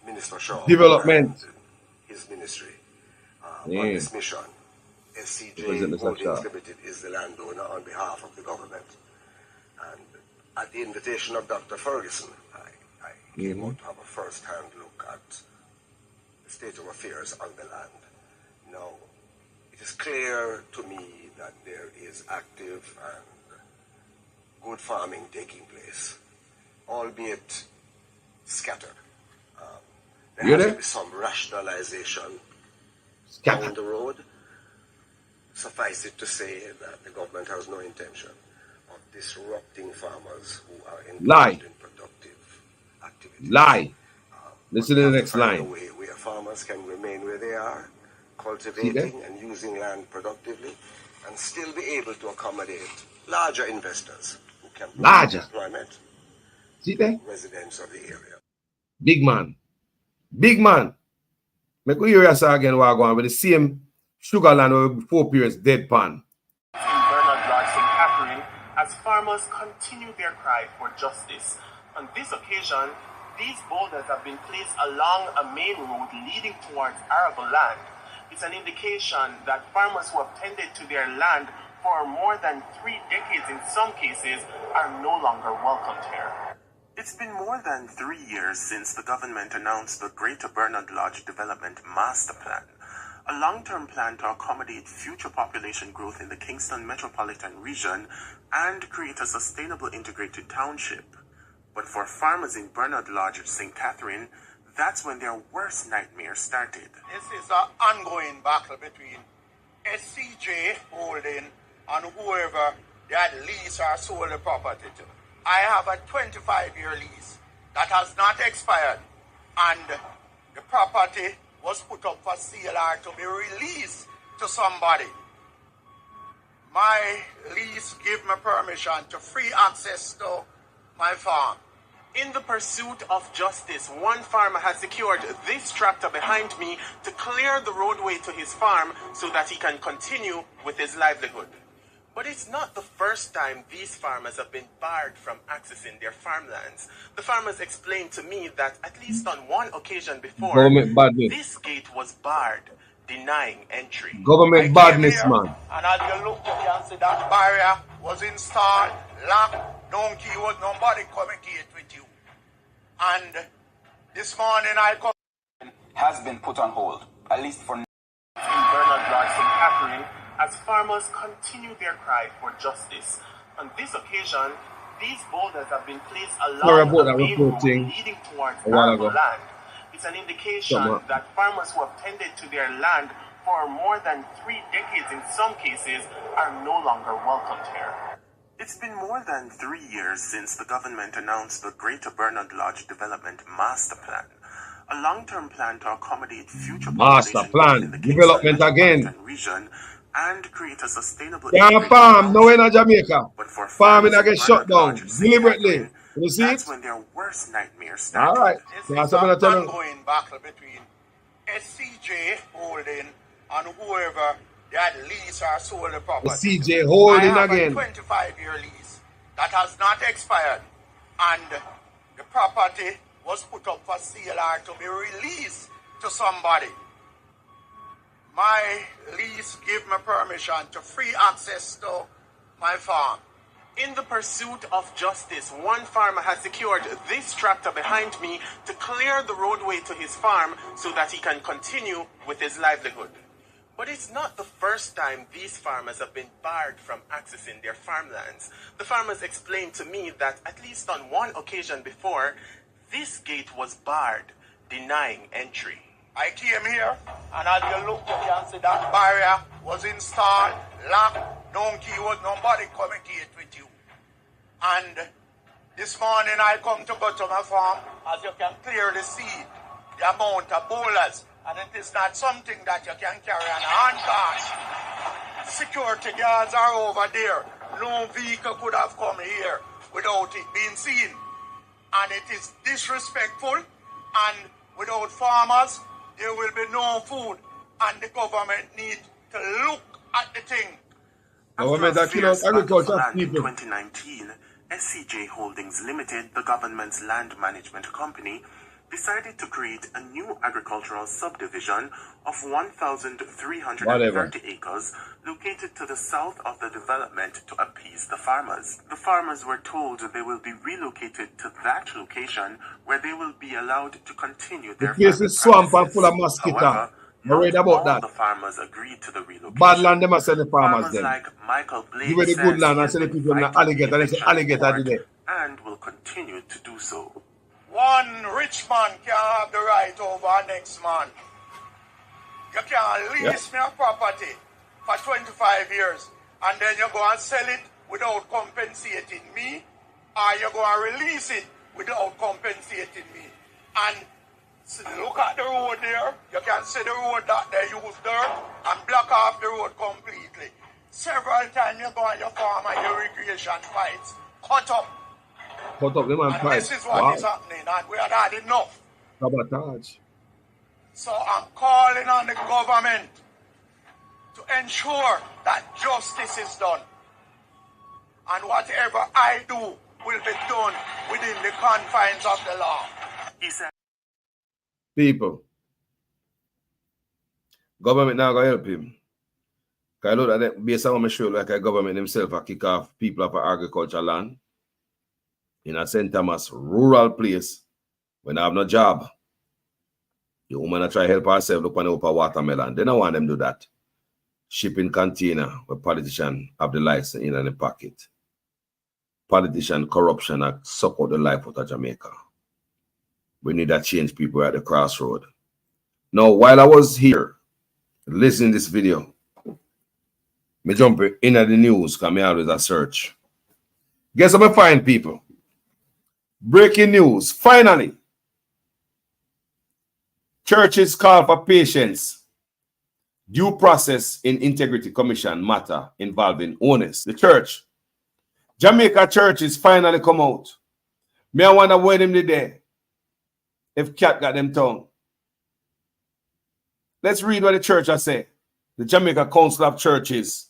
Minister Shaw. Development. And his ministry. Yeah. On this mission, SCJ Holdings Limited is the landowner on behalf of the government. And at the invitation of Dr. Ferguson, I came out to have a first-hand look at the state of affairs on the land. Now, it is clear to me that there is active and good farming taking place, albeit scattered. There has to be some rationalization down the road. Suffice it to say that the government has no intention of disrupting farmers who are engaged in productive activities. Lie. Listen to the next line. A way where farmers can remain where they are, cultivating and using land productively, and still be able to accommodate larger investors who can provide employment to residents of the area. Big man. Make we hear us again Wagwan with the same sugar land over 4 periods dead pan. In Bernard Lodge, St. Catherine, as farmers continue their cry for justice. On this occasion, these boulders have been placed along a main road leading towards arable land. It's an indication that farmers who have tended to their land for more than 3 decades in some cases are no longer welcomed here. It's been more than 3 years since the government announced the Greater Bernard Lodge Development Master Plan, a long-term plan to accommodate future population growth in the Kingston metropolitan region and create a sustainable integrated township. But for farmers in Bernard Lodge, St. Catherine, that's when their worst nightmare started. This is an ongoing battle between SCJ Holding and whoever they had leased or sold the property to. I have a 25-year lease that has not expired, and the property was put up for sale or to be released to somebody. My lease gave me permission to free access to my farm. In the pursuit of justice, one farmer has secured this tractor behind me to clear the roadway to his farm so that he can continue with his livelihood. But it's not the first time these farmers have been barred from accessing their farmlands. The farmers explained to me that at least on one occasion before, this gate was barred, denying entry. Government badness, man. And as you look, you can see that barrier was installed, locked, no key, was nobody communicate with you. And this morning I come. Has been put on hold, at least for now. In Bernard Lodge, St. Catherine, as farmers continue their cry for justice. On this occasion, these boulders have been placed along the main road leading towards arable land. It's an indication that farmers who have tended to their land for more than 3 decades in some cases are no longer welcomed here. It's been more than 3 years since the government announced the Greater Bernard Lodge Development Master Plan, a long-term plan to accommodate future Master plan, development again. Region and create a sustainable farm no in Jamaica. Farming again shut down deliberately. You see that's it? When their worst nightmare started. All right. This is an ongoing battle between SCJ Holding and whoever they had leased or sold the property. CJ Holding I have again. a 25-year lease that has not expired, and the property was put up for sale or to be released to somebody. My lease gave me permission to free access to my farm. In the pursuit of justice, one farmer has secured this tractor behind me to clear the roadway to his farm so that he can continue with his livelihood. But it's not the first time these farmers have been barred from accessing their farmlands. The farmers explained to me that at least on one occasion before, this gate was barred, denying entry. I came here, and as you look, you can see that barrier was installed, locked, donkey was nobody communicate with you. And this morning I come to go to my farm, as you can clearly see the amount of boulders, and it is not something that you can carry on a handcart. Security guards are over there. No vehicle could have come here without it being seen. And it is disrespectful, and without farmers, there will be no food, and the government need to look at the thing. Government that kill out agriculture people. In 2019, SCJ Holdings Limited, the government's land management company, decided to create a new agricultural subdivision of 1,330 acres located to the south of the development to appease the farmers. The farmers were told they will be relocated to that location where they will be allowed to continue their farming practices. Swamp and full of mosquito. However, I'm worried about that. The farmers agreed to the relocation. Bad land, they must send the farmers then. Like Michael Blake give it the good land and send the people in the alligator, and they say alligator today. And will continue to do so. One rich man can't have the right over our next man. You can't lease me a property for 25 years and then you go and sell it without compensating me, or you go and release it without compensating me. And look at the road there. You can see the road that they use dirt and block off the road completely. Several times you go on your farm and your irrigation pipes cut up. Cut up them and pipes. This is what is happening, and we are not enough. Sabotage. So I'm calling on the government to ensure that justice is done. And whatever I do will be done within the confines of the law. He said, people, government now gonna help him. Because I look at that based on what I show, like a government himself a kick off people off agricultural land in a St. Thomas rural place when I have no job. The woman try to help herself look on the upper watermelon. They don't want them to do that. Shipping container where politicians have the license in the pocket. Politician corruption and suck out the life out of Jamaica. We need that change, people at the crossroad. Now, while I was here listening to this video, me jump in at the news because me always a search. Guess what I find, people? Breaking news. Finally, churches call for patience. Due process in Integrity Commission matter involving owners. The church. Jamaica churches finally come out. Me I wonder where them there. If cat got them tongue. Let's read what the church has said. The Jamaica Council of Churches.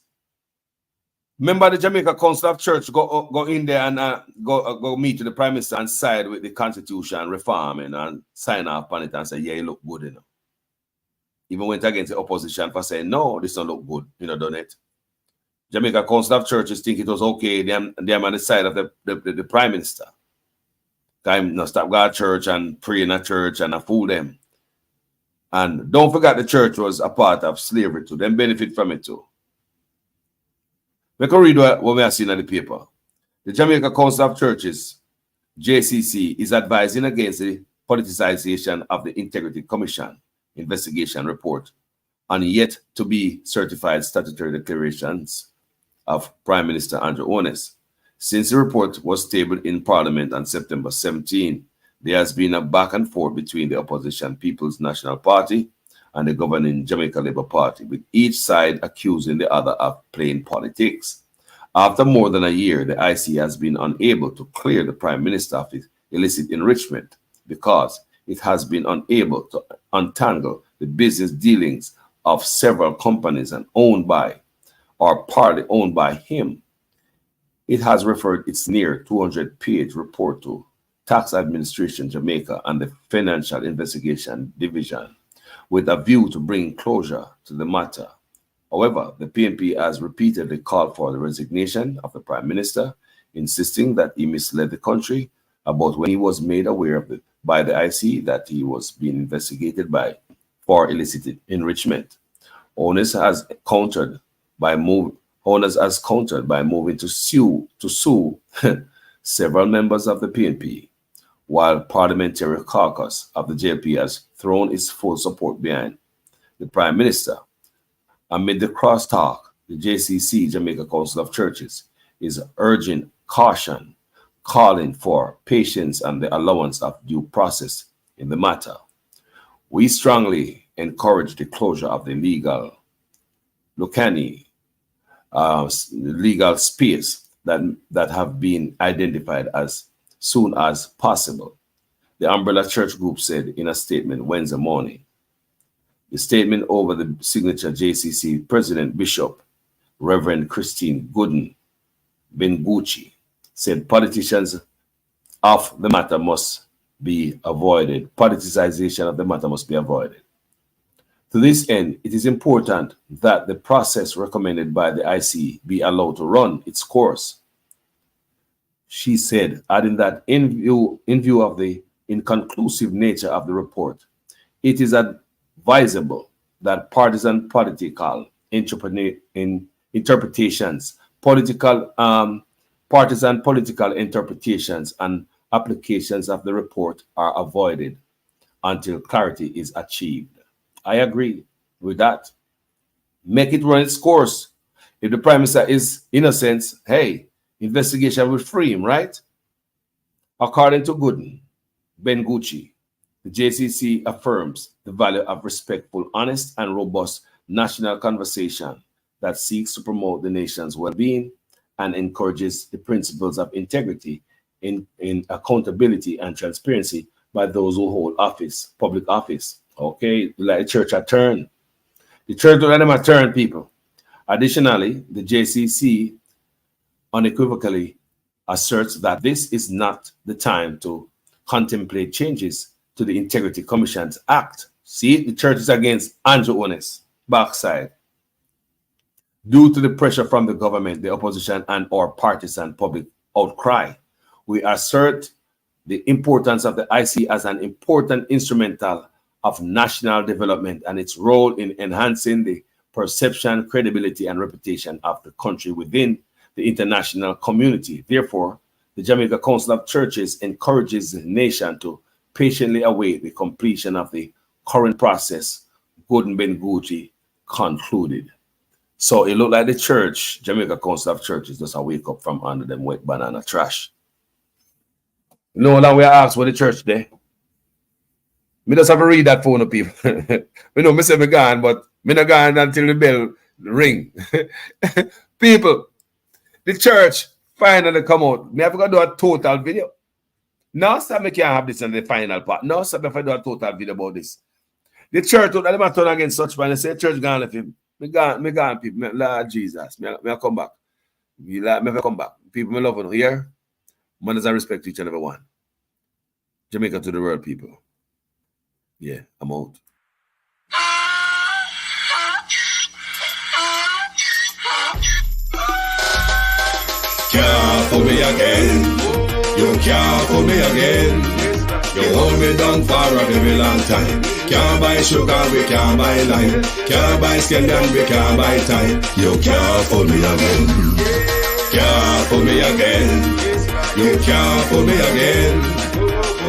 Remember the Jamaica Council of Church go in there and go meet with the Prime Minister and side with the Constitution reform and sign off on it and say, yeah, it look good, you know. Even went against the opposition for saying, no, this don't look good, you know, done it. Jamaica Council of Churches think it was okay, them on the side of the Prime Minister. Time no stop God church and pray in a church and fool them. And don't forget the church was a part of slavery too. Them benefit from it too. We can read what we have seen in the paper. The Jamaica Council of Churches, JCC, is advising against the politicization of the Integrity Commission investigation report on yet to be certified statutory declarations of Prime Minister Andrew Holness. Since the report was tabled in Parliament on September 17, there has been a back and forth between the opposition People's National Party and the governing Jamaica Labour Party, with each side accusing the other of playing politics. After more than a year, the IC has been unable to clear the Prime Minister of illicit enrichment because it has been unable to untangle the business dealings of several companies and owned by or partly owned by him. It has referred its near 200-page report to Tax Administration Jamaica and the Financial Investigation Division with a view to bring closure to the matter. However, the PNP has repeatedly called for the resignation of the Prime Minister, insisting that he misled the country about when he was made aware of by the IC that he was being investigated for illicit enrichment. Owners has countered by moving to sue several members of the PNP, while Parliamentary Caucus of the JLP has thrown its full support behind the Prime Minister. Amid the crosstalk, the JCC, Jamaica Council of Churches, is urging caution, calling for patience and the allowance of due process in the matter. We strongly encourage the closure of the legal legal space that have been identified as soon as possible, the Umbrella Church Group said in a statement Wednesday morning. The statement over the signature JCC President Bishop Reverend Christine Gooden Bengucci said politicians of the matter must be avoided. Politicization of the matter must be avoided. To this end, it is important that the process recommended by the IC be allowed to run its course, she said, adding that in view of the inconclusive nature of the report, it is advisable that partisan political interpretations, partisan political interpretations and applications of the report are avoided until clarity is achieved. I agree with that. Make it run its course. If the Prime Minister is innocent, hey, investigation will free him, right? According to Gooden Bengucci, the JCC affirms the value of respectful, honest, and robust national conversation that seeks to promote the nation's well-being and encourages the principles of integrity, in accountability, and transparency by those who hold office, public office. Okay, like the church a turn. The church will let them a turn, people. Additionally, the JCC unequivocally asserts that this is not the time to contemplate changes to the Integrity Commissions Act. See, the church is against Andrew Honest, backside. Due to the pressure from the government, the opposition, and or partisan public outcry, we assert the importance of the IC as an important instrumental of national development and its role in enhancing the perception, credibility, and reputation of the country within the international community. Therefore, the Jamaica Council of Churches encourages the nation to patiently await the completion of the current process. Gooden Bengucci concluded. So it looked like the church, Jamaica Council of Churches, just a wake up from under them wet banana trash. You know that we asked for the church there. Me just have to read that phone to people. Me know me say me gone, but me not gone until the bell ring. People, the church finally come out. Me have to do a total video. No, sir, me can't have this in the final part. No, sir, me have to do a total video about this. The church, they might turn against such man. They say church gone left him. Me gone, people. Lord Jesus. Me come back. Me come back. People, me love you. Here, manners and respect to each and every one. Jamaica to the world, people. Yeah, I'm out. Can't fool me again. You can't fool me again. You hold me down for a very long time. Can't buy sugar, we can't buy lime. Can't buy scandal, we can't buy time. You can't fool me again. Can't fool me again. You can't fool me again.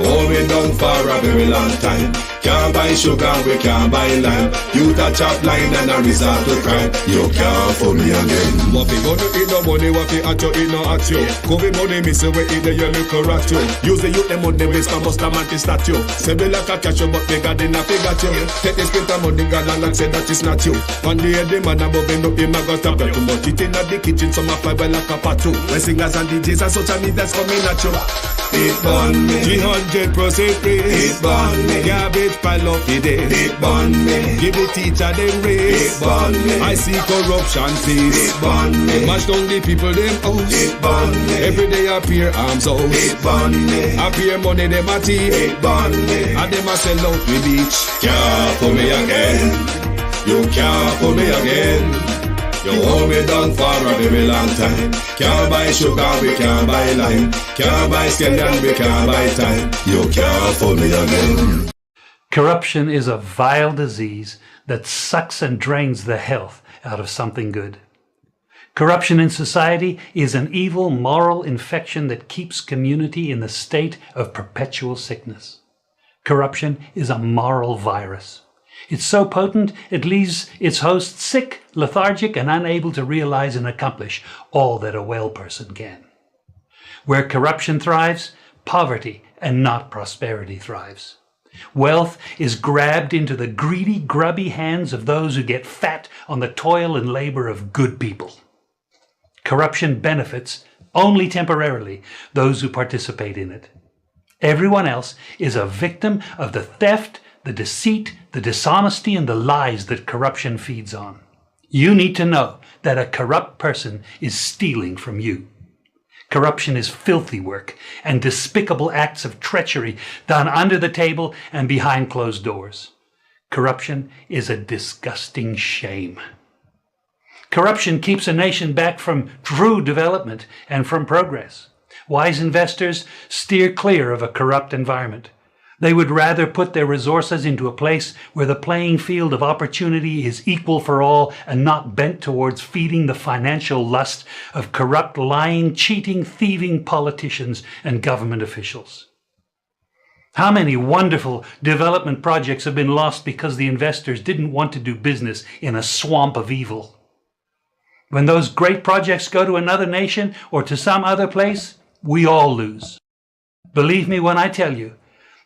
Hold me down for a very long time. Can't buy sugar, we can't buy lime. You touch up line and a resort to crime. You can't fool me again. What we gonna eat no money, what we at you, eat no at you. COVID money, miss away, eat the yellow correct you. Use the youth, the money, waste for most of the statue. Say me like a catch you, but they got enough, they got you. Take this bit of money, God, and say that is not you. One day, the man above end up, him, I got up. Too much eating at the kitchen, some of my well like a patu. When singers and DJs and social media's coming at you. It burn me 300% free. It burn me garbage pile up the day. It burn me give the teacher them raise. It burn me I see corruption please. It burn me mash down the people them house. It burn me every day appear arms out. It burn me appear money them a thief. It burn me and them a sell out the beach. Can't fool me again. You can't fool me again. You hold me down for a very long time. Can't buy sugar, we can't buy lime. Can't buy scandal, we can't buy time. You can't fool me again. Corruption is a vile disease that sucks and drains the health out of something good. Corruption in society is an evil moral infection that keeps community in the state of perpetual sickness. Corruption is a moral virus. It's so potent it leaves its host sick, lethargic, and unable to realize and accomplish all that a well person can. Where corruption thrives, poverty and not prosperity thrives. Wealth is grabbed into the greedy, grubby hands of those who get fat on the toil and labor of good people. Corruption benefits, only temporarily, those who participate in it. Everyone else is a victim of the theft, the deceit, the dishonesty, and the lies that corruption feeds on. You need to know that a corrupt person is stealing from you. Corruption is filthy work and despicable acts of treachery done under the table and behind closed doors. Corruption is a disgusting shame. Corruption keeps a nation back from true development and from progress. Wise investors steer clear of a corrupt environment. They would rather put their resources into a place where the playing field of opportunity is equal for all and not bent towards feeding the financial lust of corrupt, lying, cheating, thieving politicians and government officials. How many wonderful development projects have been lost because the investors didn't want to do business in a swamp of evil? When those great projects go to another nation or to some other place, we all lose. Believe me when I tell you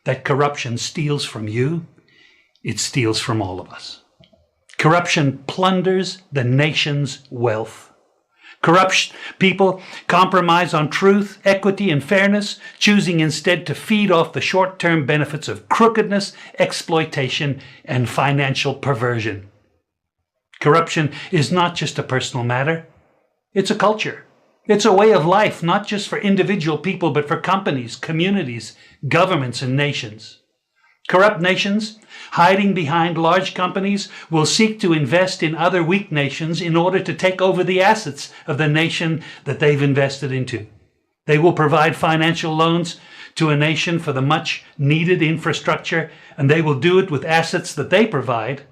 that corruption steals from you, it steals from all of us. Corruption plunders the nation's wealth. Corrupt people compromise on truth, equity, and fairness, choosing instead to feed off the short-term benefits of crookedness, exploitation, and financial perversion. Corruption is not just a personal matter, it's a culture. It's a way of life, not just for individual people, but for companies, communities, governments, and nations. Corrupt nations, hiding behind large companies, will seek to invest in other weak nations in order to take over the assets of the nation that they've invested into. They will provide financial loans to a nation for the much needed infrastructure, and they will do it with assets that they provide.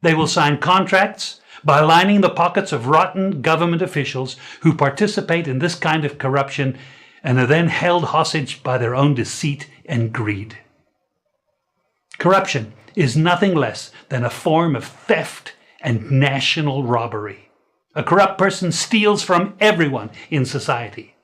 They will sign contracts by lining the pockets of rotten government officials who participate in this kind of corruption and are then held hostage by their own deceit and greed. Corruption is nothing less than a form of theft and national robbery. A corrupt person steals from everyone in society.